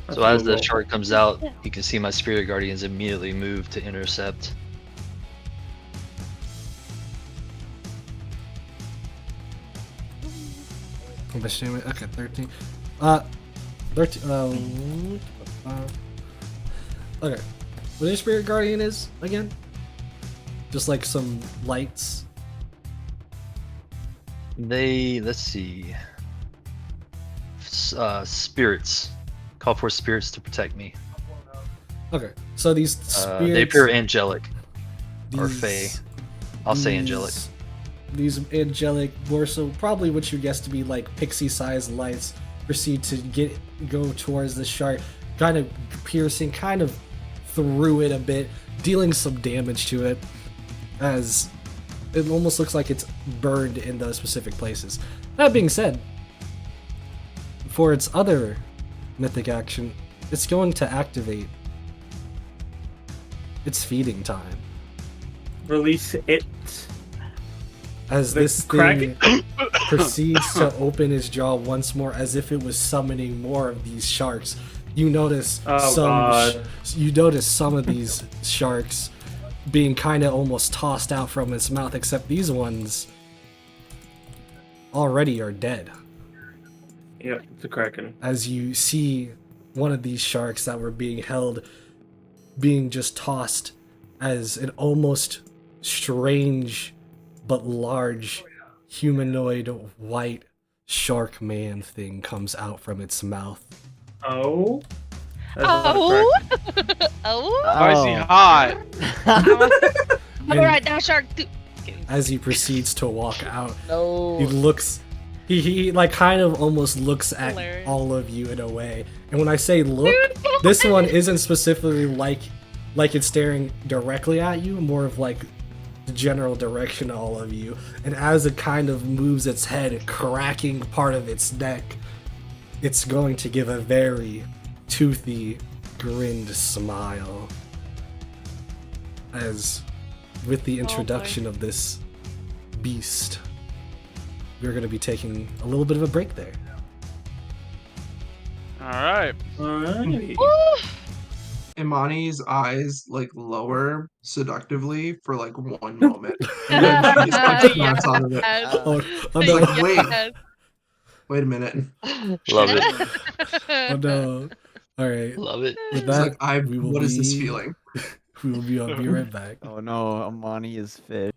That's So a as low the roll. shark comes out, you can see my Spirit Guardians immediately move to intercept. Okay, 13. 13. Okay. What your spirit guardian is again? Just like some lights. Let's see. Spirits. Call for spirits to protect me. Okay, so these spirits. They appear angelic. Or fey. I'll say angelic. These angelic, more so probably what you guess to be like pixie-sized lights, proceed to go towards the shark, kind of piercing, kind of through it a bit, dealing some damage to it, as it almost looks like it's burned in those specific places. That being said, for its other mythic action, it's going to activate its feeding time. Release it. As this Kraken? thing proceeds to open its jaw once more, as if it was summoning more of these sharks. You notice you notice some of these sharks being kind of almost tossed out from its mouth, except these ones already are dead. Yep, it's a Kraken. As you see one of these sharks that were being held, being just tossed as an almost strange but large humanoid white shark man thing comes out from its mouth. Oh? That's Oh. not a Kraken. Oh. Why is he hot? Alright, now shark. As he proceeds to walk out, No. he looks. He like kind of almost looks at Hilarious. all of you in a way. And when I say look, this one isn't specifically like it's staring directly at you, more of like the general direction of all of you. And as it kind of moves its head, cracking part of its neck, it's going to give a very toothy, grinned smile. As with the introduction of this beast, we're going to be taking a little bit of a break there. Alright. Alright. Imani's eyes like lower seductively for like one moment. And then she just like snaps out of it. Oh She's no. like, wait a minute. Love it. Oh no. Alright. Love it. With She's that, like, we will what is this be- feeling? I'll be right back. Oh no, Amani is fish.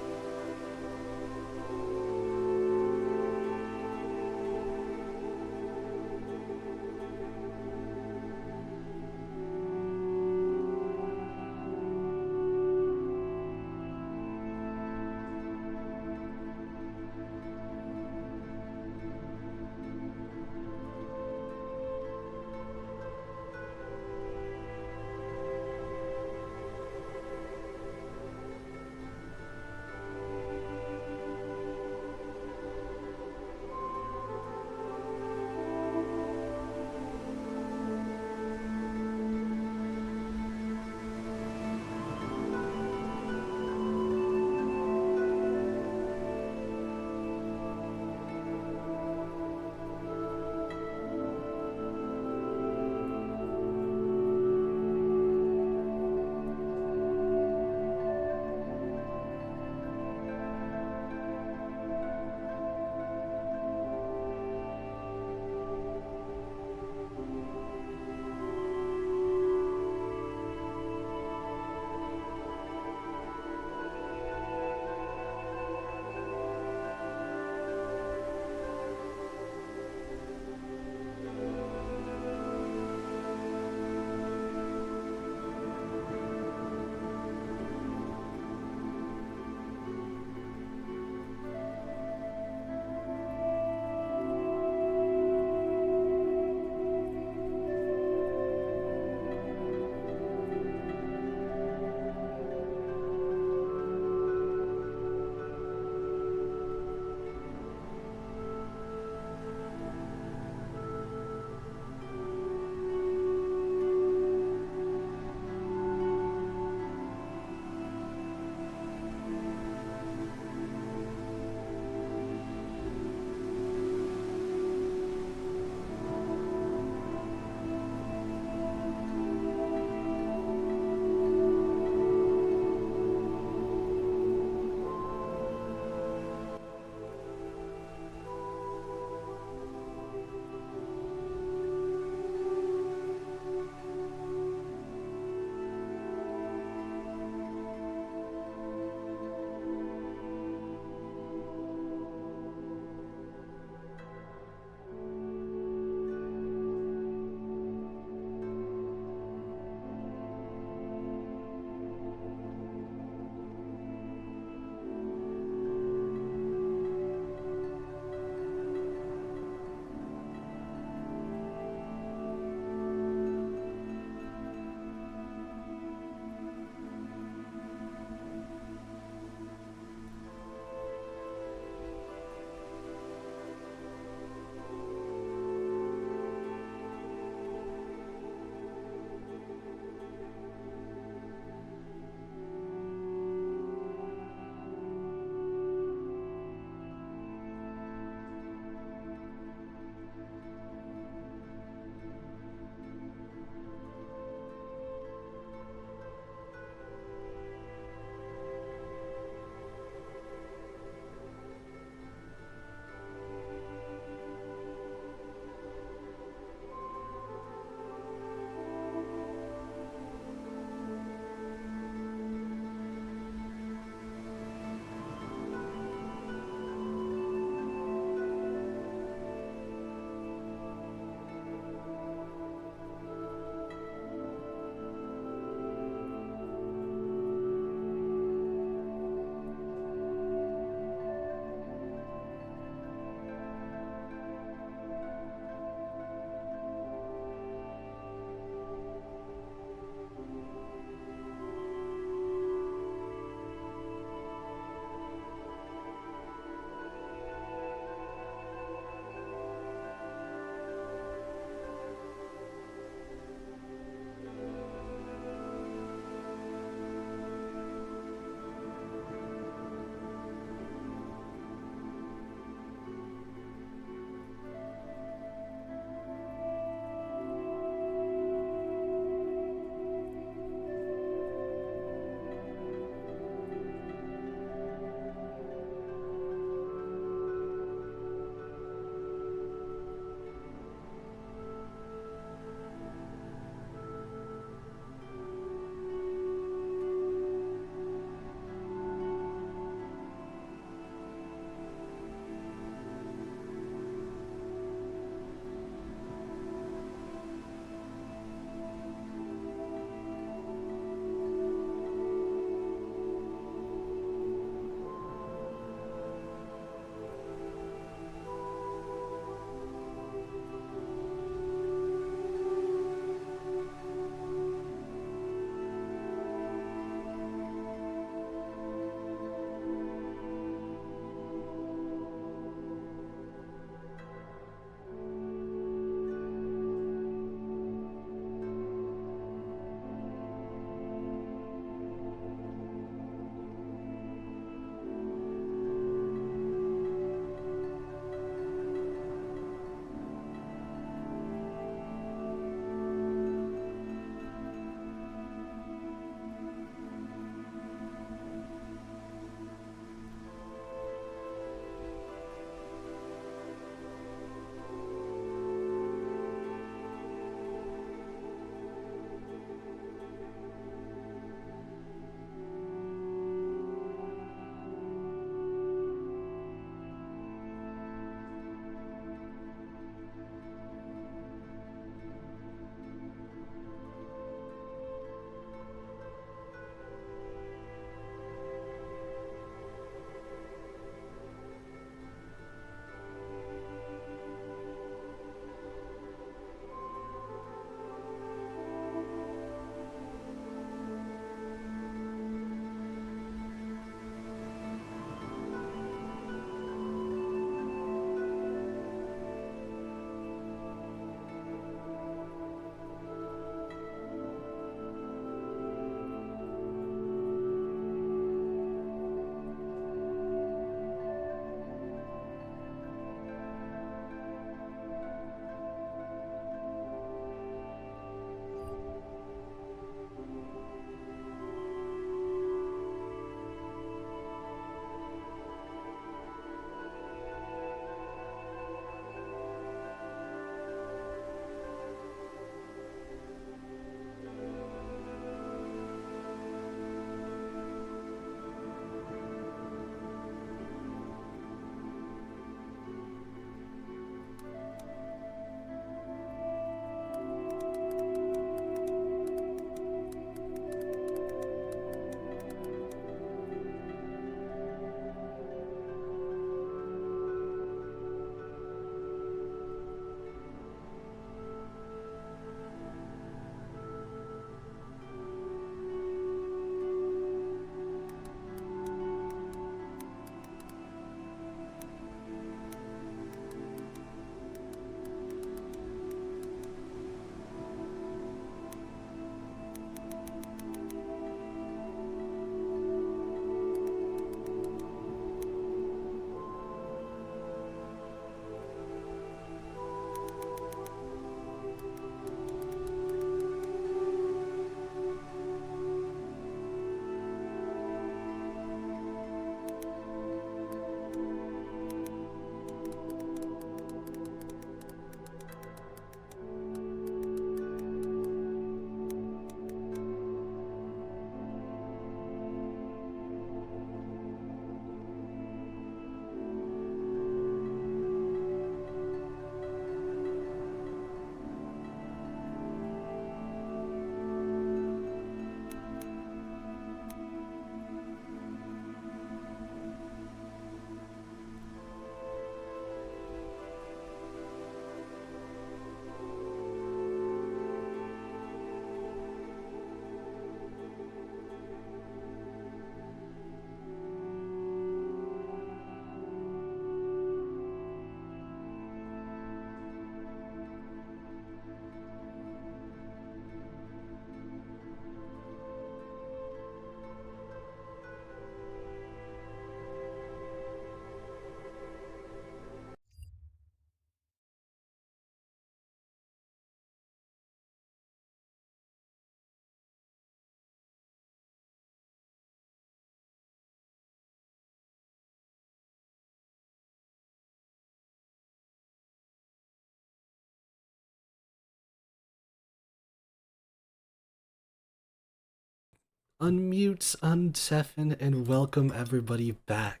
unmute, Unsefin, and welcome everybody back.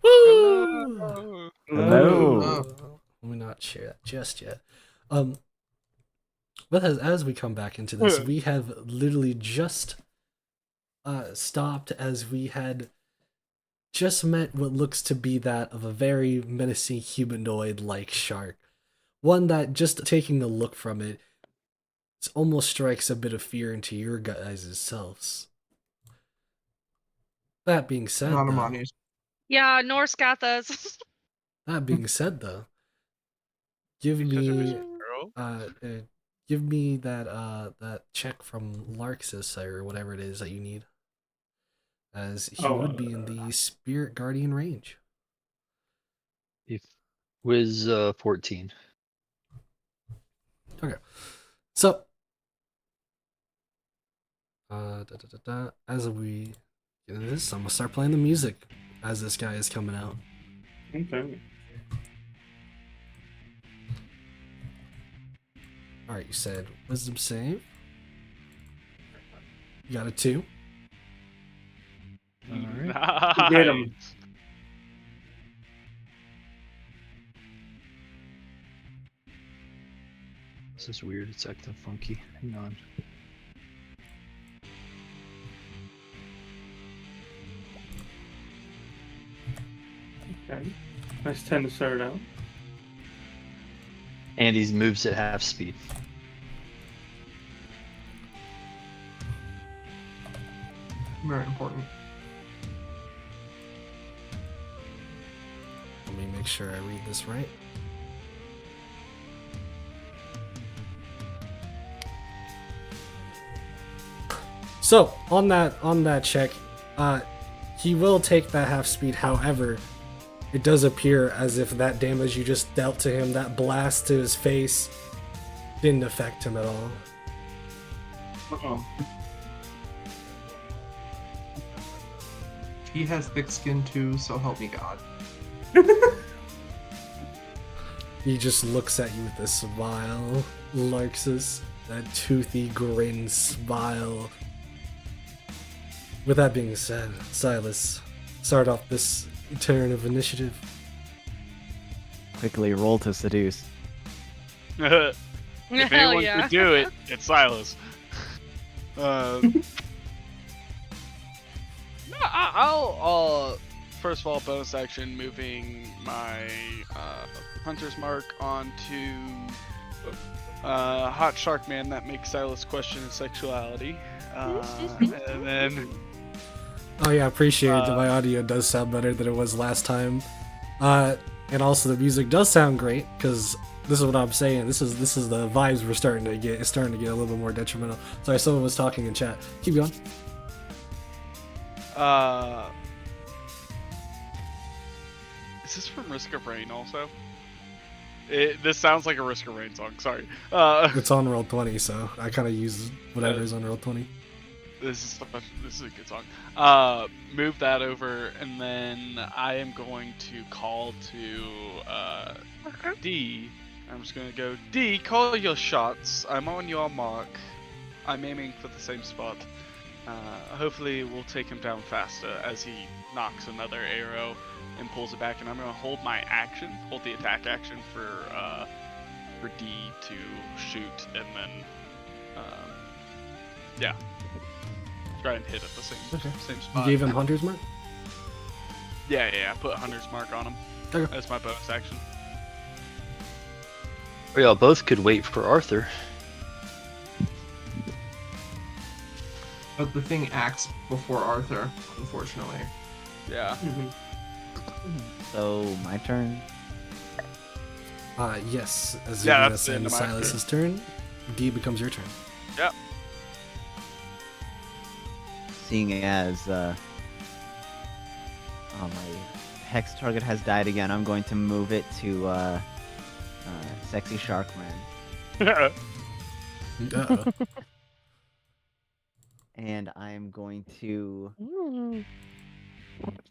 Woo! Hello. Hello. Let me not share that just yet. But as we come back into this, we have literally just stopped as we had just met what looks to be that of a very menacing humanoid-like shark. One that, just taking a look from it, almost strikes a bit of fear into your guys' selves. That being said, Not though, Amani's. Yeah, Norse Gathas. Give Such a me nice girl. give me that check from Larxus or whatever it is that you need, as he would be in the Spirit Guardian range. If Wiz 14. Okay, so as we get into this, I'm gonna start playing the music as this guy is coming out. Okay. Alright, you said wisdom save. You got a 2. Alright. Nice. Get him. This is weird. It's acting funky. Hang on. Okay. Nice 10 to start out. And he moves at half speed. Very important. Let me make sure I read this right. So on that check, he will take that half speed. However, it does appear as if that damage you just dealt to him, that blast to his face, didn't affect him at all. Uh-oh. He has thick skin too, so help me God. He just looks at you with a smile, Larxus, that toothy grin smile. With that being said, Silas, start off this turn of initiative. Quickly roll to seduce. If Hell anyone yeah. could do it, it's Silas. No, I'll first of all bonus action moving my hunter's mark onto hot shark man that makes Silas question his sexuality, and then Oh yeah, appreciate that my audio does sound better than it was last time. And also the music does sound great, because this is what I'm saying. This is the vibes we're starting to get. It's starting to get a little bit more detrimental. Sorry, someone was talking in chat. Keep going. Is this from Risk of Rain also? This sounds like a Risk of Rain song. Sorry. It's on roll 20, so I kind of use whatever is on roll 20. This is a good song. Move that over, and then I am going to call to D. I'm just gonna go, D, call your shots. I'm on your mark. I'm aiming for the same spot. Hopefully we'll take him down faster as he knocks another arrow and pulls it back, and I'm gonna hold my action, hold the attack action for D to shoot, and then yeah. Try and hit at the same You spot. gave him Hunter's Mark? Yeah, put Hunter's Mark on him. Okay. As my bonus action. Or y'all both could wait for Arthur. But the thing acts before Arthur, unfortunately. Yeah. So my turn. Yes. As Yeah, you're that's gonna the end end of my Silas's turn, D becomes your turn. Yep. Seeing as my hex target has died again, I'm going to move it to Sexy Shark Man. And I'm going to.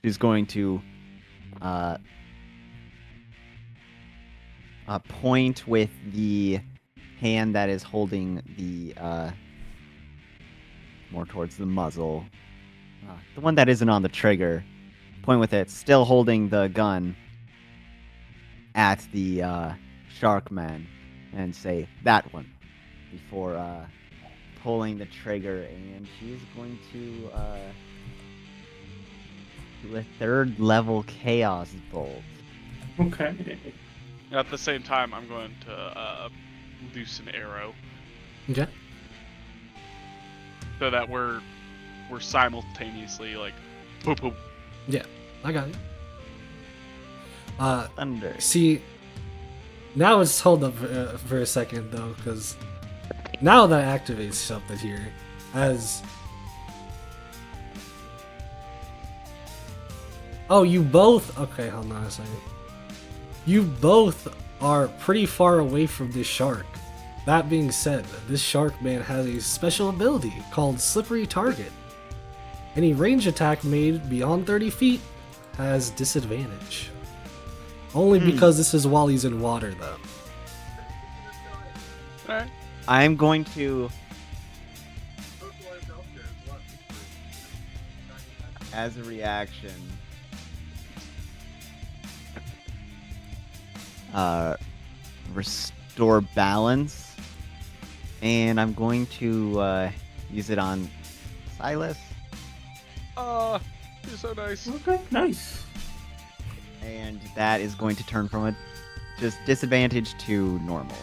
She's going to point with the hand that is holding the more towards the muzzle. The one that isn't on the trigger. Point with it, still holding the gun at the shark man, and say that one before pulling the trigger, and she's going to do a 3rd level chaos bolt. Okay. At the same time, I'm going to loose an arrow Okay. so that we're simultaneously like, boop boop. Yeah, I got it. Thunder. See, now it's hold up for a second though, because now that activates something here, as oh, you both. Okay, hold on a second. You both are pretty far away from this shark. That being said, this shark man has a special ability called Slippery Target. Any range attack made beyond 30 feet has disadvantage. Only because this is while he's in water, though. Alright. I'm going to, as a reaction, restore balance, and I'm going to use it on Silas. You're so nice. Okay, nice. And that is going to turn from a just disadvantage to normal.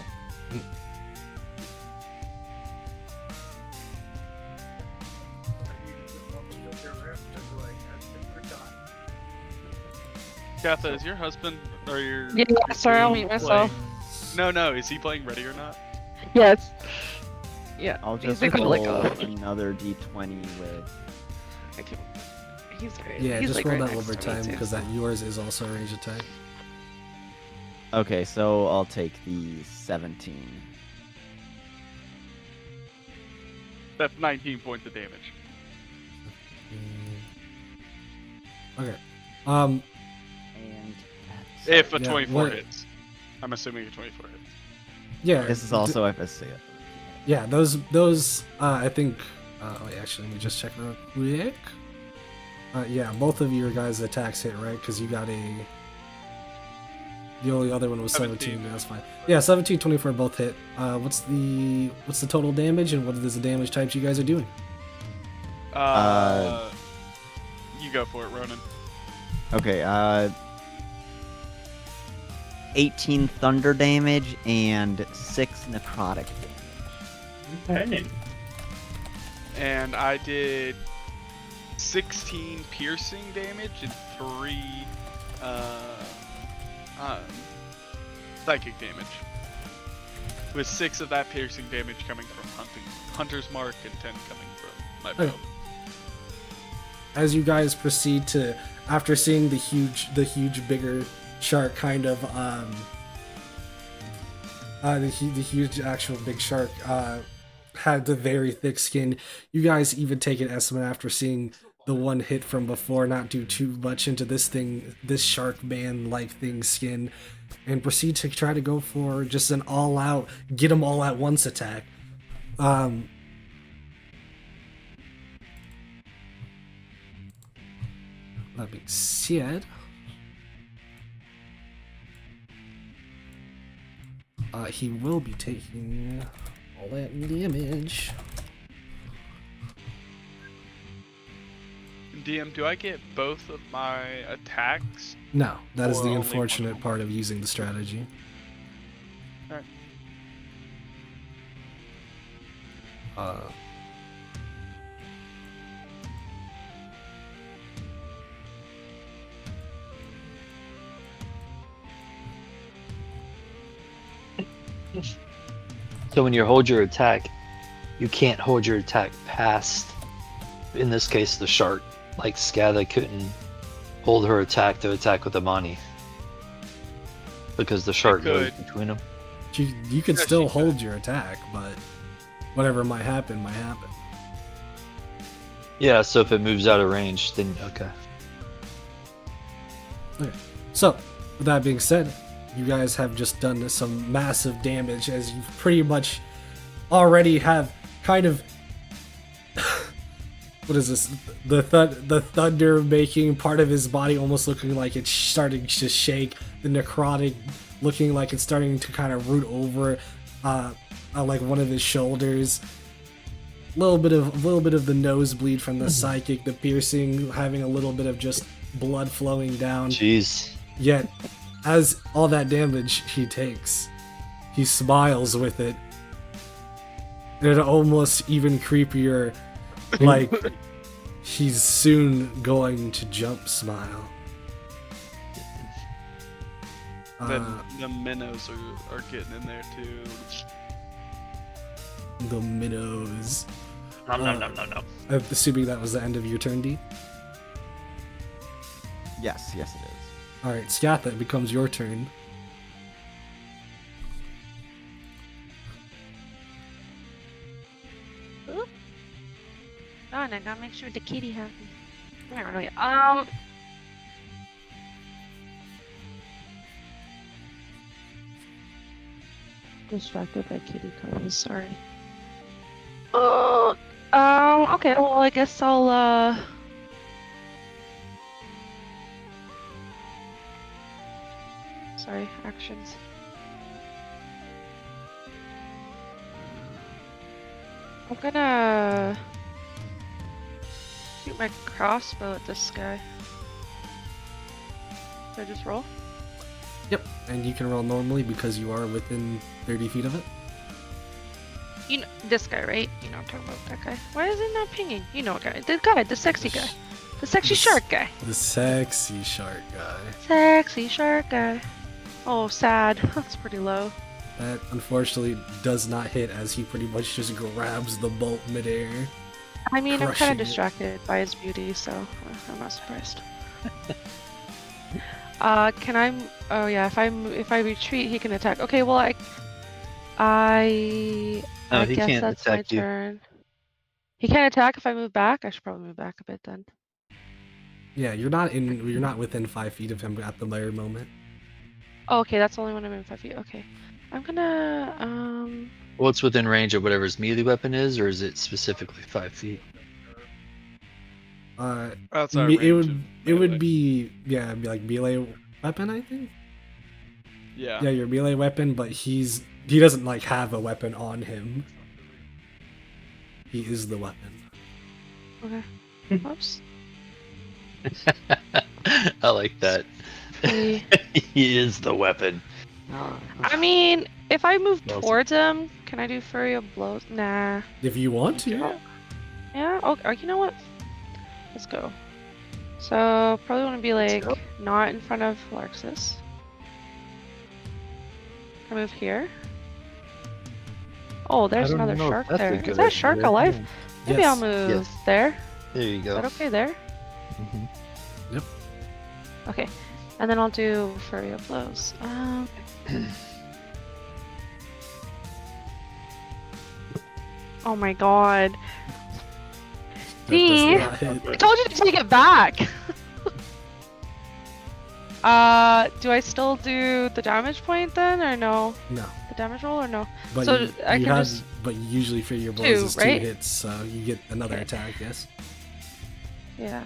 Katha, is your husband or your Yeah, sorry, I'll mute myself. No, is he playing ready or not? Yes. Yeah. I'll just He's like, roll oh. another d20 with. He's great. Yeah, he's just like roll right that next over to me, time too, because so. that yours is also a range attack. Okay, so I'll take the 17. That's 19 points of damage. Okay. And If a Yeah, 24 what- hits. I'm assuming a 24 hits. Yeah. this is also FSC. Yeah, those I think wait, actually let me just check real quick. Yeah, both of your guys' attacks hit, right? Because you got a the only other one was 17. That's fine. Yeah, 17, 24 both hit. What's the total damage and what is the damage types you guys are doing? You go for it, Ronan. Okay, 18 thunder damage and 6 necrotic damage. Okay. And I did 16 piercing damage and 3 psychic damage. With 6 of that piercing damage coming from Hunter's Mark and 10 coming from my bow. Okay. As you guys proceed to, after seeing the huge bigger shark kind of the huge actual big shark had the very thick skin, you guys even take an estimate after seeing the one hit from before not do too much into this shark man like thing skin, and proceed to try to go for just an all out get them all at once attack. That being said, he will be taking all that damage. DM, do I get both of my attacks? No, that is Or the only unfortunate one? part of using the strategy. Alright. So when you hold your attack, you can't hold your attack past, in this case, the shark. Like Skatha couldn't hold her attack to attack with Amani. Because the shark goes could. between them. You could Yes, still you hold your attack, but whatever might happen, might happen. Yeah, so if it moves out of range, then okay. Okay. So, with that being said, you guys have just done some massive damage as you pretty much already have kind of what is this? The thunder making part of his body almost looking like it's starting to shake. The necrotic looking like it's starting to kind of root over, like one of his shoulders. Little bit of the nosebleed from the psychic, the piercing, having a little bit of just blood flowing down. Jeez. Yet, as all that damage he takes, he smiles with it. And almost even creepier, like he's soon going to jump smile. The minnows are getting in there too. The minnows. No. I'm assuming that was the end of your turn, D? Yes, it is. Alright, Scatha, it becomes your turn. Oh, and I gotta make sure the kitty happy. I don't know. Distracted by kitty calls. Sorry. Okay. Well, I guess I'll Sorry, actions. I'm gonna shoot my crossbow at this guy. Should I just roll? Yep, and you can roll normally because you are within 30 feet of it. You know this guy, right? You know I'm talking about that guy. Why is it not pinging? You know what guy? The sexy guy. The sexy shark guy. The sexy shark guy. Sexy shark guy. Oh, sad. That's pretty low. That unfortunately does not hit as he pretty much just grabs the bolt midair. I mean, I'm kind Crushing of it. distracted by his beauty, so I'm not surprised. Can I? Oh yeah, if I retreat, he can attack. Okay, well I he guess can't that's my attack you. turn. He can't attack if I move back. I should probably move back a bit then. Yeah, you're not within 5 feet of him at the very moment. Oh, okay, that's only when I'm in 5 feet. Okay, I'm gonna Well, it's within range of whatever his melee weapon is, or is it specifically 5 feet? Outside It range would of it would melee. be yeah, be like melee weapon, I think. Yeah. Yeah, your melee weapon, but he doesn't like have a weapon on him. He is the weapon. Okay. Oops. I like that. Okay. He is the weapon. I mean, if I move Well, towards him, can I do Fury of Blows? Nah. If you want to. Oh. Yeah. Oh, you know what? Let's go. So probably want to be like go. not in front of Larxus. Can I move here? Oh, there's I don't another know if shark that's a there. good Is that shark idea. alive? Maybe Yes. I'll move Yes. there. There you Is go. that okay there? Mhm. Yep. Okay. And then I'll do Fury of Blows. Oh my god. That does See? not hit. I told you to take it back! Do I still do the damage point then, or no? No. The damage roll, or no? But So you, I you can have, just- but usually for your blows Two, is right? 2 hits, so you get another Okay. attack, yes? Yeah.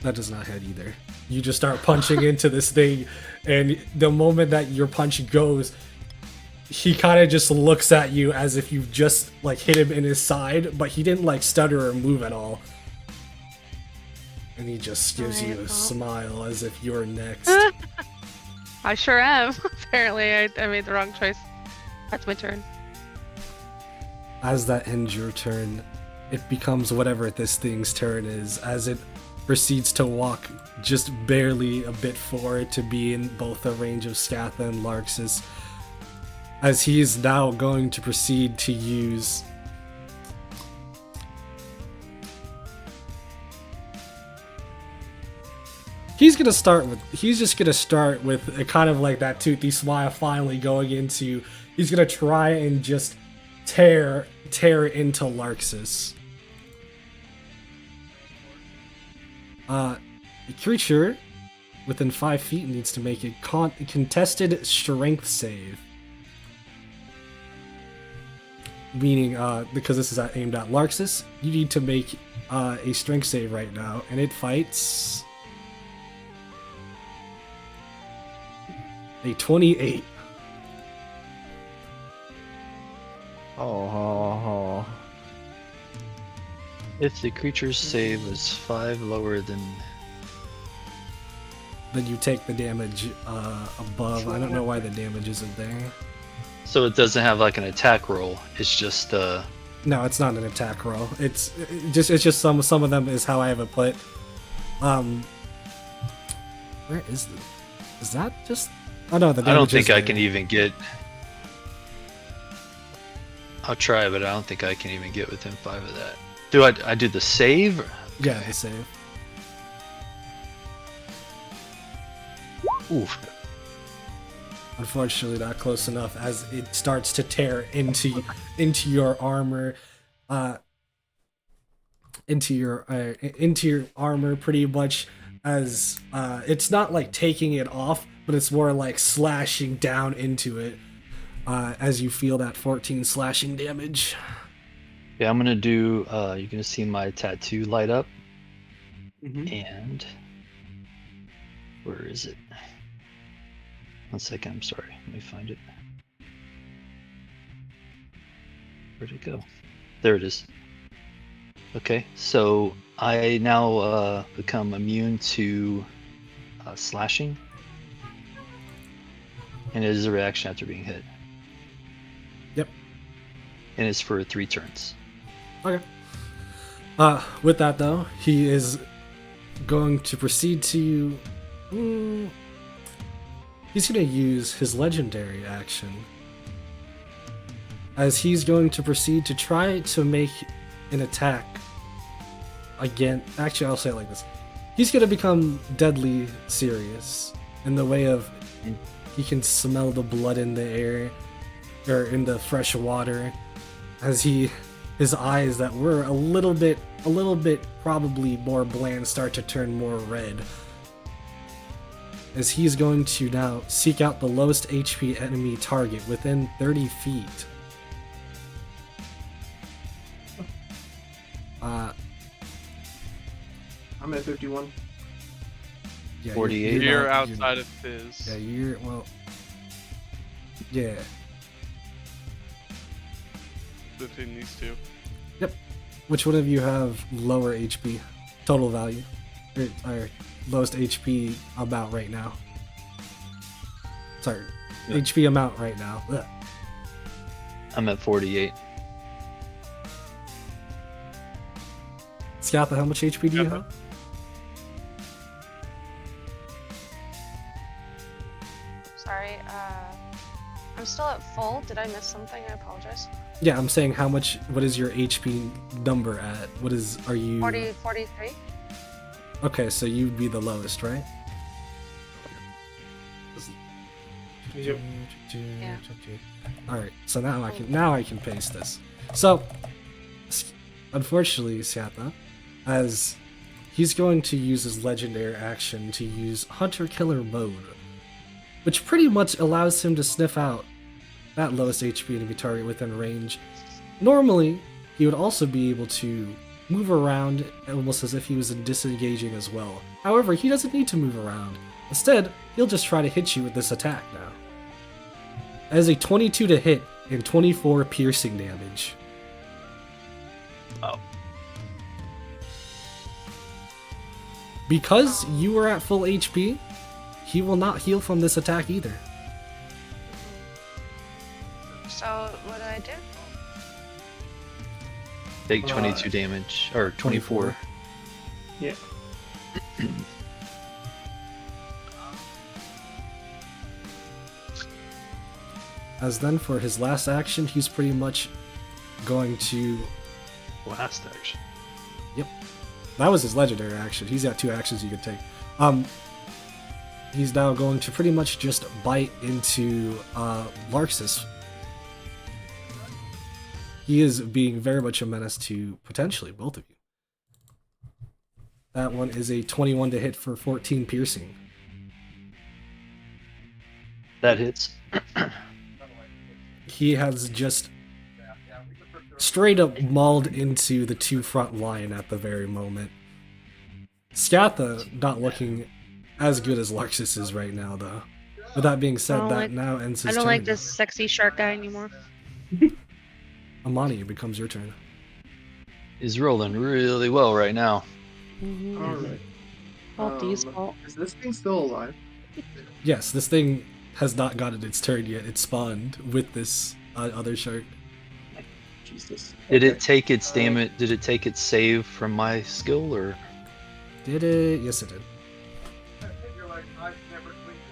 That does not hit either. You just start punching into this thing, and the moment that your punch goes, he kind of just looks at you as if you've just like hit him in his side, but he didn't like stutter or move at all. And he just gives you Alright, a well. smile as if you're next. I sure am. Apparently, I made the wrong choice. That's my turn. As that ends your turn, it becomes whatever this thing's turn is, as it proceeds to walk just barely a bit forward to be in both the range of Scatha and Larxus, as he is now going to proceed to use he's just gonna start with a kind of like that toothy smile finally going into, he's gonna try and just tear into Larxus. A creature within 5 feet needs to make a contested strength save. meaning because this is aimed at Larxus, you need to make a strength save right now, and it fights a 28. Oh. If the creature's save was 5 lower than... Then you take the damage above. I don't know why the damage isn't there. So it doesn't have like an attack roll. It's just No, it's not an attack roll. It's just some of them is how I have it put. Where is the? Is that just? Oh no, the damage I don't think is I there. can even get... I'll try, but I don't think I can even get within 5 of that. Do I do the save? Yeah, the save. Oof. Unfortunately, not close enough as it starts to tear into your armor, into your armor pretty much. As it's not like taking it off, but it's more like slashing down into it. As you feel that 14 slashing damage. Yeah, I'm gonna do. You're gonna see my tattoo light up, Mhm. and where is it? 1 second. I'm sorry. Let me find it. Where'd it go? There it is. Okay, so I now become immune to slashing, and it is a reaction after being hit. Yep. And it's for 3 turns. Okay. With that though, he is going to proceed to. He's going to use his legendary action, as he's going to proceed to try to make an attack again. Actually, I'll say it like this: he's going to become deadly serious in the way of he can smell the blood in the air or in the fresh water, as his eyes that were a little bit probably more bland start to turn more red, as he's going to now seek out the lowest HP enemy target within 30 feet. I'm at 51. Yeah, 48. You're not- outside of Fizz. Yeah, yeah. Between these two. Which one of you have lower HP total value? Or lowest HP amount right now? Sorry, Yeah. HP amount right now. Ugh. I'm at 48. Scatha, how much HP do you have? Sorry, I'm still at full. Did I miss something? I apologize. Yeah, I'm saying what is your HP number at? Are you... 43? Okay, so you'd be the lowest, right? Yep. Yeah. Alright, so now I can paste this. So, unfortunately, Scatha, as he's going to use his legendary action to use Hunter-Killer mode, which pretty much allows him to sniff out that lowest HP enemy target within range. Normally, he would also be able to move around almost as if he was disengaging as well. However, he doesn't need to move around. Instead, he'll just try to hit you with this attack now. As a 22 to hit and 24 piercing damage. Oh. Because you are at full HP, he will not heal from this attack either. So, what do I do? Take 22 damage, or 24. Yeah. As then for his last action, he's pretty much going to... Last action. That was his legendary action. He's got 2 actions you could take. He's now going to pretty much just bite into Larxus. He is being very much a menace to potentially both of you. That one is a 21 to hit for 14 piercing. That hits. He has just straight up mauled into the two front line at the very moment. Scatha not looking as good as Larxus is right now, though. With that being said, don't that like- now ends I his don't turn. like this sexy shark guy anymore. Amani, it becomes your turn. He's rolling really well right now. Mm-hmm. All right. Fault D's fault. Is this thing still alive? Yes, this thing has not gotten its turn yet. It spawned with this other shark. Jesus. Did Okay. it take its damage? Did it take its save from my skill, or Did it? Yes, it did.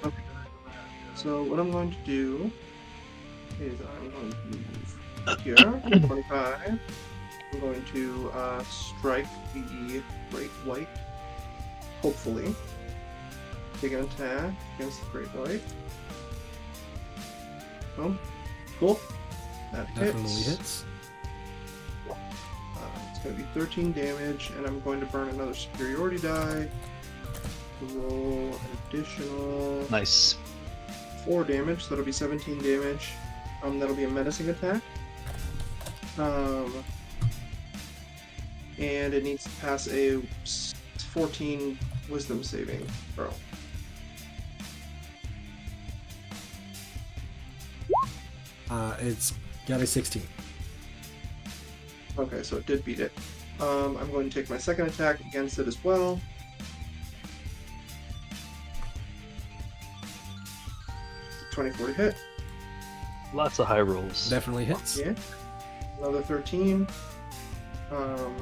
Okay. So what I'm going to do is I'm going to move here, 25. I'm going to strike the Great White, hopefully. Take an attack against the Great White. Oh, cool. That Definitely hits. hits. It's going to be 13 damage, and I'm going to burn another superiority die to roll an additional nice? 4 damage, so that'll be 17 damage. That'll be a menacing attack. And it needs to pass a 14 wisdom saving throw. It's got a 16. Okay, so it did beat it. I'm going to take my second attack against it as well. It's a 24 to hit. Lots of high rolls. Definitely hits. Yeah. Another 13. I'm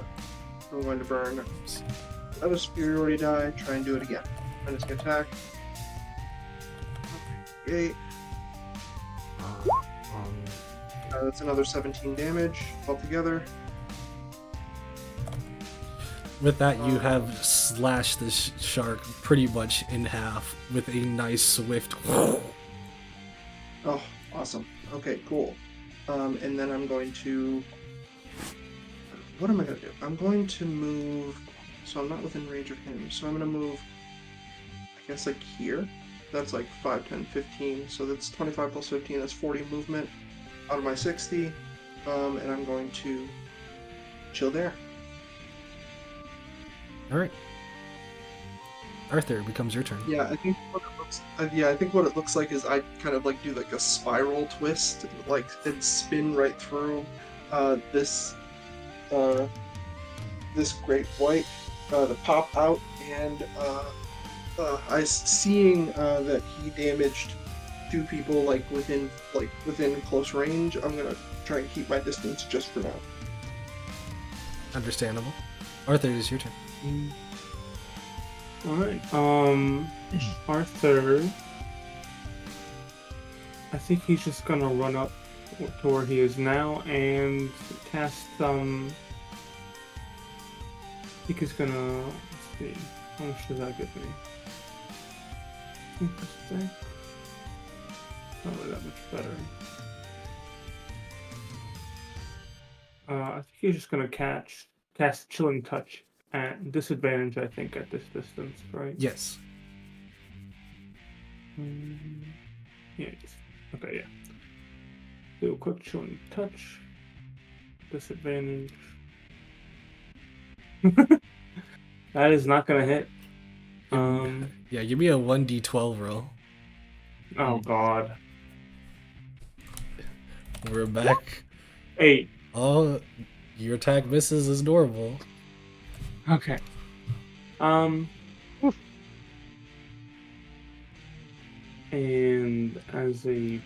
going to burn another superiority die, try and do it again. Menacing attack. 8. That's another 17 damage altogether. With that, you have slashed this shark pretty much in half with a nice swift. Oh, awesome. Okay, cool. And then I'm going to... What am I going to do? I'm going to move... So I'm not within range of him. So I'm going to move, I guess, like here. That's like 5, 10, 15. So that's 25 plus 15. That's 40 movement out of my 60. And I'm going to chill there. All right. Arthur, it becomes your turn. Yeah, I think what it looks. I think what it looks like is I kind of like do like a spiral twist, like and spin right through this great white to pop out, and seeing that he damaged 2 people like within close range. I'm gonna try and keep my distance just for now. Understandable. Arthur, it is your turn. Alright, Arthur, I think he's just gonna run up to where he is now and cast, I think he's gonna, let's see, how much does that give me? Not really that much better. I think he's just gonna cast Chilling Touch at disadvantage, I think, at this distance, right? Yes. Yeah, okay, yeah. Do a quick Chilling Touch. Disadvantage. That is not gonna hit. Yeah, give me a 1d12 roll. Oh god. We're back. 8. Oh, your attack misses as normal. Okay. And as a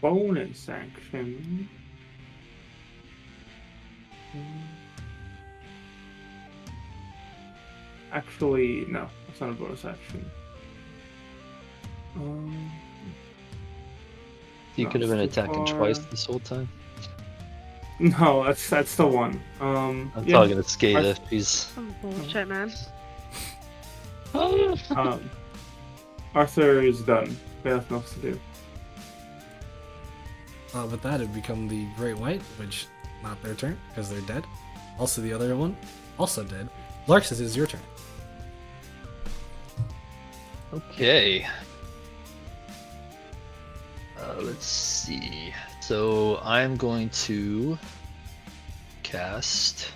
bonus action, actually, no, it's not a bonus action. You No, could have been so attacking far- twice this whole time. No, that's the one. I'm yeah, talking to Skata. Arth- She's Some bullshit, man. Arthur is done. They have nothing else to do. With that, it become the Great White, which not their turn because they're dead. Also, the other one, also dead. Larxus, it is your turn. okay. Let's see. So I'm going to cast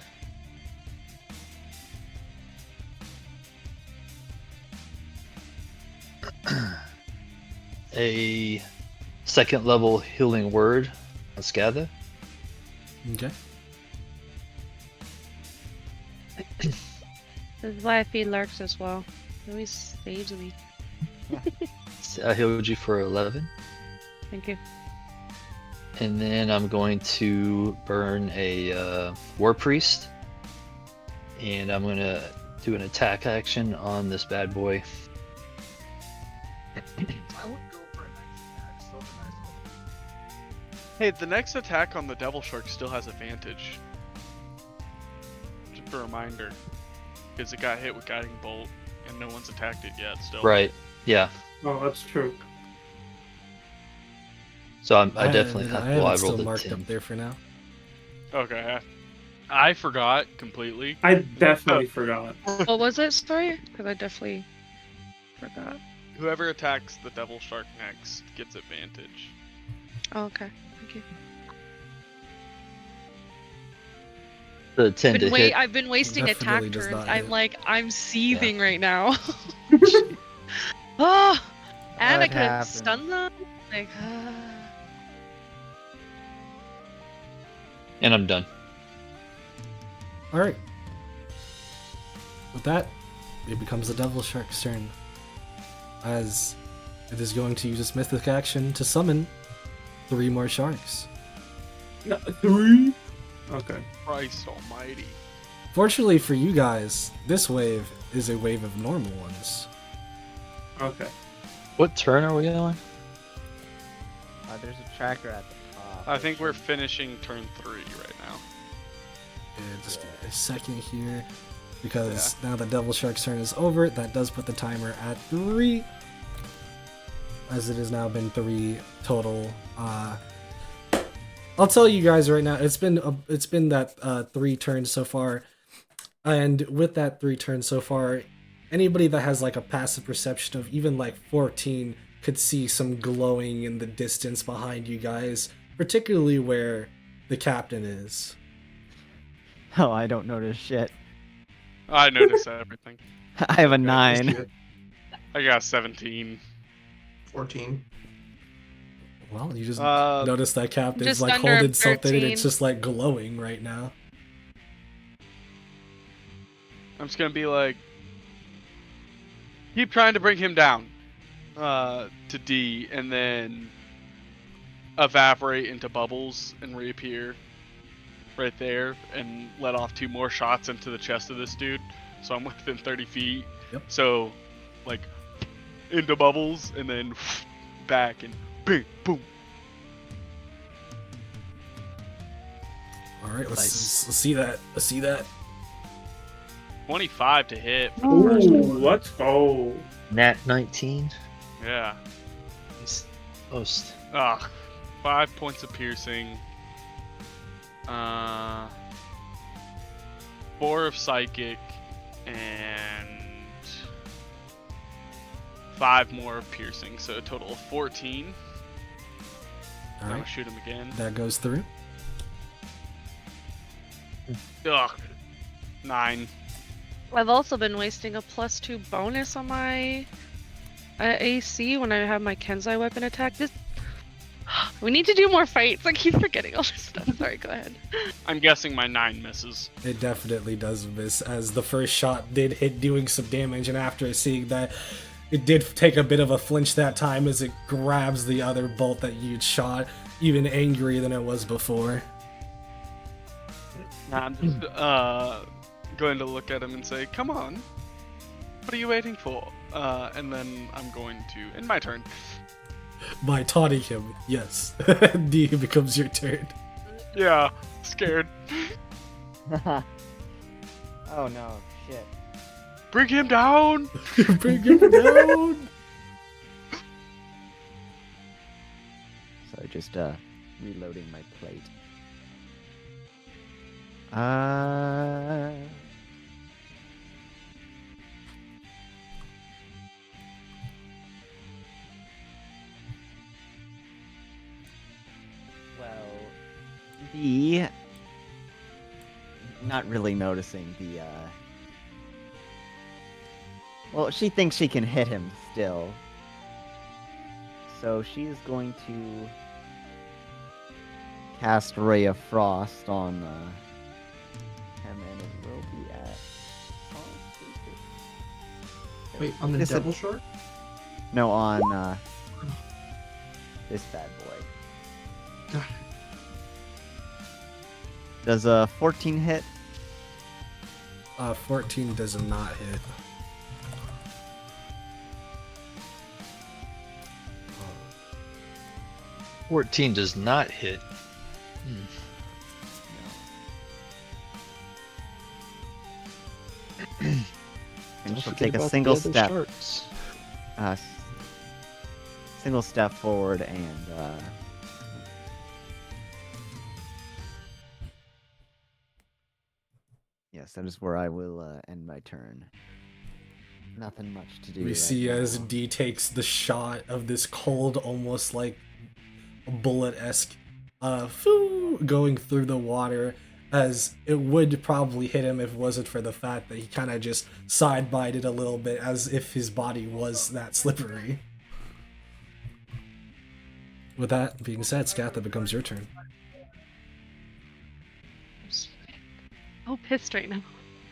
a second level healing word on Scatha. Okay. This is why I feed Larks as well. It always saves me. I healed you for 11. Thank you. And then I'm going to burn a War Priest. And I'm going to do an attack action on this bad boy. Hey, the next attack on the Devil Shark still has advantage. Just a reminder. Because it got hit with Guiding Bolt, and no one's attacked it yet still. Right, yeah. Oh, that's true. So I definitely I have have well, I it still rolled a marked 10. up there for now. Okay. I forgot completely. I definitely forgot. What was it? Sorry? Because I definitely forgot. Whoever attacks the Devil Shark next gets advantage. Oh, okay. Thank you. The 10 to hit. I've been wasting Definitely attack does turns. not I'm hit. like, I'm seething right now. Oh, and I What couldn't happened? stun them. Like, And I'm done. Alright. With that, it becomes the Devil Shark's turn. As it is going to use its mythic action to summon 3 more sharks. No, 3? Okay. Christ almighty. Fortunately for you guys, this wave is a wave of normal ones. Okay. What turn are we on? There's a tracker at the top. I think we're finishing turn 3 right now. Yeah, just give me a second here. Because now the Devil Shark's turn is over, that does put the timer at 3. As it has now been 3 total. I'll tell you guys right now, it's been that 3 turns so far. And with that 3 turns so far, anybody that has like a passive perception of even like 14 could see some glowing in the distance behind you guys, particularly where the captain is. Oh, I don't notice shit. I noticed everything. I have a Okay, 9. I got 17. 14. Well, you just Uh, notice that captain's just like under holding something and 13. it's just like glowing right now. I'm just gonna be like, keep trying to bring him down to D, and then evaporate into bubbles and reappear right there, and let off 2 more shots into the chest of this dude. So I'm within 30 feet. Yep. So, like, into bubbles, and then back, and bing, boom. All right, let's Nice. see that. Let's see that. 25 to hit. Ooh, let's go. Nat 19. Yeah. He's most. 5 points of piercing. 4 of psychic, and 5 more of piercing, so a total of 14. All I'm right, gonna shoot him again. that goes through. Ugh. 9. I've also been wasting a +2 bonus on my AC when I have my Kenzai weapon attack. We need to do more fights. I keep forgetting all this stuff. Sorry, go ahead. I'm guessing my 9 misses. It definitely does miss, as the first shot did hit, doing some damage, and after seeing that, it did take a bit of a flinch that time as it grabs the other bolt that you'd shot, even angrier than it was before. I'm just going to look at him and say, "Come on, what are you waiting for?" And then I'm going to end my turn. By taunting him, yes. D becomes your turn. Yeah, scared. Oh no, shit. Bring him down. Bring him down! So just reloading my plate. Well, the not really noticing the. Well, she thinks she can hit him still. So she is going to cast Ray of Frost on him, and it will be at. Wait, on the devil shark? No, on this bad boy. Got it. Does a 14 hit? 14 does not hit. 14 does not hit. And Don't she'll forget take a about the single other step. sharks. Single step forward and yes, that is where I will end my turn. Nothing much to do. We right see as now. D takes the shot of this cold, almost like bullet-esque going through the water, as it would probably hit him if it wasn't for the fact that he kind of just side-bited a little bit as if his body was that slippery. With that being said, Scath, it becomes your turn. I'm so pissed right now.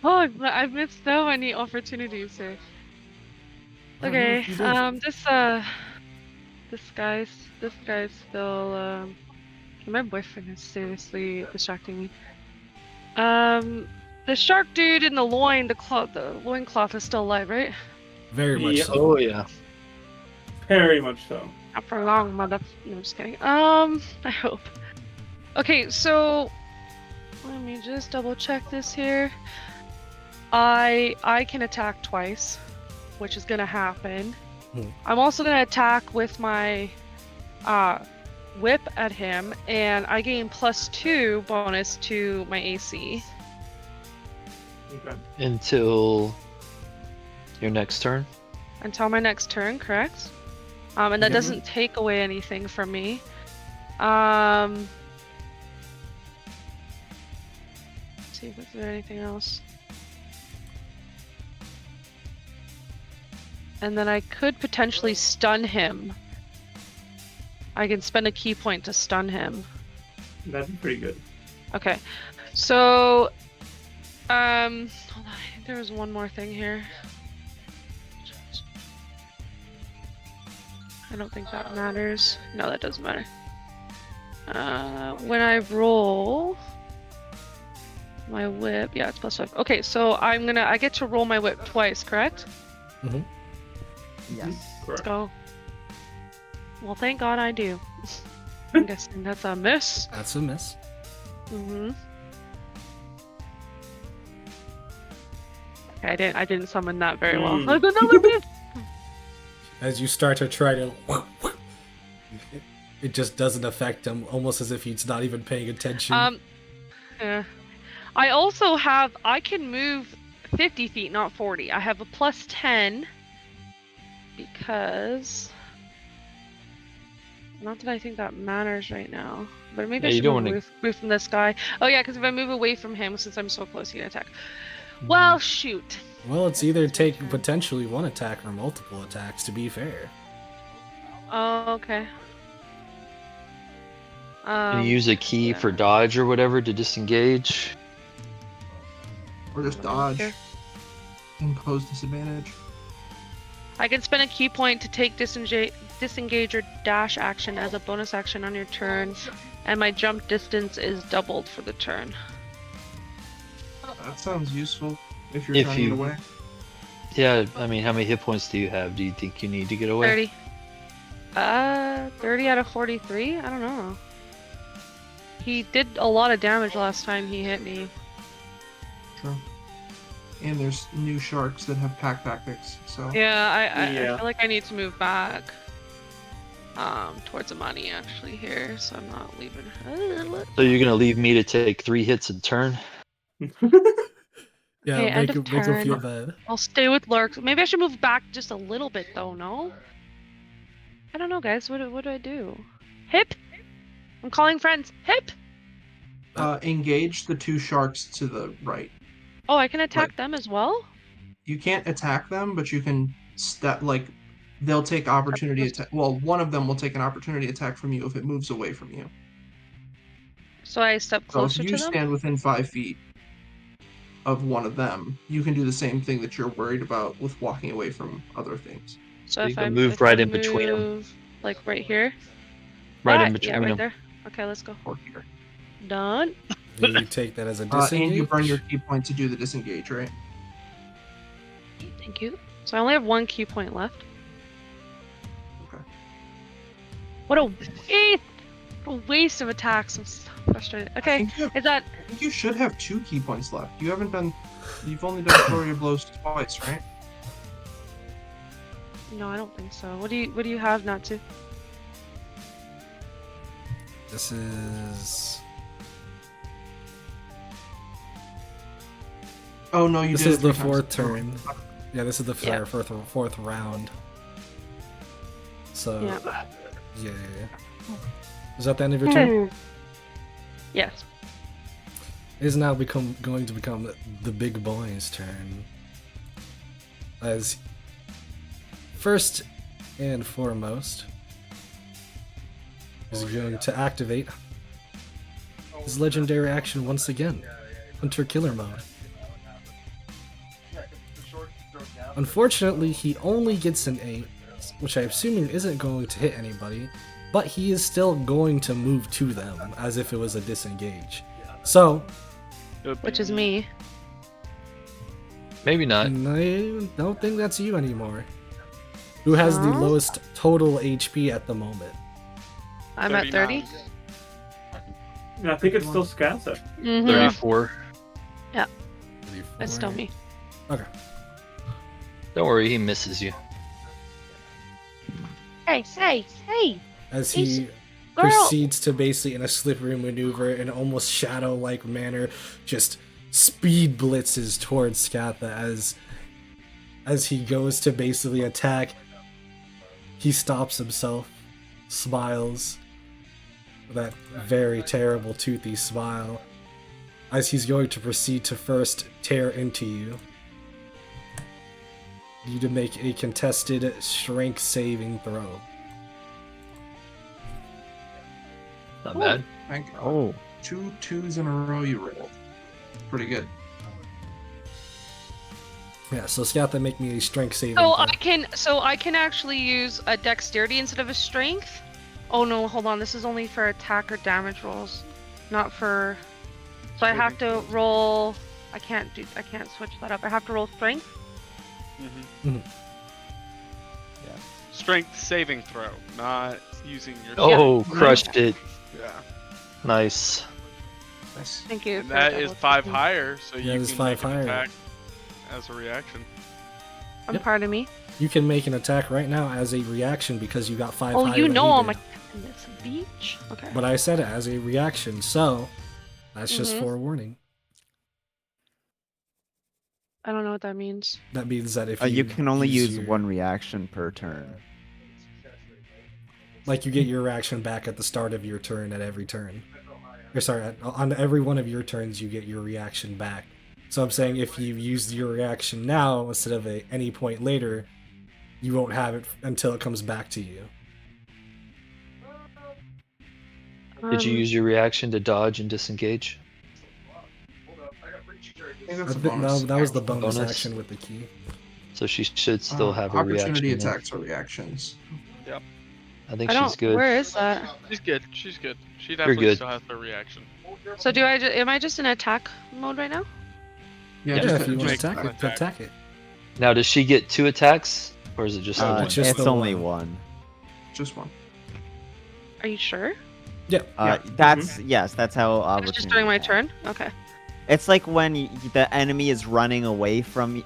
Oh, I've missed so many opportunities here. Okay, this guy's still my boyfriend is seriously distracting me. The shark dude in the loincloth is still alive, right? Very much Yeah. so. Oh yeah. Very much so. Not for long, mother. No, just kidding. I hope. Okay, so let me just double check this here. I can attack twice, which is gonna happen. I'm also gonna attack with my whip at him, and I gain +2 bonus to my AC. Okay. Until your next turn. Until my next turn, correct? And that Mhm. doesn't take away anything from me. Let's see if there anything else. And then I could potentially stun him. I can spend a key point to stun him. That'd be pretty good. Okay, so hold on. I think there was one more thing here. I don't think that matters. No, that doesn't matter. When I roll my whip, yeah, it's +5. Okay, so I get to roll my whip twice, correct? Mm-hmm. Yes. Let's Correct. go. Well, thank God I do. I'm guessing that's a miss. That's a miss. Mm-hmm. Okay, I didn't summon that very well. Mm. Like, another miss. As you start to try to... It just doesn't affect him, almost as if he's not even paying attention. Yeah. I also have, I can move 50 feet, not 40. I have a +10 because, not that I think that matters right now, but maybe Yeah, I you should don't move wanna- away from this guy. Oh yeah, because if I move away from him, since I'm so close, he can attack. Well, shoot. Well, it's either take potentially one attack or multiple attacks, to be fair. Oh, okay. Can you use a key yeah. for dodge or whatever to disengage? Or just Okay. dodge. Impose disadvantage. I can spend a key point to take disengage or dash action as a bonus action on your turn, and my jump distance is doubled for the turn. That sounds useful if you're If trying to you- get away. Yeah, I mean, how many hit points do you have? Do you think you need to get away? 30. 30 out of 43? I don't know. He did a lot of damage last time he hit me. True. And there's new sharks that have pack tactics, so Yeah, I Yeah. feel like I need to move back. Towards Amani actually here, so I'm not leaving. So you're gonna leave me to take 3 hits in turn? Yeah, Okay, end make of him feel turn. bad. I'll stay with Lurk. Maybe I should move back just a little bit though, no? I don't know, guys. What do I do? Hip? I'm calling friends. Hip? engage the 2 sharks to the right. Oh, I can attack them as well? You can't attack them, but you can they'll take opportunity attack. Well, one of them will take an opportunity attack from you if it moves away from you. So I step So if closer you to them? stand within 5 feet of one of them, you can do the same thing that you're worried about with walking away from other things. So You if can I move if right I in between 'em. move, like right here? Right Ah, in yeah, between right them. there. Okay, let's go. Or here. Done. Do you take that as a disengage? And you burn your key point to do the disengage, right? Thank you. So I only have 1 key point left. Okay. What a waste! What a waste of attacks. I'm so frustrated. Okay, is that... I think you should have 2 key points left. You've only done flurry of blows twice, right? No, I don't think so. What do you have, Natsu? This is. Oh no, you This did is it the 3 times. 4th turn. Yeah, this is the Yeah. fourth round. So. Yeah. Yeah. Is that the end of your turn? Yes. It is now going to become the big boy's turn. As first and foremost, is going to activate his legendary action once again, Hunter Killer Mode. Unfortunately, he only gets an 8, which I'm assuming isn't going to hit anybody, but he is still going to move to them as if it was a disengage. So, Which is me. Maybe not. I don't think that's you anymore. Who has the lowest total HP at the moment? I'm at 30. I think it's still Scassa. 34. Yeah, it's still me. Okay. Don't worry, he misses you. Hey! As he Girl! proceeds to basically, in a slippery maneuver, in an almost shadow-like manner, just speed blitzes towards Scatha as he goes to basically attack. He stops himself, smiles, with that very terrible toothy smile, as he's going to proceed to first tear into you. You need to make a contested strength saving throw. Not bad. Thank God. Oh. 2 2s in a row you rolled. Pretty good. Yeah, so Scatha, make me a strength saving So throw. I can actually use a dexterity instead of a strength? Oh no, hold on. This is only for attack or damage rolls, not for. So I have to roll. I can't switch that up. I have to roll strength. Mm-hmm. Strength saving throw, not using your. Oh, crushed it. Yeah. Nice. Nice. Thank you. And for that is double 5 checking. higher, so Yeah, you it's can 5 make an higher. attack as a reaction. Pardon me. You can make an attack right now as a reaction because you got 5 Oh, higher you than know he all did. my this beach. Okay. But I said it as a reaction, so that's just forewarning. I don't know what that means. That means that if You can only use your- 1 reaction per turn. Like you get your reaction back at the start of your turn at every turn. Or sorry, on every one of your turns you get your reaction back. So I'm saying if you use your reaction now instead of at any point later, you won't have it until it comes back to you. Did you use your reaction to dodge and disengage? I think that's a No, bonus. that was the bonus Bonus. action with the key. So she should still have a opportunity reaction. then. attacks or reactions. I think I don't. she's good. Where is that? She's good. She's good. She You're definitely good. still has her reaction. So do I? Am I just in attack mode right now? Yeah, Yeah, just, if you want to just attack it, attack it. Now, does she get 2 attacks, or is it just the one? just It's the only one. 1. just one. Are you sure? Yeah. That's yes. That's how. It's just during my opportunity turn. Okay. It's like when the enemy is running away from you.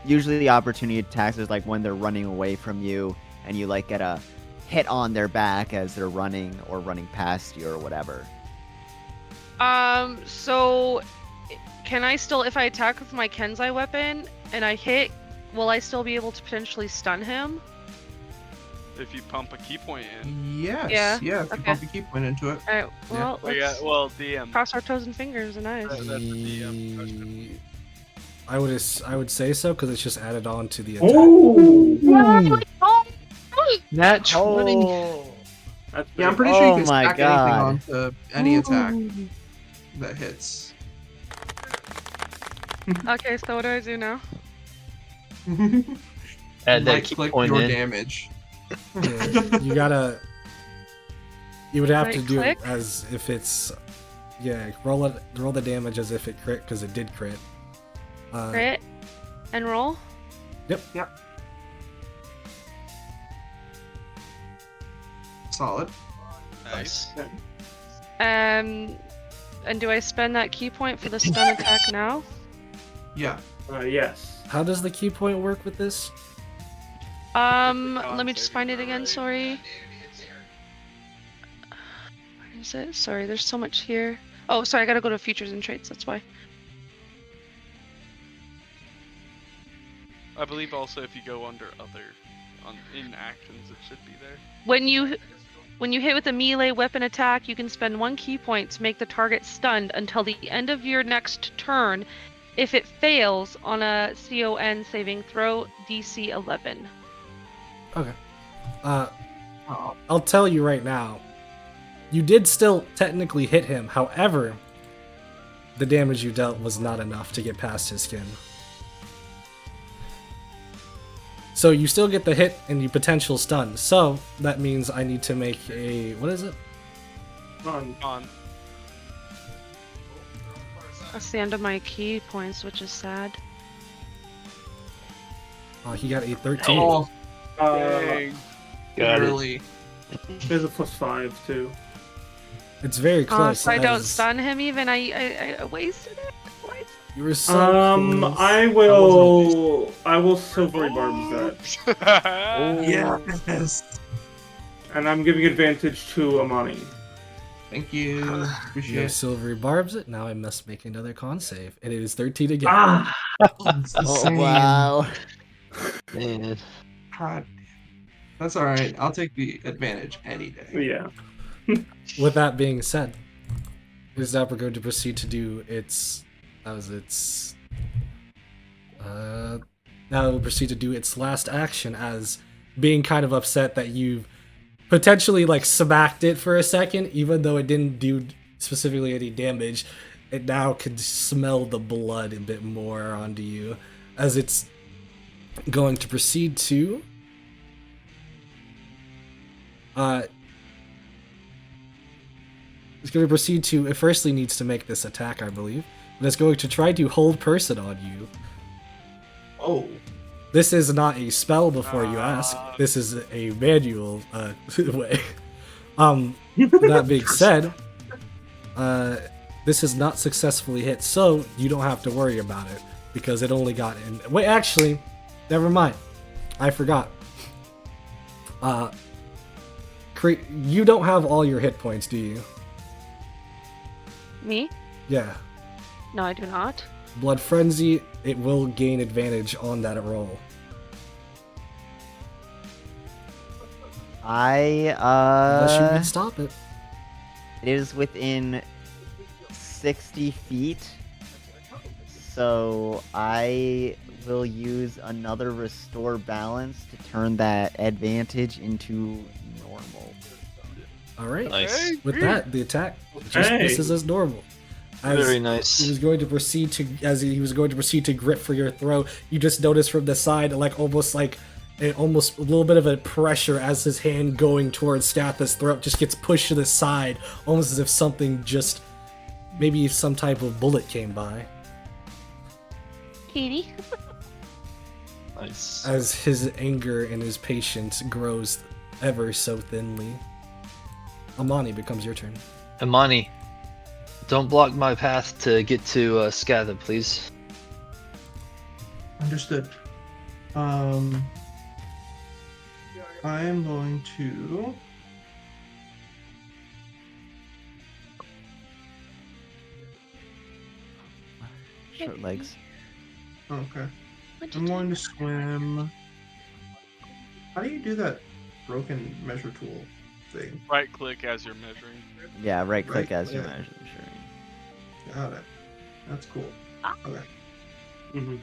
Usually the opportunity attacks is like when they're running away from you and you like get a hit on their back as they're running or running past you or whatever. So can I still, if I attack with my Kenzai weapon and I hit, will I still be able to potentially stun him? if you pump a key point in. Yes. Yeah, If you okay. pump a key point into it. Alright, well, Oh, yeah, let's well, DM. cross our toes and fingers and eyes. That's the DM question. I would say so because it's just added on to the attack. Oh! Nat 20. Oh, That's Yeah, I'm pretty pretty sure you Oh can my stack God. anything onto any attack that hits. Okay, so what do I do now? Add that Right key click point your in. damage. Yeah, you would have to Right do it click? as if it's roll the damage as if it crit because it did crit. Crit and roll? Solid. Nice. And do I spend that key point for the stun attack now? Yeah. Yes. How does the key point work with this? Let me just find it again, sorry. Where is it? Sorry, there's so much here. Oh, sorry, I gotta go to features and traits, that's why. I believe also if you go under other, in actions, it should be there. When you hit with a melee weapon attack, you can spend 1 key point to make the target stunned until the end of your next turn. If it fails on a CON saving throw, DC 11. Okay. I'll tell you right now. You did still technically hit him. However, the damage you dealt was not enough to get past his skin. So you still get the hit and you potential stun. So that means I need to make a what is it? On. That's the end of my key points, which is sad. Oh, he got a 13. Oh, Dang. Got it. really. There's a +5 too. It's very close. So I don't as stun him even. I wasted it. You were so close. I will silvery barbs that, Yes. and I'm giving advantage to Amani. Thank you. You Appreciate have it. silvery barbs it. Now I must make another con save. And it is 13 again. Ah! It's the Oh same. wow. Man. God. That's all right. I'll take the advantage any day. Yeah. With that being said, it is now going to proceed to do its. Now it will proceed to do its last action as being kind of upset that you've potentially like smacked it for a second, even though it didn't do specifically any damage. It now can smell the blood a bit more onto you, as it's going to proceed to. It's going to proceed to. It firstly needs to make this attack, I believe. But it's going to try to hold person on you. Oh. This is not a spell before you ask. This is a manual way. That being said, this is not successfully hit, so you don't have to worry about it because it only got in. Wait, actually, never mind. I forgot. You don't have all your hit points, do you? Me? Yeah. No, I do not. Blood Frenzy, it will gain advantage on that roll. Unless you can stop it. It is within 60 feet. So I will use another restore balance to turn that advantage into normal. Alright. Nice. With that, the attack just misses as normal. Very nice. He was going to proceed to grip for your throat. You just notice from the side, almost a little bit of a pressure as his hand going towards Statha's throat just gets pushed to the side, almost as if something maybe some type of bullet came by. Katie. Nice. As his anger and his patience grows ever so thinly. Amani, becomes your turn. Amani, don't block my path to get to Scatha, please. Understood. I am going to. Short legs. Okay. I'm going to swim. How do you do that? broken measure tool thing. Right click as you're measuring. Yeah, right click as you're click. measuring. Got it. That's cool. Okay. Mm-hmm.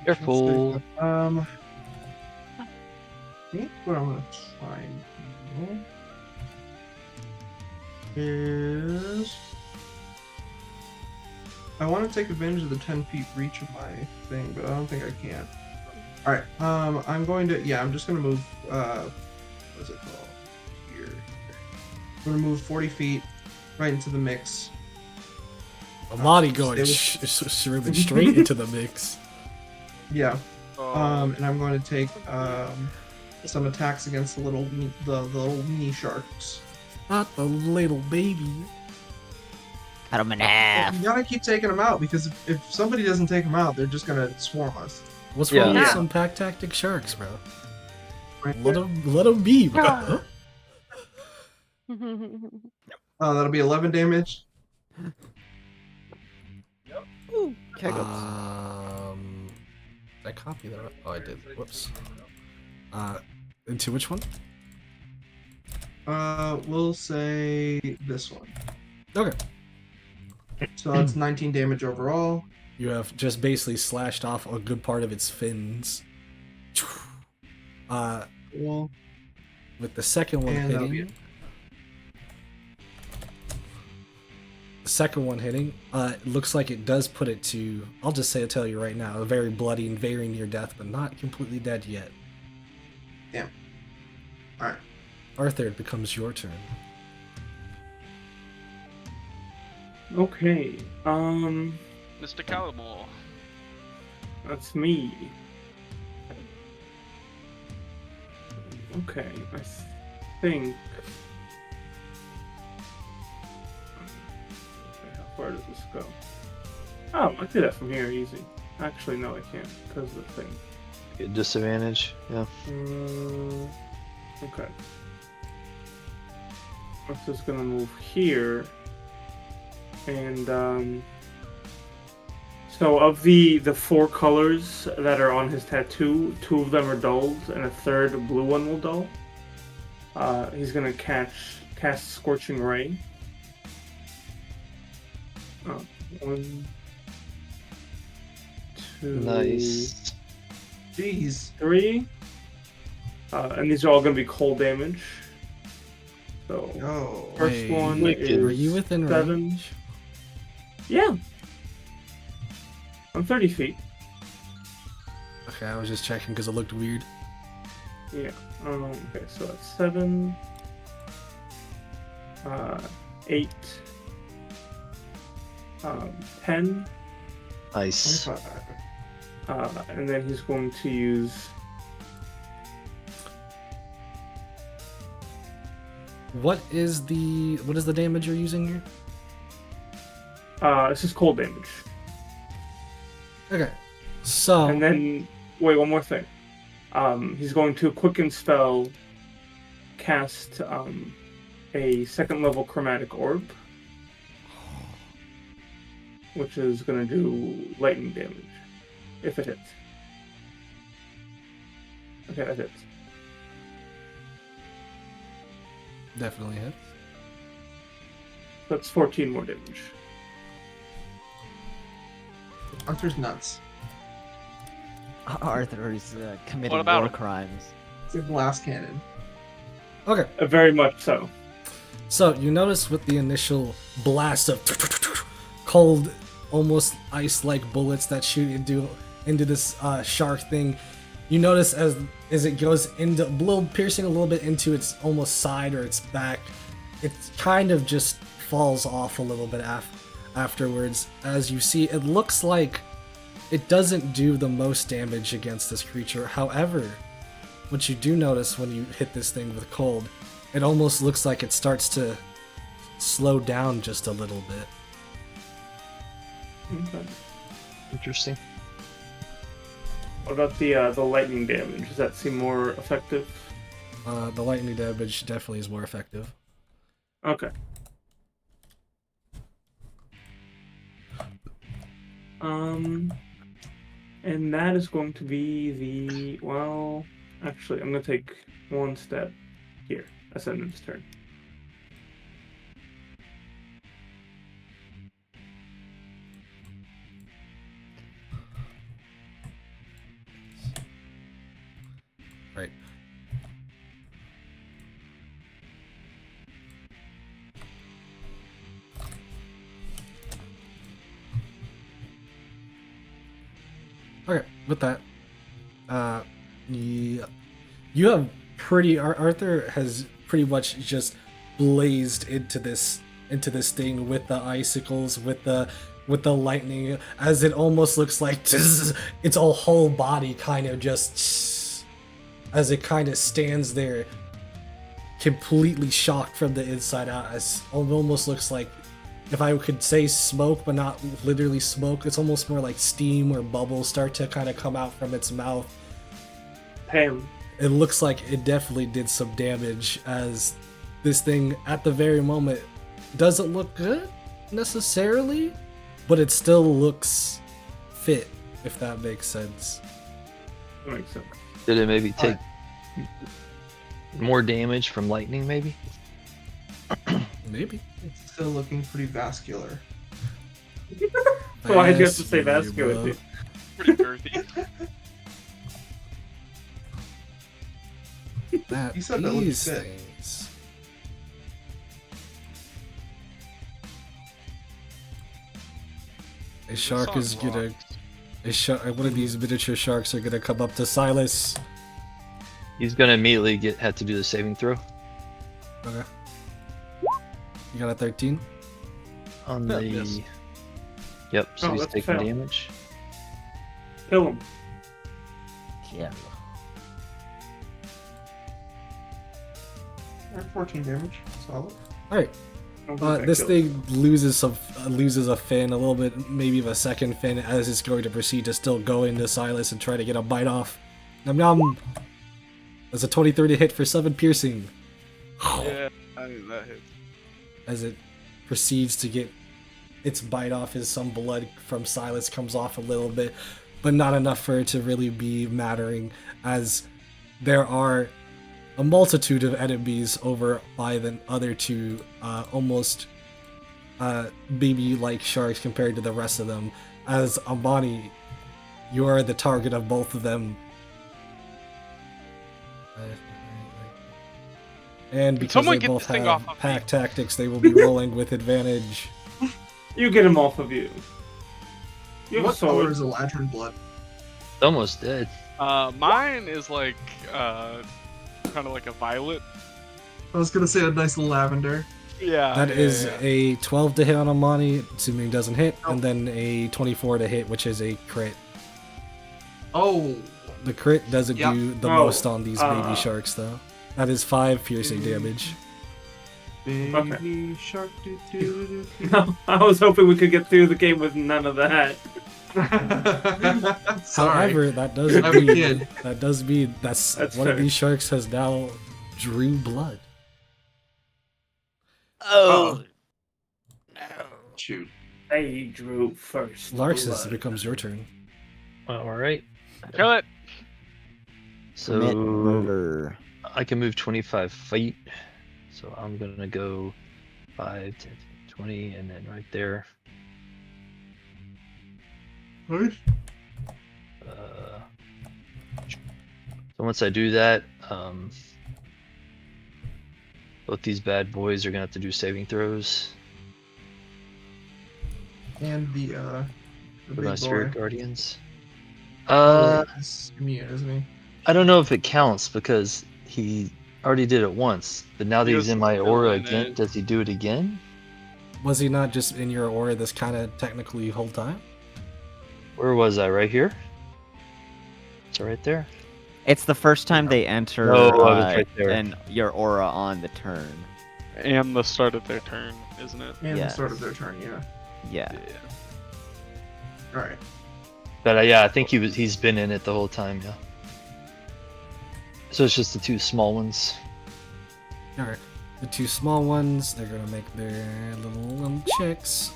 Careful. I think what I'm gonna try and do is I want to take advantage of the 10 feet reach of my thing, but I don't think I can. All right. I'm going to. Yeah, I'm just gonna move. What's it called? Here. I'm gonna move 40 feet right into the mix. Amani going straight into the mix. Yeah. And I'm going to take some attacks against the little mini sharks. Not the little baby. Cut him in half. You gotta keep taking them out because if somebody doesn't take them out, they're just gonna swarm us. What's wrong with Yeah. some pack tactic sharks, bro? Right Let there. them be, bro. That'll be 11 damage. Ooh, Did I copy that? Oh, I did. Whoops. Into which one? We'll say this one. Okay. So that's 19 damage overall. You have just basically slashed off a good part of its fins. Cool. With the second one And that'll be hitting. The second one hitting, it looks like it does put it to, I'll just tell you right now, a very bloody and very near death, but not completely dead yet. Damn. Alright. Arthur, it becomes your turn. Okay. Mr. Callimore. That's me. Okay, I think. Okay, how far does this go? Oh, I can do that from here, easy. Actually, no, I can't because of the thing. Get disadvantage. Yeah. Okay. I'm just gonna move here, and so of the four colors that are on his tattoo, two of them are dulled, and a third blue one will dull. He's gonna cast Scorching Ray. One, two, Nice. Jeez. 3. And these are all gonna be cold damage. So Oh. first Wait, one wicked. is Are you within 7. range? Yeah. I'm 30 feet. Okay, I was just checking because it looked weird. Yeah. Okay, so that's 7. 8. 10. Nice. 25. And then he's going to use. What is the damage you're using here? This is cold damage. Okay. So And then, wait, one more thing. He's going to quicken spell, cast a second level chromatic orb, which is going to do lightning damage if it hits. Okay, that hits. definitely hits. That's 14 more damage. Arthur's nuts. Arthur is committing What about war him? crimes. It's a glass cannon. Okay. Very much so. So you notice with the initial blast of cold, almost ice-like bullets that shoot into this shark thing, you notice as it goes into piercing a little bit into its almost side or its back, it kind of just falls off a little bit afterwards. As you see, it looks like it doesn't do the most damage against this creature. However, what you do notice when you hit this thing with cold, it almost looks like it starts to slow down just a little bit. Okay. Interesting. What about the lightning damage? Does that seem more effective? The lightning damage definitely is more effective. Okay. And that is going to be the... Well, actually, I'm going to take one step here. Ascendant's turn. Right. Okay, with that, you have Arthur has pretty much just blazed into this thing with the icicles, with the lightning, as it almost looks like its whole body kind of just as it kind of stands there, completely shocked from the inside out. As it almost looks like, if I could say smoke, but not literally smoke, it's almost more like steam or bubbles start to kind of come out from its mouth. Damn. It looks like it definitely did some damage, as this thing at the very moment doesn't look good necessarily, but it still looks fit, if that makes sense. That makes sense. Did it maybe take more damage from lightning, maybe? Maybe. It's still looking pretty vascular. Why'd you have to say vascular, bro. dude? Pretty girthy. That You said that looks these fit. things. A shark is gonna. One of these miniature sharks are gonna come up to Silas. He's gonna immediately have to do the saving throw Okay. You got a 13? on Yeah, the. yes. Yep. So Oh, he's that's taking fail. damage. Kill him. Yeah. 14 damage. Solid. All right. I don't think that This kills. thing loses a fin, a little bit, maybe of a second fin, as it's going to proceed to still go into Silas and try to get a bite off. Nom nom. That's a 23 to hit for 7 piercing. Yeah, I think that hits. As it proceeds to get its bite off, as some blood from Silas comes off a little bit, but not enough for it to really be mattering, as there are a multitude of enemies over by the other two, almost baby-like sharks compared to the rest of them. As Amani, you are the target of both of them. And because someone they get both this thing have off of me? pack tactics, they will be rolling with advantage. You get him off of you. You have a What color sword. is Eladrin blood? It's almost dead. Mine is like kind of like a violet. I was gonna say a nice lavender. Yeah. That yeah, is yeah. a 12 to hit on Amani, assuming it doesn't hit, and then a 24 to hit, which is a crit. Oh, The crit doesn't Yep. do the Oh, most on these baby sharks, though. That is 5 piercing damage. baby Okay. shark. Do, do, do, do. No, I was hoping we could get through the game with none of that. Sorry. However, that does I'm a mean kid. that's That's one of fair. these sharks has now drew blood. Oh. Shoot. I drew first. Larsis, blood. it becomes your turn. All right. Kill it. Commit So murder. I can move 25 feet. So I'm gonna go 5, 10, 20, and then right there. Right. So once I do that, both these bad boys are gonna have to do saving throws And the for big my boy. spirit guardians. He's immune, isn't he? I don't know if it counts because he already did it once, but now that He he's was in my still aura in again, it. does he do it again? Was he not just in your aura this kind of technically whole time? Where was I? Right here? So right there. It's the first time they enter No, I was right there. and your aura on the turn. And the start of their turn, isn't it? And the Yes. start of their turn, yeah. Yeah. Alright. But yeah, I think he's been in it the whole time. Yeah. So it's just the two small ones. Alright. The two small ones, they're gonna make their little checks.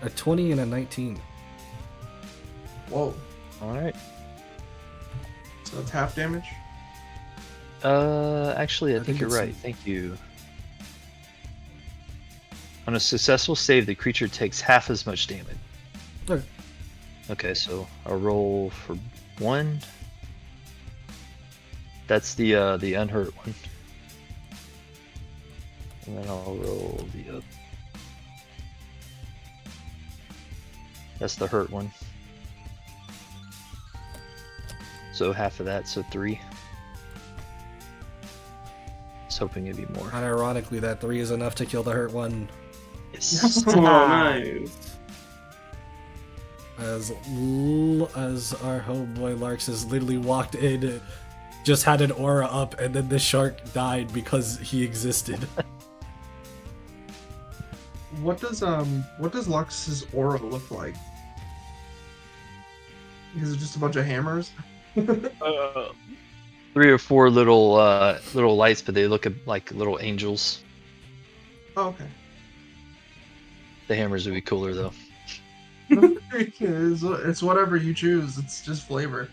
A 20 and a 19. Whoa. All right. So it's half damage. Actually, I think you're it's- right. Thank you. On a successful save, the creature takes half as much damage. Okay. Okay, so I'll roll for 1. That's the unhurt one. And then I'll roll the other. That's the hurt one. So half of that, so 3. I was hoping it'd be more. And ironically, that 3 is enough to kill the hurt one. Yes. Oh, nice. As our homeboy Larks has literally walked in, just had an aura up, and then the shark died because he existed. What does Lux's aura look like? Is it just a bunch of hammers? 3 or 4 little lights, but they look like little angels. Oh, okay. The hammers would be cooler though. It's whatever you choose. It's just flavor.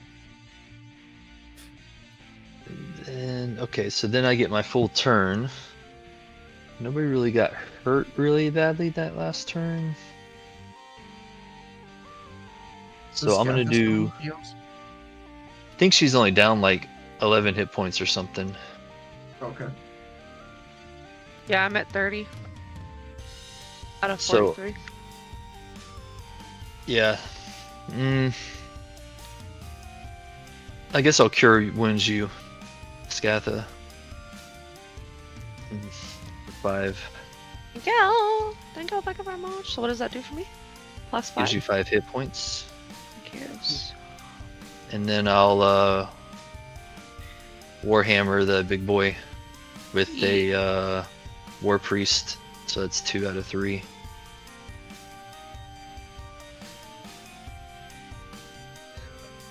And okay, so then I get my full turn. Nobody really got hurt really badly that last turn. So I'm gonna do. I think she's only down like 11 hit points or something. Okay. Yeah, I'm at 30 out of So- 43. Yeah. I guess I'll cure wounds you, Scatha. 5 Thank you very much. So what does that do for me? Plus 5. gives you 5 hit points, Thank you. and then I'll Warhammer the big boy with a War Priest. So that's 2 out of 3.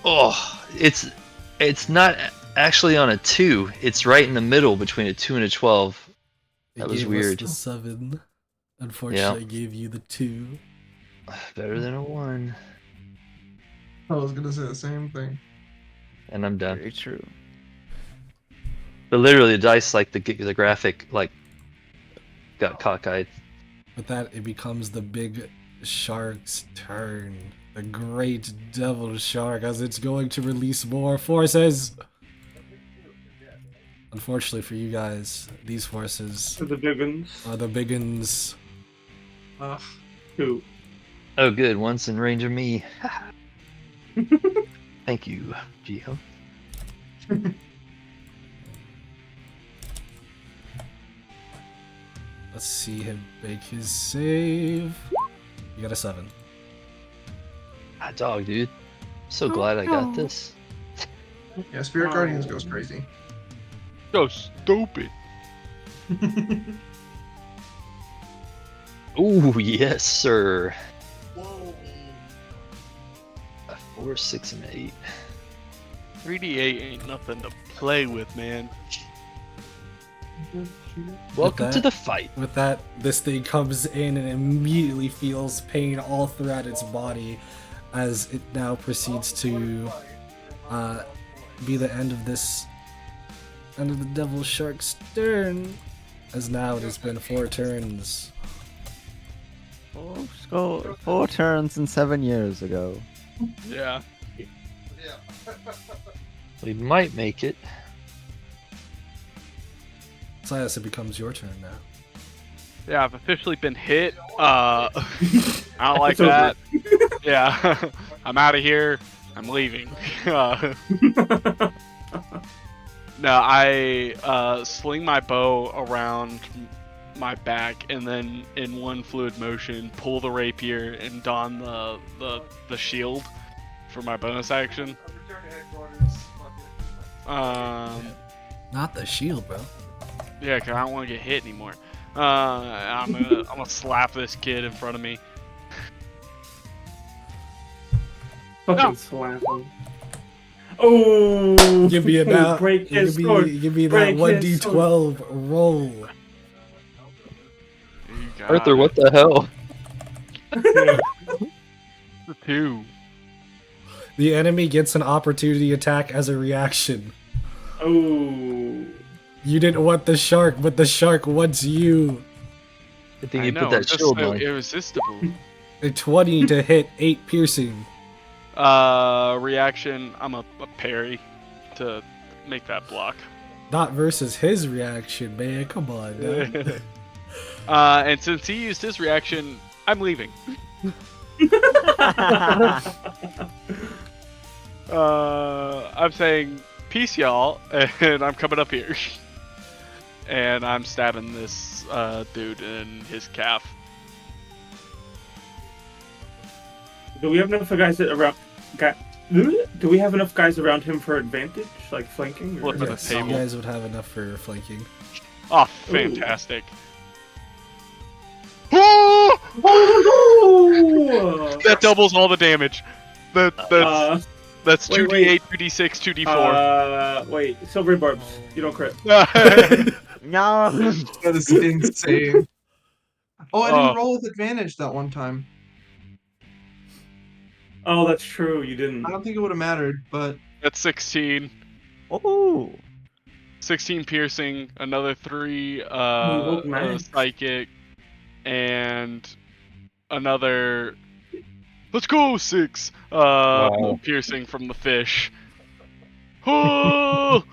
Oh, it's not actually on a 2. It's right in the middle between a 2 and a 12. It That was gave weird. us the 7. Unfortunately, I gave you the 2. Better than a 1. I was gonna say the same thing. And I'm done. Very true. But literally, the dice, like the graphic, like got cockeyed. With that, it becomes the big shark's turn. The great devil shark, as it's going to release more forces. Unfortunately for you guys, these forces To the Biggins. are the big uns. Ugh. 2. Oh, good. One's in range of me. Thank you, Gio. Let's see him make his save. You got a 7. Hot dog, dude. So glad I got this. Yeah, Spirit Guardians goes crazy. So stupid. Ooh, yes, sir. A 4, 6, and 8. 3d8 ain't nothing to play with, man. Welcome to that- the fight. With that, this thing comes in and immediately feels pain all throughout its body as it now proceeds to be the end of the devil shark's turn. As now it has been 4 turns. 4 turns and 7 years ago. Yeah. We might make it. Silas, it becomes your turn now. Yeah, I've officially been hit. I don't like It's over. that. Yeah. I'm out of here. I'm leaving. No, I sling my bow around my back and then in one fluid motion pull the rapier and don the shield for my bonus action. Not the shield, bro. Yeah, 'cause I don't want to get hit anymore. I'm gonna slap this kid in front of me. Fucking No. slap him. Oh! Give me a now. Break his sword. Give me that Break his 1d12 roll. You got Arthur, it. what the hell? The 2. The enemy gets an opportunity attack as a reaction. Oh. You didn't want the shark, but the shark wants you. I think I you know, put that I'm just shield so on. irresistible. A 20 to hit, 8 piercing. Reaction, I'm a parry to make that block. Not versus his reaction, man. Come on, dog. And since he used his reaction, I'm leaving. I'm saying peace, y'all, and I'm coming up here. And I'm stabbing this dude in his calf. Do we have enough guys around? Do we have enough guys around him for advantage, like flanking? Or Flip of the Yes, table. you guys would have enough for flanking. Oh, fantastic. Oh! That doubles all the damage. That's wait, 2d8, 2d6, 2d4. Wait, silvery barbs. You don't crit. No. That is insane. Oh, I didn't Oh. roll with advantage that one time. Oh, that's true. You didn't. I don't think it would have mattered, but That's 16. Oh. 16 piercing, another 3 rolled max. psychic, and another. Let's go 6 Wow. piercing from the fish. Oh!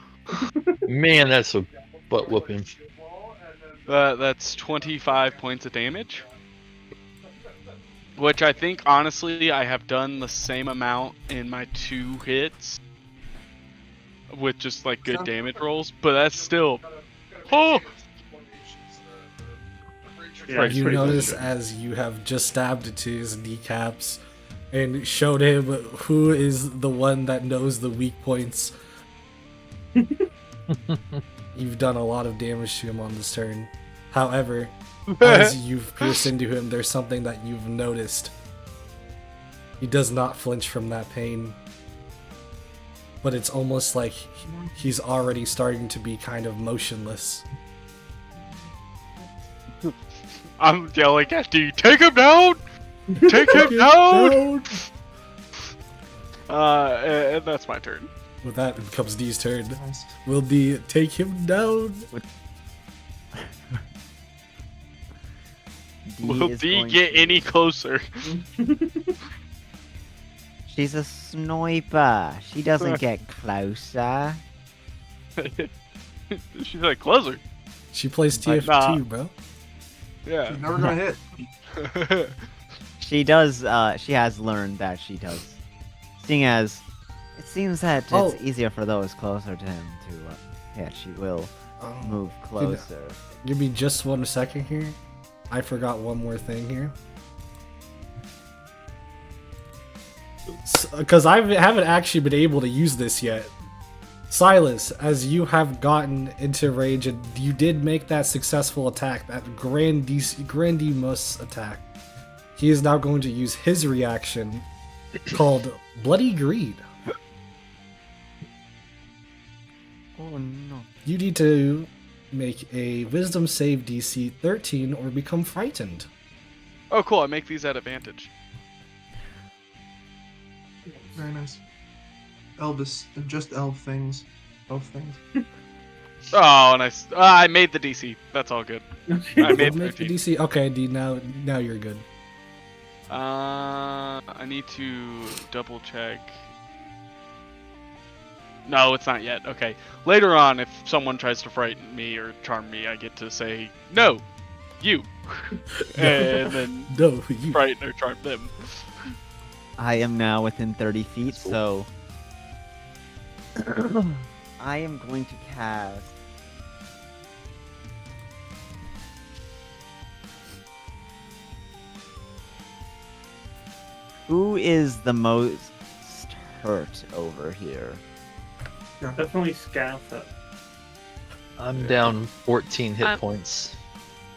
Man, that's a butt whooping. That's 25 points of damage. Which I think, honestly, I have done the same amount in my 2 hits. With just, like, good damage rolls. But that's still... Oh! Yeah, it's You pretty notice bullshit. as you have just stabbed into his kneecaps and showed him who is the one that knows the weak points. You've done a lot of damage to him on this turn. However, as you've pierced into him, there's something that you've noticed. He does not flinch from that pain. But it's almost like he's already starting to be kind of motionless. I'm yelling after you. Take him down! Take him down! And that's my turn. With that, it becomes D's turn. nice. Will D take him down? Will is D going get to- any closer? She's a sniper. She doesn't get closer. She's like, closer. She plays Like, TF2, nah. bro. Yeah. She's never gonna hit. She does. She has learned that she does. Seeing as it seems that Oh. it's easier for those closer to him to. Yeah, she will move closer. Give me just 1 second here. I forgot one more thing here. Because I haven't actually been able to use this yet. Silas, as you have gotten into rage and you did make that successful attack, that grandiose attack, he is now going to use his reaction called Bloody Greed. Oh no! You need to make a Wisdom save DC 13 or become frightened. Oh, cool. I make these at advantage. Very nice. Elvis, just elf things. Elf things. Oh, nice. I made the DC. That's all good. I You made make the 13. DC. Okay, D. Now you're good. I need to double check. No, it's not yet. Okay. Later on, if someone tries to frighten me or charm me, I get to say, no, you. And then No, you. frighten or charm them. I am now within 30 feet, so I am going to cast. Who is the most hurt over here? Definitely Scatha. I'm down 14 hit I'm- points.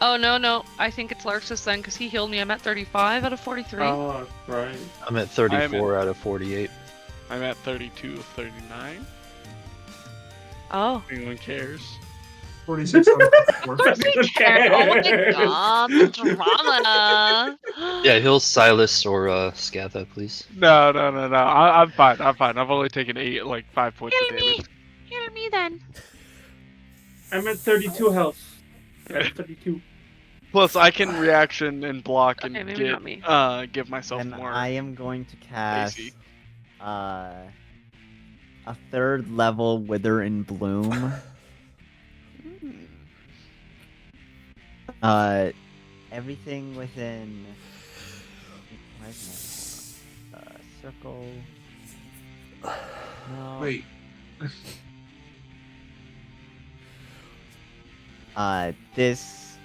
Oh, no. I think it's Larxus then, because he healed me. I'm at 35 out of 43. Oh, right. I'm at 34 out of 48. I'm at 32 of 39. Oh. Anyone cares? 46 on a 4. Karen, oh my god, the drama. Yeah, heal Silas or Scatha, please. No. I'm fine. I've only taken 5 points of Heal me. damage. Heal me then. I'm at 32 health. Yeah, 32. Plus, I can reaction and block and Okay, maybe not me. give myself And more. I am going to cast AC. a 3rd level Wither in Bloom. Everything within circle. No. Wait. This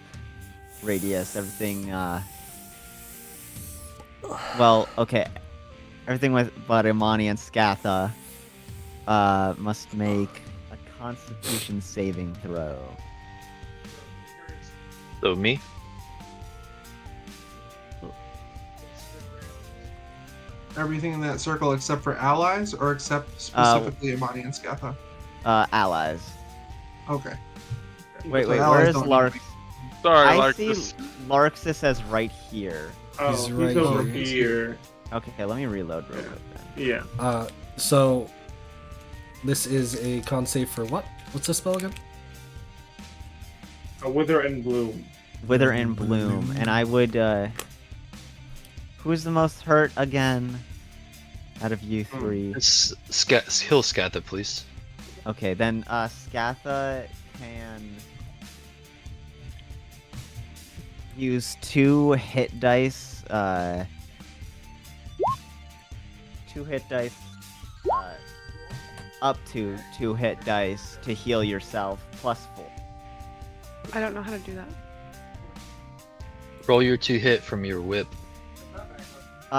radius, everything. Well, okay. Everything with but Imani and Scatha must make a Constitution saving throw. So me? Everything in that circle except for allies, or except specifically Imani and Scatha? Allies. Okay. Wait, So where allies is don't Lark? Sorry, I Larkus. see Larxus as right here. Oh, He's he's right over here. here. Okay, let me reload real quick then. Yeah. So this is a con save for what? What's the spell again? A Wither and Bloom. Wither in Bloom, and I would. Who's the most hurt again? Out of you three. It's heal Scatha, please. Okay, then Scatha can use 2 hit dice. 2 hit dice. Up to 2 hit dice to heal yourself +4. I don't know how to do that. Roll your 2 hit from your whip.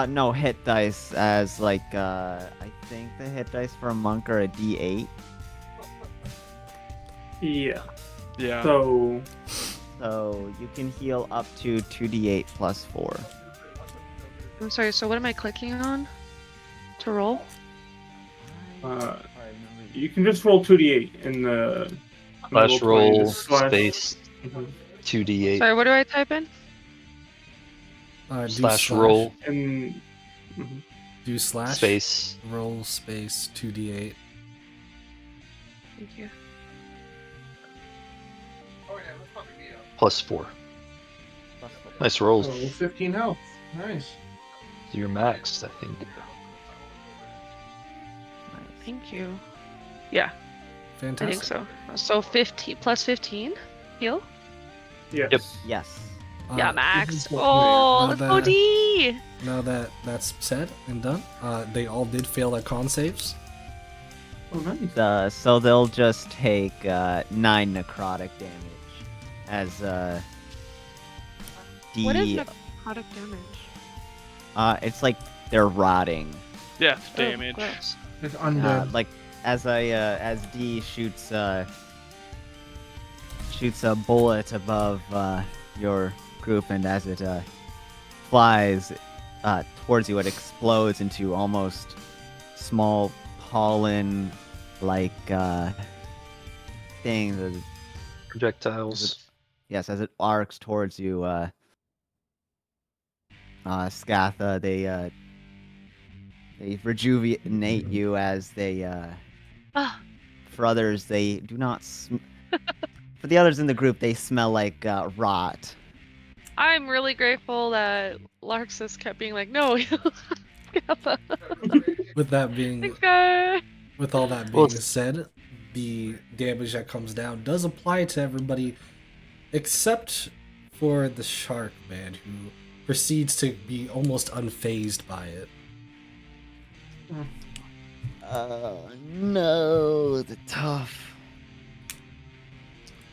No, hit dice as like I think the hit dice for a monk are a D8. Yeah. Yeah. So So you can heal up to 2d8 +4. I'm sorry, so what am I clicking on to roll? you can just roll 2d8 in the Slash roll 20, roll just slash- space Mhm. 2d8 Sorry, what do I type in? Do slash roll And mhm. Do slash space. roll space 2d8. Thank you. +4. Nice rolls. Oh, 15 health. Nice. You're maxed, I think. Thank you. Yeah, I think Fantastic. so. So 15 plus 15 heal? Yes. Yep. Yes. Yeah, Uh, max. Now Oh, that- let's go D! Now that that's said and done, they all did fail their con saves. Oh, nice. So they'll just take 9 necrotic damage as What is D. necrotic damage? It's like they're rotting. Death Oh, damage. gross. It's undead. Like as D shoots a bullet above your group, and as it flies towards you, it explodes into almost small pollen like things. Projectiles. Yes, as it arcs towards you, Scatha, they rejuvenate you as they. Ah, For others, they do not. For the others in the group, they smell like rot. I'm really grateful that Larxus kept being like, no, Kappa. With that being, Thanks, guys. with all that being said, the damage that comes down does apply to everybody, except for the shark man, who proceeds to be almost unfazed by it. No, the tough.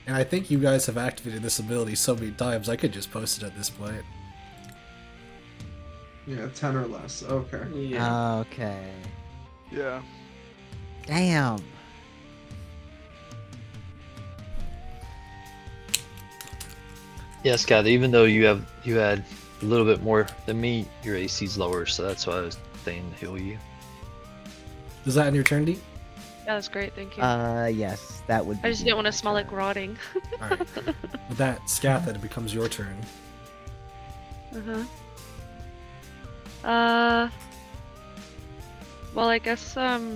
And I think you guys have activated this ability so many times, I could just post it at this point. Yeah, 10 or less. Okay. Yeah. Okay. Yeah. Damn. Yes, Scatha, even though you had a little bit more than me, your AC's lower, so that's why I was saying to heal you. Is that in your turn, D? Yeah, that's great. Thank you. Yes, that would be I just didn't want to my smell like turn. rotting. Alright. With that, Scatha, it becomes your turn. Well, I guess I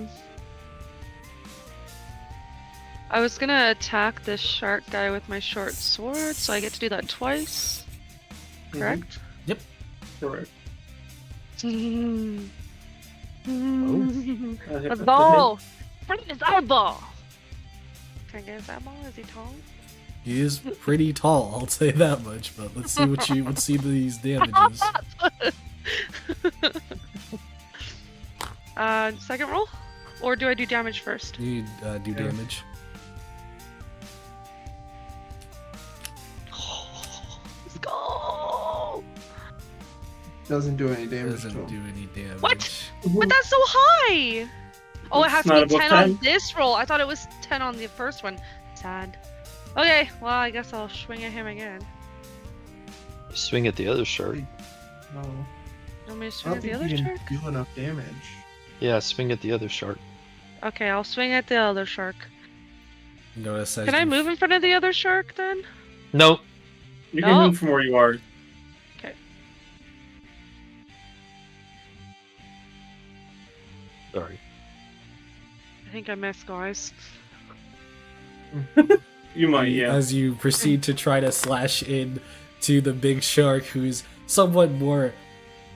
was gonna attack this shark guy with my short sword, so I get to do that twice. Correct? Yep. Correct. The That's ball! Bring his eyeball! Can I get his eyeball? Is he tall? He is pretty tall, I'll say that much, but let's see these damages. Second roll? Or do I do damage first? You do damage. Let's go! Doesn't do any damage Doesn't to him. do any damage. What? But that's so high! Oh, it has It's to not be above 10 on 10? this roll. I thought it was 10 on the first one. Sad. Okay, well, I guess I'll swing at him again. Swing at the other shark. No. You want me to I swing don't at the think other you shark? can do enough damage. Yeah, swing at the other shark. Okay, I'll swing at the other shark. Notice as Can I you move in front of the other shark then? Nope. You can No. move from where you are. Sorry. I think I missed, guys. You might, yeah. As you proceed to try to slash in to the big shark, who's somewhat more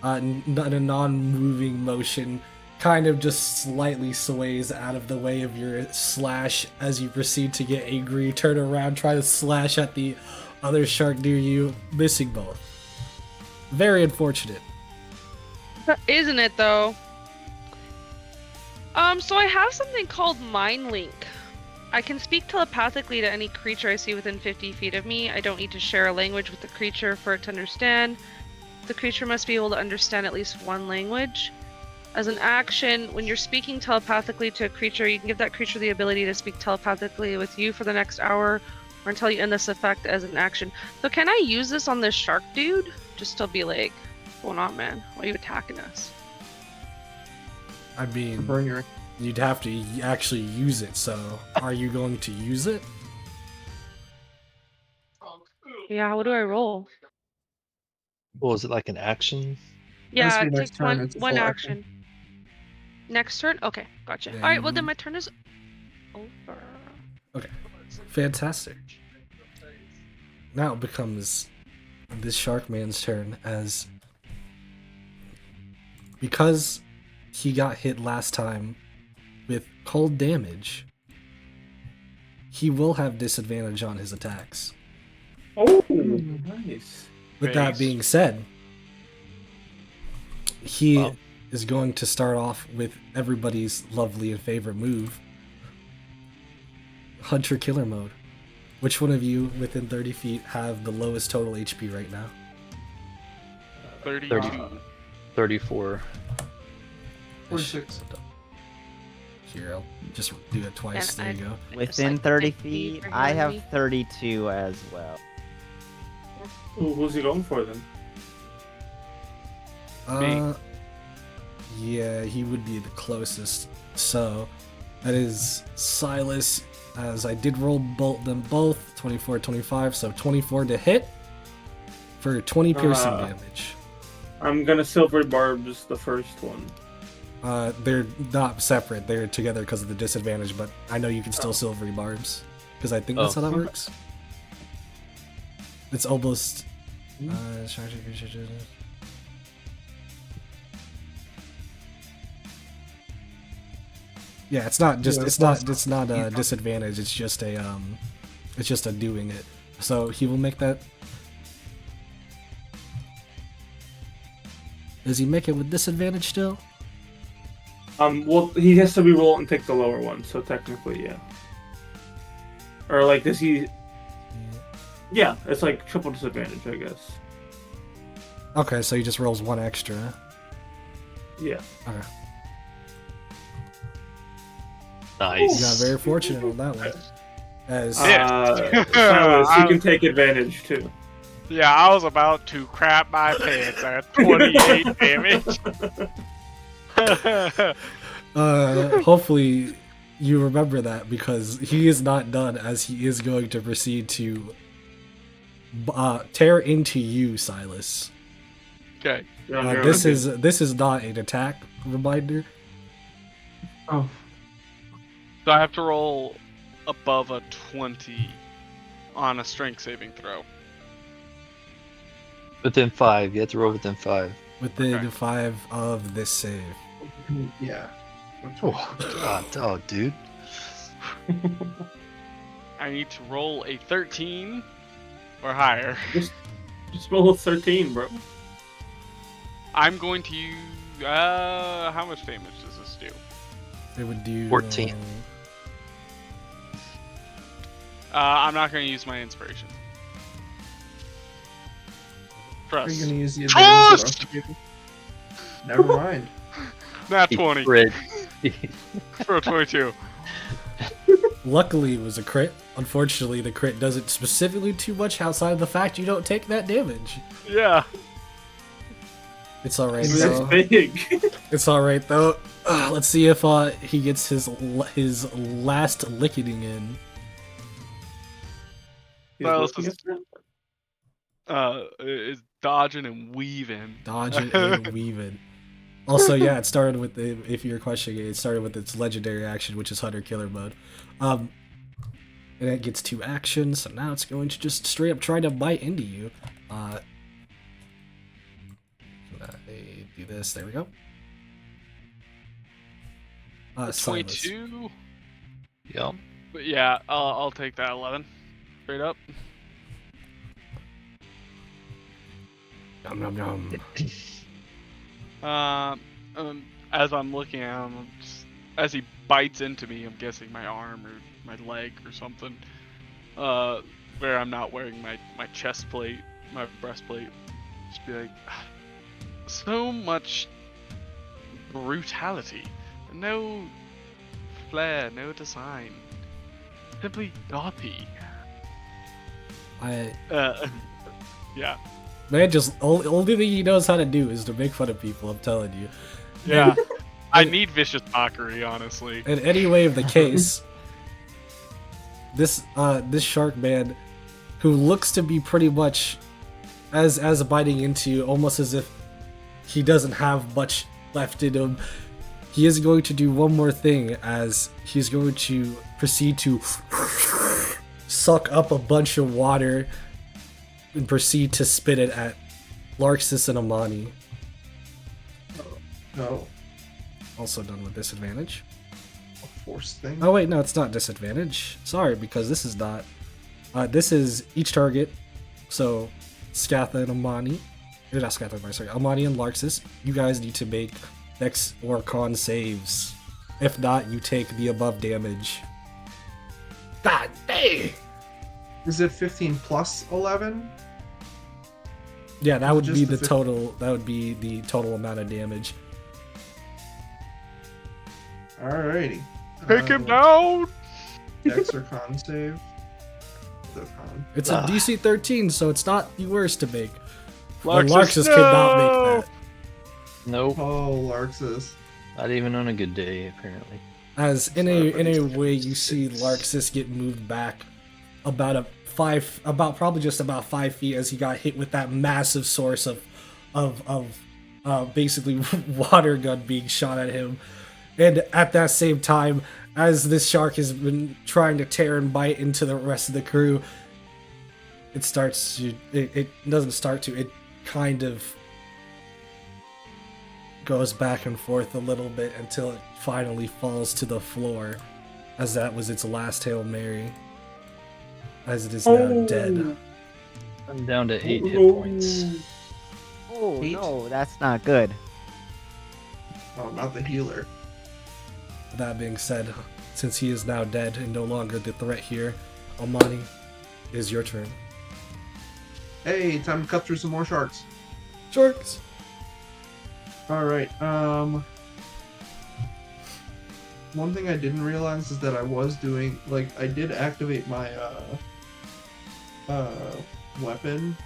in a non-moving motion, kind of just slightly sways out of the way of your slash as you proceed to get angry, turn around, try to slash at the other shark near you, missing both. Very unfortunate. Isn't it, though? So I have something called Mind Link. I can speak telepathically to any creature I see within 50 feet of me. I don't need to share a language with the creature for it to understand. The creature must be able to understand at least one language. As an action, when you're speaking telepathically to a creature, you can give that creature the ability to speak telepathically with you for the next hour or until you end this effect as an action. So can I use this on this shark dude? Just to be like, what's going on, man? Why are you attacking us? I mean, Burn your. you'd have to actually use it, so are you going to use it? Yeah, what do I roll? Well, is it like an action? Has Yeah, to be it next takes turn, one it's a one full action. Next turn? Okay, gotcha. Yeah, Alright, well you- then my turn is over. Okay, fantastic. Now it becomes this shark man's turn, as because he got hit last time with cold damage, he will have disadvantage on his attacks. Oh, nice. With that Nice. being said, he Wow. is going to start off with everybody's lovely and favorite move, Hunter Killer Mode. Which one of you within 30 feet have the lowest total HP right now? 32. 34. 46. Here, I'll just do it twice. And There you go. Within like 30 50 feet, for I healing have me. 32 as well. Who's he going for then? Yeah, he would be the closest. So, that is Silas, as I did roll them both, 24, 25, so 24 to hit for 20 piercing damage. I'm gonna silver barbs the first one. They're not separate, they're together because of the disadvantage, but I know you can still silvery barbs, because I think that's how that works. It's almost... yeah, it's not just it's not a disadvantage. It's just a doing it. So he will make that. Does he make it with disadvantage still? Well, he has to re-roll and take the lower one, so technically, yeah. Or like, does he? Yeah, it's like triple disadvantage, I guess. Okay, so he just rolls one extra. Yeah. Okay. Nice. You got very fortunate on that one. As Silas, you can take advantage too. Yeah, I was about to crap my pants at 28 damage. hopefully you remember that because he is not done, as he is going to proceed to tear into you, Silas. Okay. This is not an attack reminder. Oh, So I have to roll above a 20 on a strength saving throw. Within 5. You have to roll within 5. Within Okay. 5 of this save. yeah. Oh, God, dog, dude. I need to roll a 13 or higher. Just roll a 13, bro. I'm going to use. How much damage does this do? It would do 14. I'm not going to use my inspiration. Are you Trust. gonna use the advantage? Never mind. Not He 20 crit. for a 22. Luckily, it was a crit. Unfortunately, the crit doesn't specifically too much outside of the fact you don't take that damage. Yeah. It's alright It's though. big. It's alright though. Let's see if he gets his last licking in. He's Well, looking it's at that. Is dodging and weaving. Dodging and weaving. Also, yeah, it started with if you're questioning it, it started with its legendary action, which is Hunter Killer mode. And it gets 2 actions, so now it's going to just straight up try to bite into you. Do this. There we go. Silas. 22. Yep. But yeah, I'll take that 11. Straight up. Nom nom nom. As I'm looking at him, as he bites into me, I'm guessing my arm or my leg or something. Where I'm not wearing my chest plate, my breastplate. Just be like, so much brutality, no flair, no design, simply gaudy. Yeah. Man, just only thing he knows how to do is to make fun of people. I'm telling you. Yeah. I need vicious mockery, honestly. In any way of the case, this shark man, who looks to be pretty much as biting into you, almost as if he doesn't have much left in him, he is going to do one more thing, as he's going to proceed to suck up a bunch of water and proceed to spit it at Larxus and Amani. No. Also done with disadvantage. A force thing. Oh wait, no, it's not disadvantage. Sorry, because this is not. This is each target. So, Scatha and Amani. Not Scatha, sorry. Amani and Larxus. You guys need to make Dex or Con saves. If not, you take the above damage. God dang! Is it 15 plus 11? Yeah, that would Just be the the total. That would be the total amount of damage. Alrighty. Take him down! Dex or con save? The con. It's a DC 13, so it's not the worst to make. Larxus, Larxus could not make that. Nope. Oh, Larxus. Not even on a good day, apparently. As in a way, you see Larxus get moved back about probably just about 5 feet as he got hit with that massive source of basically water gun being shot at him. And at that same time, as this shark has been trying to tear and bite into the rest of the crew, it kind of goes back and forth a little bit until it finally falls to the floor, as that was its last Hail Mary, as it is now dead. I'm down to 8 hit points. Oh 8? no, that's not good. Oh, not the healer. That being said, since he is now dead and no longer the threat here, Almani, it is your turn. Hey, time to cut through some more sharks. Sharks! Alright, one thing I didn't realize is that I was doing, I did activate my, weapon,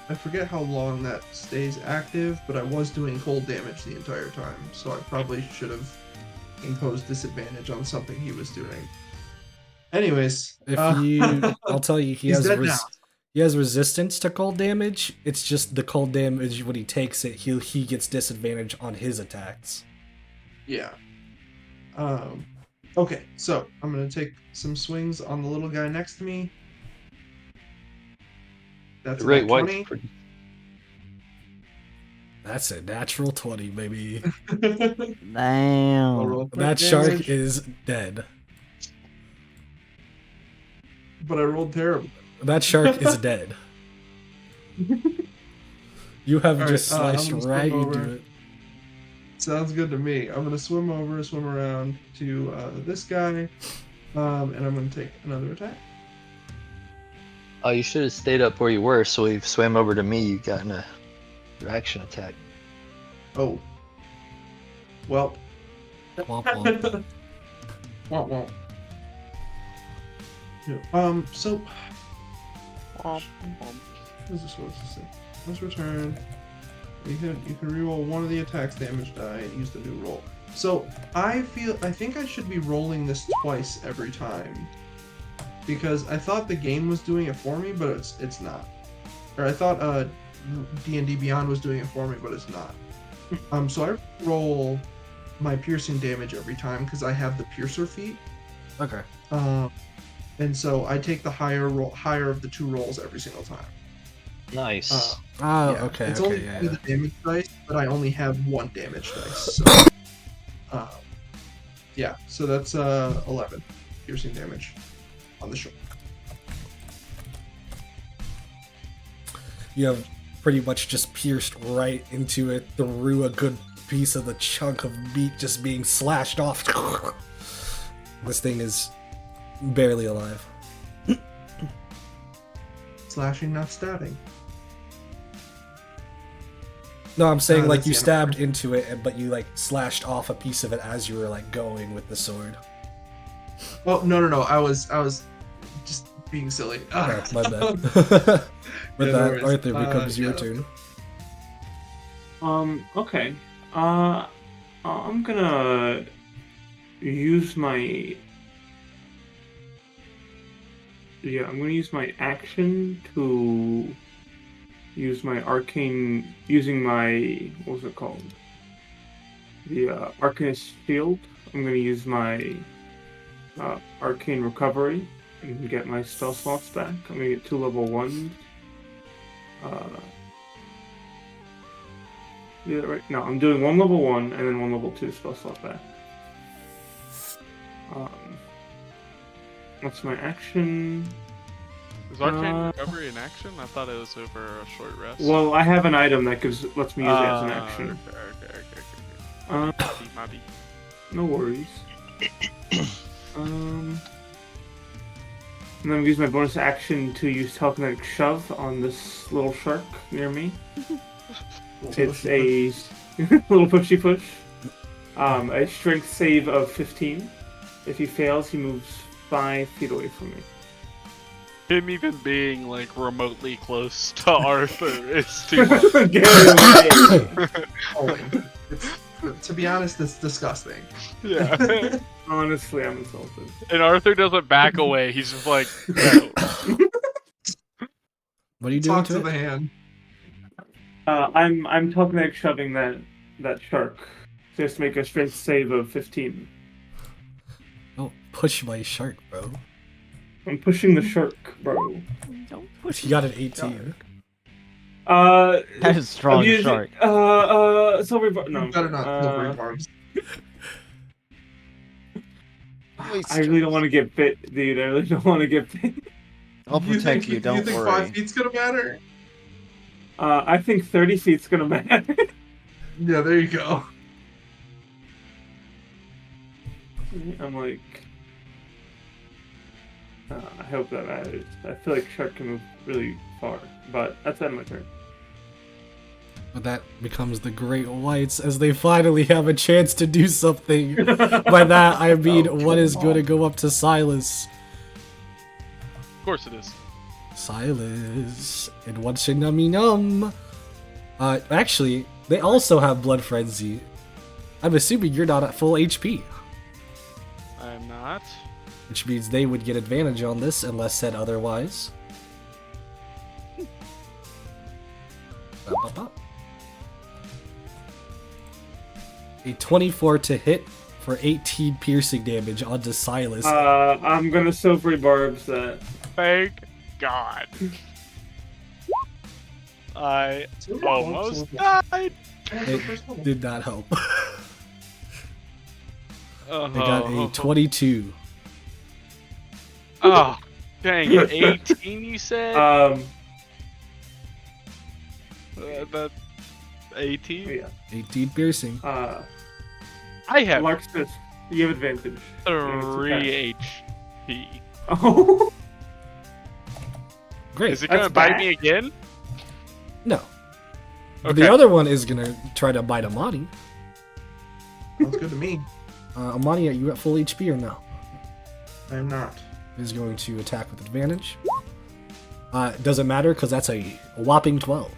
I forget how long that stays active, but I was doing cold damage the entire time, so I probably should have imposed disadvantage on something he was doing. Anyways, I'll tell you, he's dead now. he has resistance to cold damage. It's just the cold damage when he takes it, he gets disadvantage on his attacks. Yeah. Okay, so I'm gonna take some swings on the little guy next to me. That's Right, about white. 20. That's a natural 20, baby. I'll Damn. roll crit That shark damage, is dead. but I rolled terrible. That shark is dead. You have All just right, I'm sliced gonna swim right over. into it. Sounds good to me. I'm gonna swim around to this guy, and I'm gonna take another attack. Oh, you should have stayed up where you were, so he swam over to me. You got in a reaction attack. Oh. Well. Womp womp. Womp womp. Yeah, so. What is this supposed to say? This return. You can reroll one of the attack's damage die and use the new roll. So I think I should be rolling this twice every time, because I thought the game was doing it for me, but it's not. Or I thought D&D Beyond was doing it for me, but it's not. So I roll my piercing damage every time because I have the piercer feat. Okay. And so I take the higher of the two rolls every single time. Nice. Oh, Yeah, okay. It's Okay, only yeah. the damage dice, but I only have one damage dice. So, yeah. So that's 11 piercing damage on the shore. You have pretty much just pierced right into it through a good piece of the chunk of meat just being slashed off. This thing is barely alive. Slashing, not stabbing. No, I'm saying like that's you the stabbed animal. into it, but you like slashed off a piece of it as you were like going with the sword. Oh no! I was just being silly. Oh, my bad. With Yeah, no that, worries. Arthur becomes your yeah. turn. Okay. I'm gonna use my. Yeah, I'm gonna use my action to use my arcane. Using my what was it called? The Arcanist Shield. I'm gonna use my arcane recovery and get my spell slots back. I'm gonna get 2 level 1s. Yeah, right. No, I'm doing 1 level 1 and then 1 level 2 spell slot back. What's my action? Is Arcane Recovery an action? I thought it was over a short rest. Well, I have an item that lets me use it as an Ah, action. Okay. Maybe. No worries. And then I'm gonna use my bonus action to use telekinetic shove on this little shark near me. It's a little pushy push. A strength save of 15. If he fails, he moves 5 feet away from me. Him even being like remotely close to Arthur is too much. Get away! Oh, to be honest, it's disgusting. Yeah. Honestly, I'm insulted. And Arthur doesn't back away. He's just like, no. What are you doing Talk to to it? the hand. I'm telekinetic shoving that shark. So he has to make a strength save of 15. Don't push my shark, bro. I'm pushing the shark, bro. Don't push. You got an 18. That is strong I'm using, shark. silver bar. No, You better not silver barbs. I really don't want to get bit, dude. I really don't want to get bit. I'll protect you. Don't You think worry. 5 feet's gonna matter? I think 30 feet's gonna matter. Yeah, there you go. I'm like, I hope that matters. I feel like shark can move really far, but that's the end of my turn. But that becomes the Great Whites as they finally have a chance to do something. By that, I mean, what is going to go up to Silas? Of course it is. Silas and one Shinami. Actually, they also have Blood Frenzy. I'm assuming you're not at full HP, I'm not. which means they would get advantage on this unless said otherwise. Bop, bop, bop. A 24 to hit for 18 piercing damage onto Silas. I'm gonna silvery barbs that. Thank God. I almost died. It did not help. Oh, They got a 22. Oh, dang it. 18, you said? That 18? Yeah. 18 piercing. I have Larkspur, you have advantage. 3 HP. Oh. Great. Is it gonna That's bite bad. me again? No. But Okay. the other one is gonna try to bite Amani. Sounds good to me. Amani, are you at full HP or no? I'm not. Is going to attack with advantage. Doesn't matter because that's a whopping 12.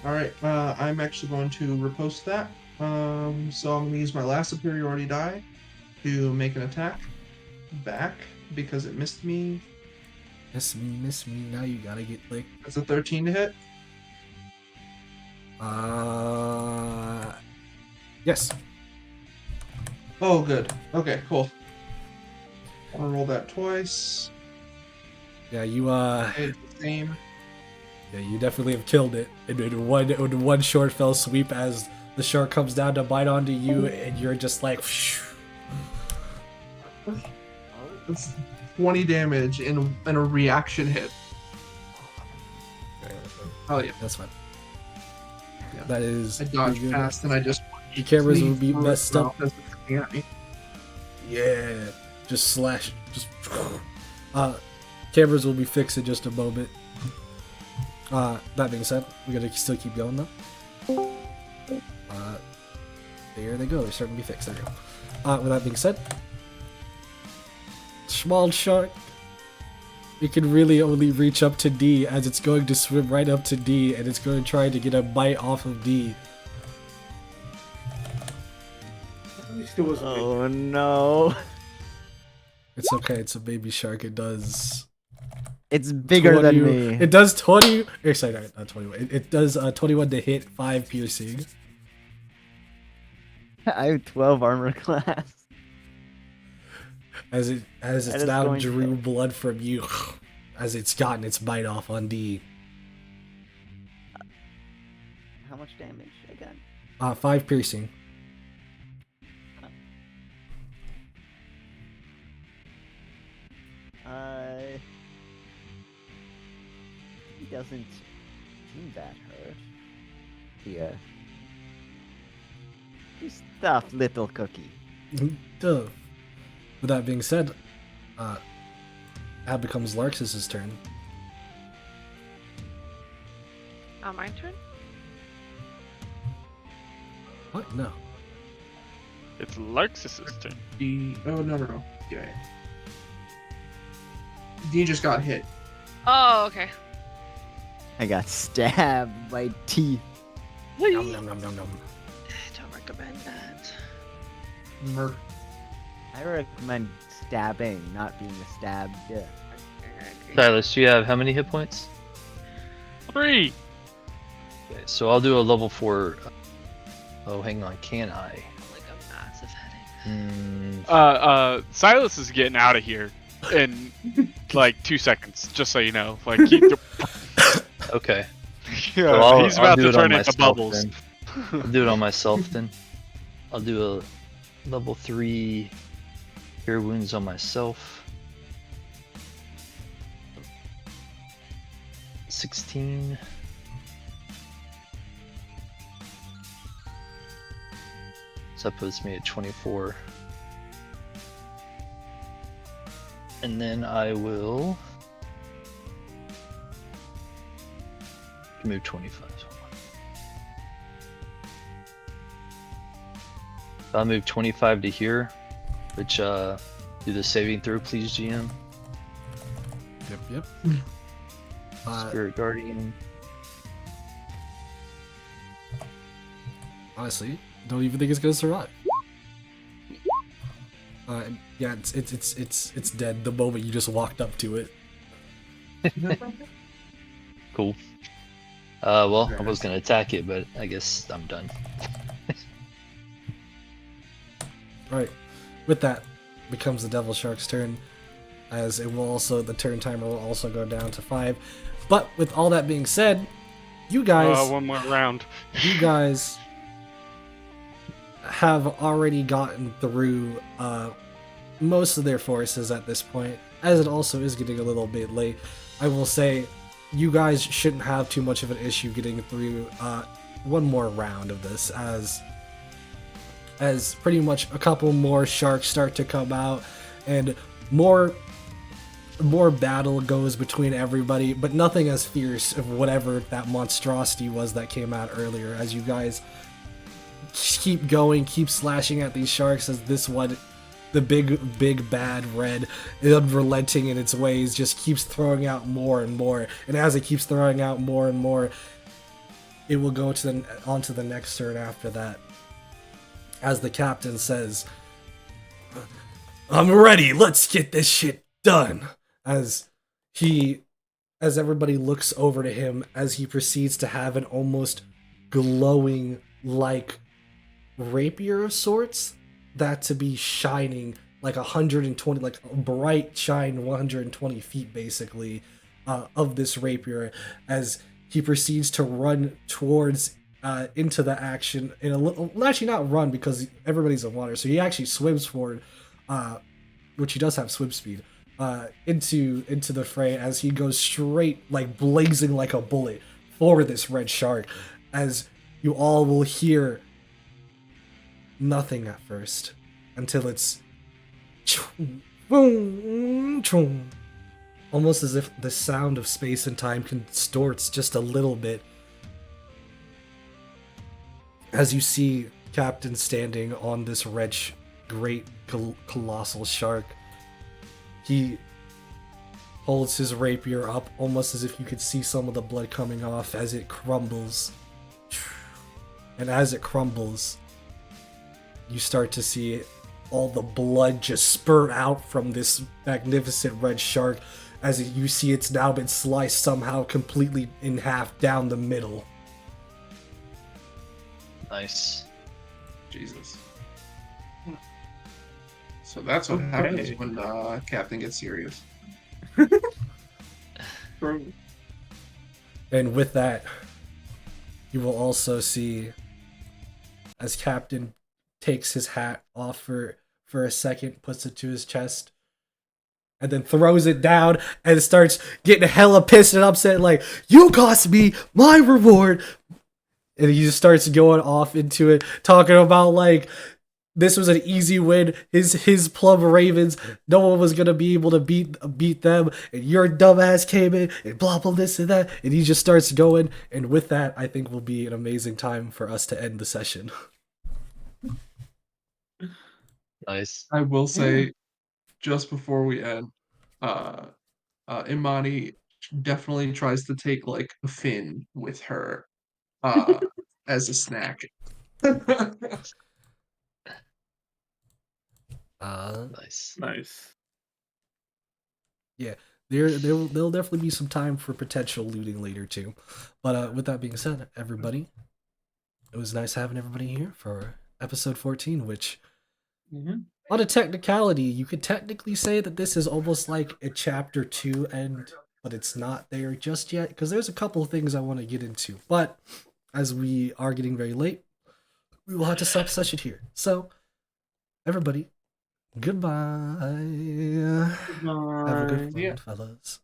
All right. I'm actually going to riposte that. So I'm going to use my last superiority die to make an attack back because it missed me. Miss me. Now you gotta get like. That's a 13 to hit. Yes. Oh, good. Okay, cool. I'm gonna roll that twice. Yeah, you It's the same. Yeah, you definitely have killed it in one short fell sweep as the shark comes down to bite onto you, and you're just like. That's 20 damage in a reaction hit. Oh yeah, That's fine. Yeah. That is. I dodged pretty good. past and I just. The cameras will sneezed be through messed his up. mouth as it's coming at me. Yeah, just slash. Just. Cameras will be fixed in just a moment. That being said, we gotta still keep going though. There they go. They're starting to be fixed. There we go. With that being said, small shark. It can really only reach up to D as it's going to swim right up to D and it's going to try to get a bite off of D. Oh no. It's okay. It's a baby shark. It does. It's bigger 20 than me. It does 20. Or sorry, not 21. It does 21 to hit, 5 piercing. I have 12 armor class. As it's That is now going to drew hit. blood from you, as it's gotten its bite off on D. How much damage again? 5 piercing. He doesn't seem that hurt. Yeah. You stuffed little cookie. Duh. With that being said, that becomes Larxus' turn. My turn? What? No. It's Larxus' turn. Oh no. Okay. D just got hit. Oh, okay. I got stabbed by teeth. Nom nom nom nom nom. I don't recommend that. Merc. I recommend stabbing, not being stabbed. Silas, you have how many hit points? 3. Okay, so I'll do a level 4. Oh, hang on, can I? Like a massive headache. Silas is getting out of here in like 2 seconds, just so you know. Like, Okay. yeah, Well, he's I'll about do to it on turn into myself bubbles. then. I'll do it on myself then. I'll do a level 3 cure wounds on myself. 16. So that puts me at 24. And then I will move 25. I'll move 25 to here, which do the saving throw, please, GM. Yep. Spirit Guardian. Honestly, don't even think it's gonna survive. Yeah, it's dead the moment you just walked up to it. Cool. Well, I was gonna attack it, but I guess I'm done. Right. With that, becomes the Devil Shark's turn, as it will also, the turn timer will also go down to 5. But with all that being said, you guys, one more round. you guys have already gotten through most of their forces at this point, as it also is getting a little bit late. I will say, you guys shouldn't have too much of an issue getting through one more round of this, as pretty much a couple more sharks start to come out, and more battle goes between everybody, but nothing as fierce of whatever that monstrosity was that came out earlier, as you guys keep going, keep slashing at these sharks, as this one, the big bad red, unrelenting in its ways, just keeps throwing out more and more, and as it keeps throwing out more and more, it will go onto the next turn after that, as the captain says, "I'm ready, let's get this shit done," as everybody looks over to him, as he proceeds to have an almost glowing like rapier of sorts, that to be shining like 120, like a bright shine 120 feet basically, of this rapier, as he proceeds to run towards into the action in a little, actually not run because everybody's in water, so he actually swims forward, which he does have swim speed, into the fray, as he goes straight, like blazing like a bullet for this red shark, as you all will hear nothing at first, until it's almost as if the sound of space and time distorts just a little bit, as you see Captain standing on this red great colossal shark. He holds his rapier up, almost as if you could see some of the blood coming off as it crumbles. And as it crumbles, you start to see all the blood just spurt out from this magnificent red shark, as you see it's now been sliced somehow completely in half down the middle. Nice. Jesus. So that's what happens when Captain gets serious. And with that, you will also see, as Captain takes his hat off for a second, puts it to his chest, and then throws it down and starts getting hella pissed and upset, like, "You cost me my reward!" And he just starts going off into it, talking about, like, this was an easy win. His Plum Ravens, no one was gonna be able to beat them, and your dumbass came in and blah blah this and that, and he just starts going. And with that, I think will be an amazing time for us to end the session. Nice. I will say, just before we end, Imani definitely tries to take like a fin with her as a snack. Nice. Nice. Yeah, there'll definitely be some time for potential looting later too. But with that being said, everybody, it was nice having everybody here for episode 14, which, on a technicality, you could technically say that this is almost like a chapter 2 end, but it's not there just yet, because there's a couple of things I want to get into. But as we are getting very late, we will have to stop the session here. So, everybody, goodbye. Have a good one, fellas.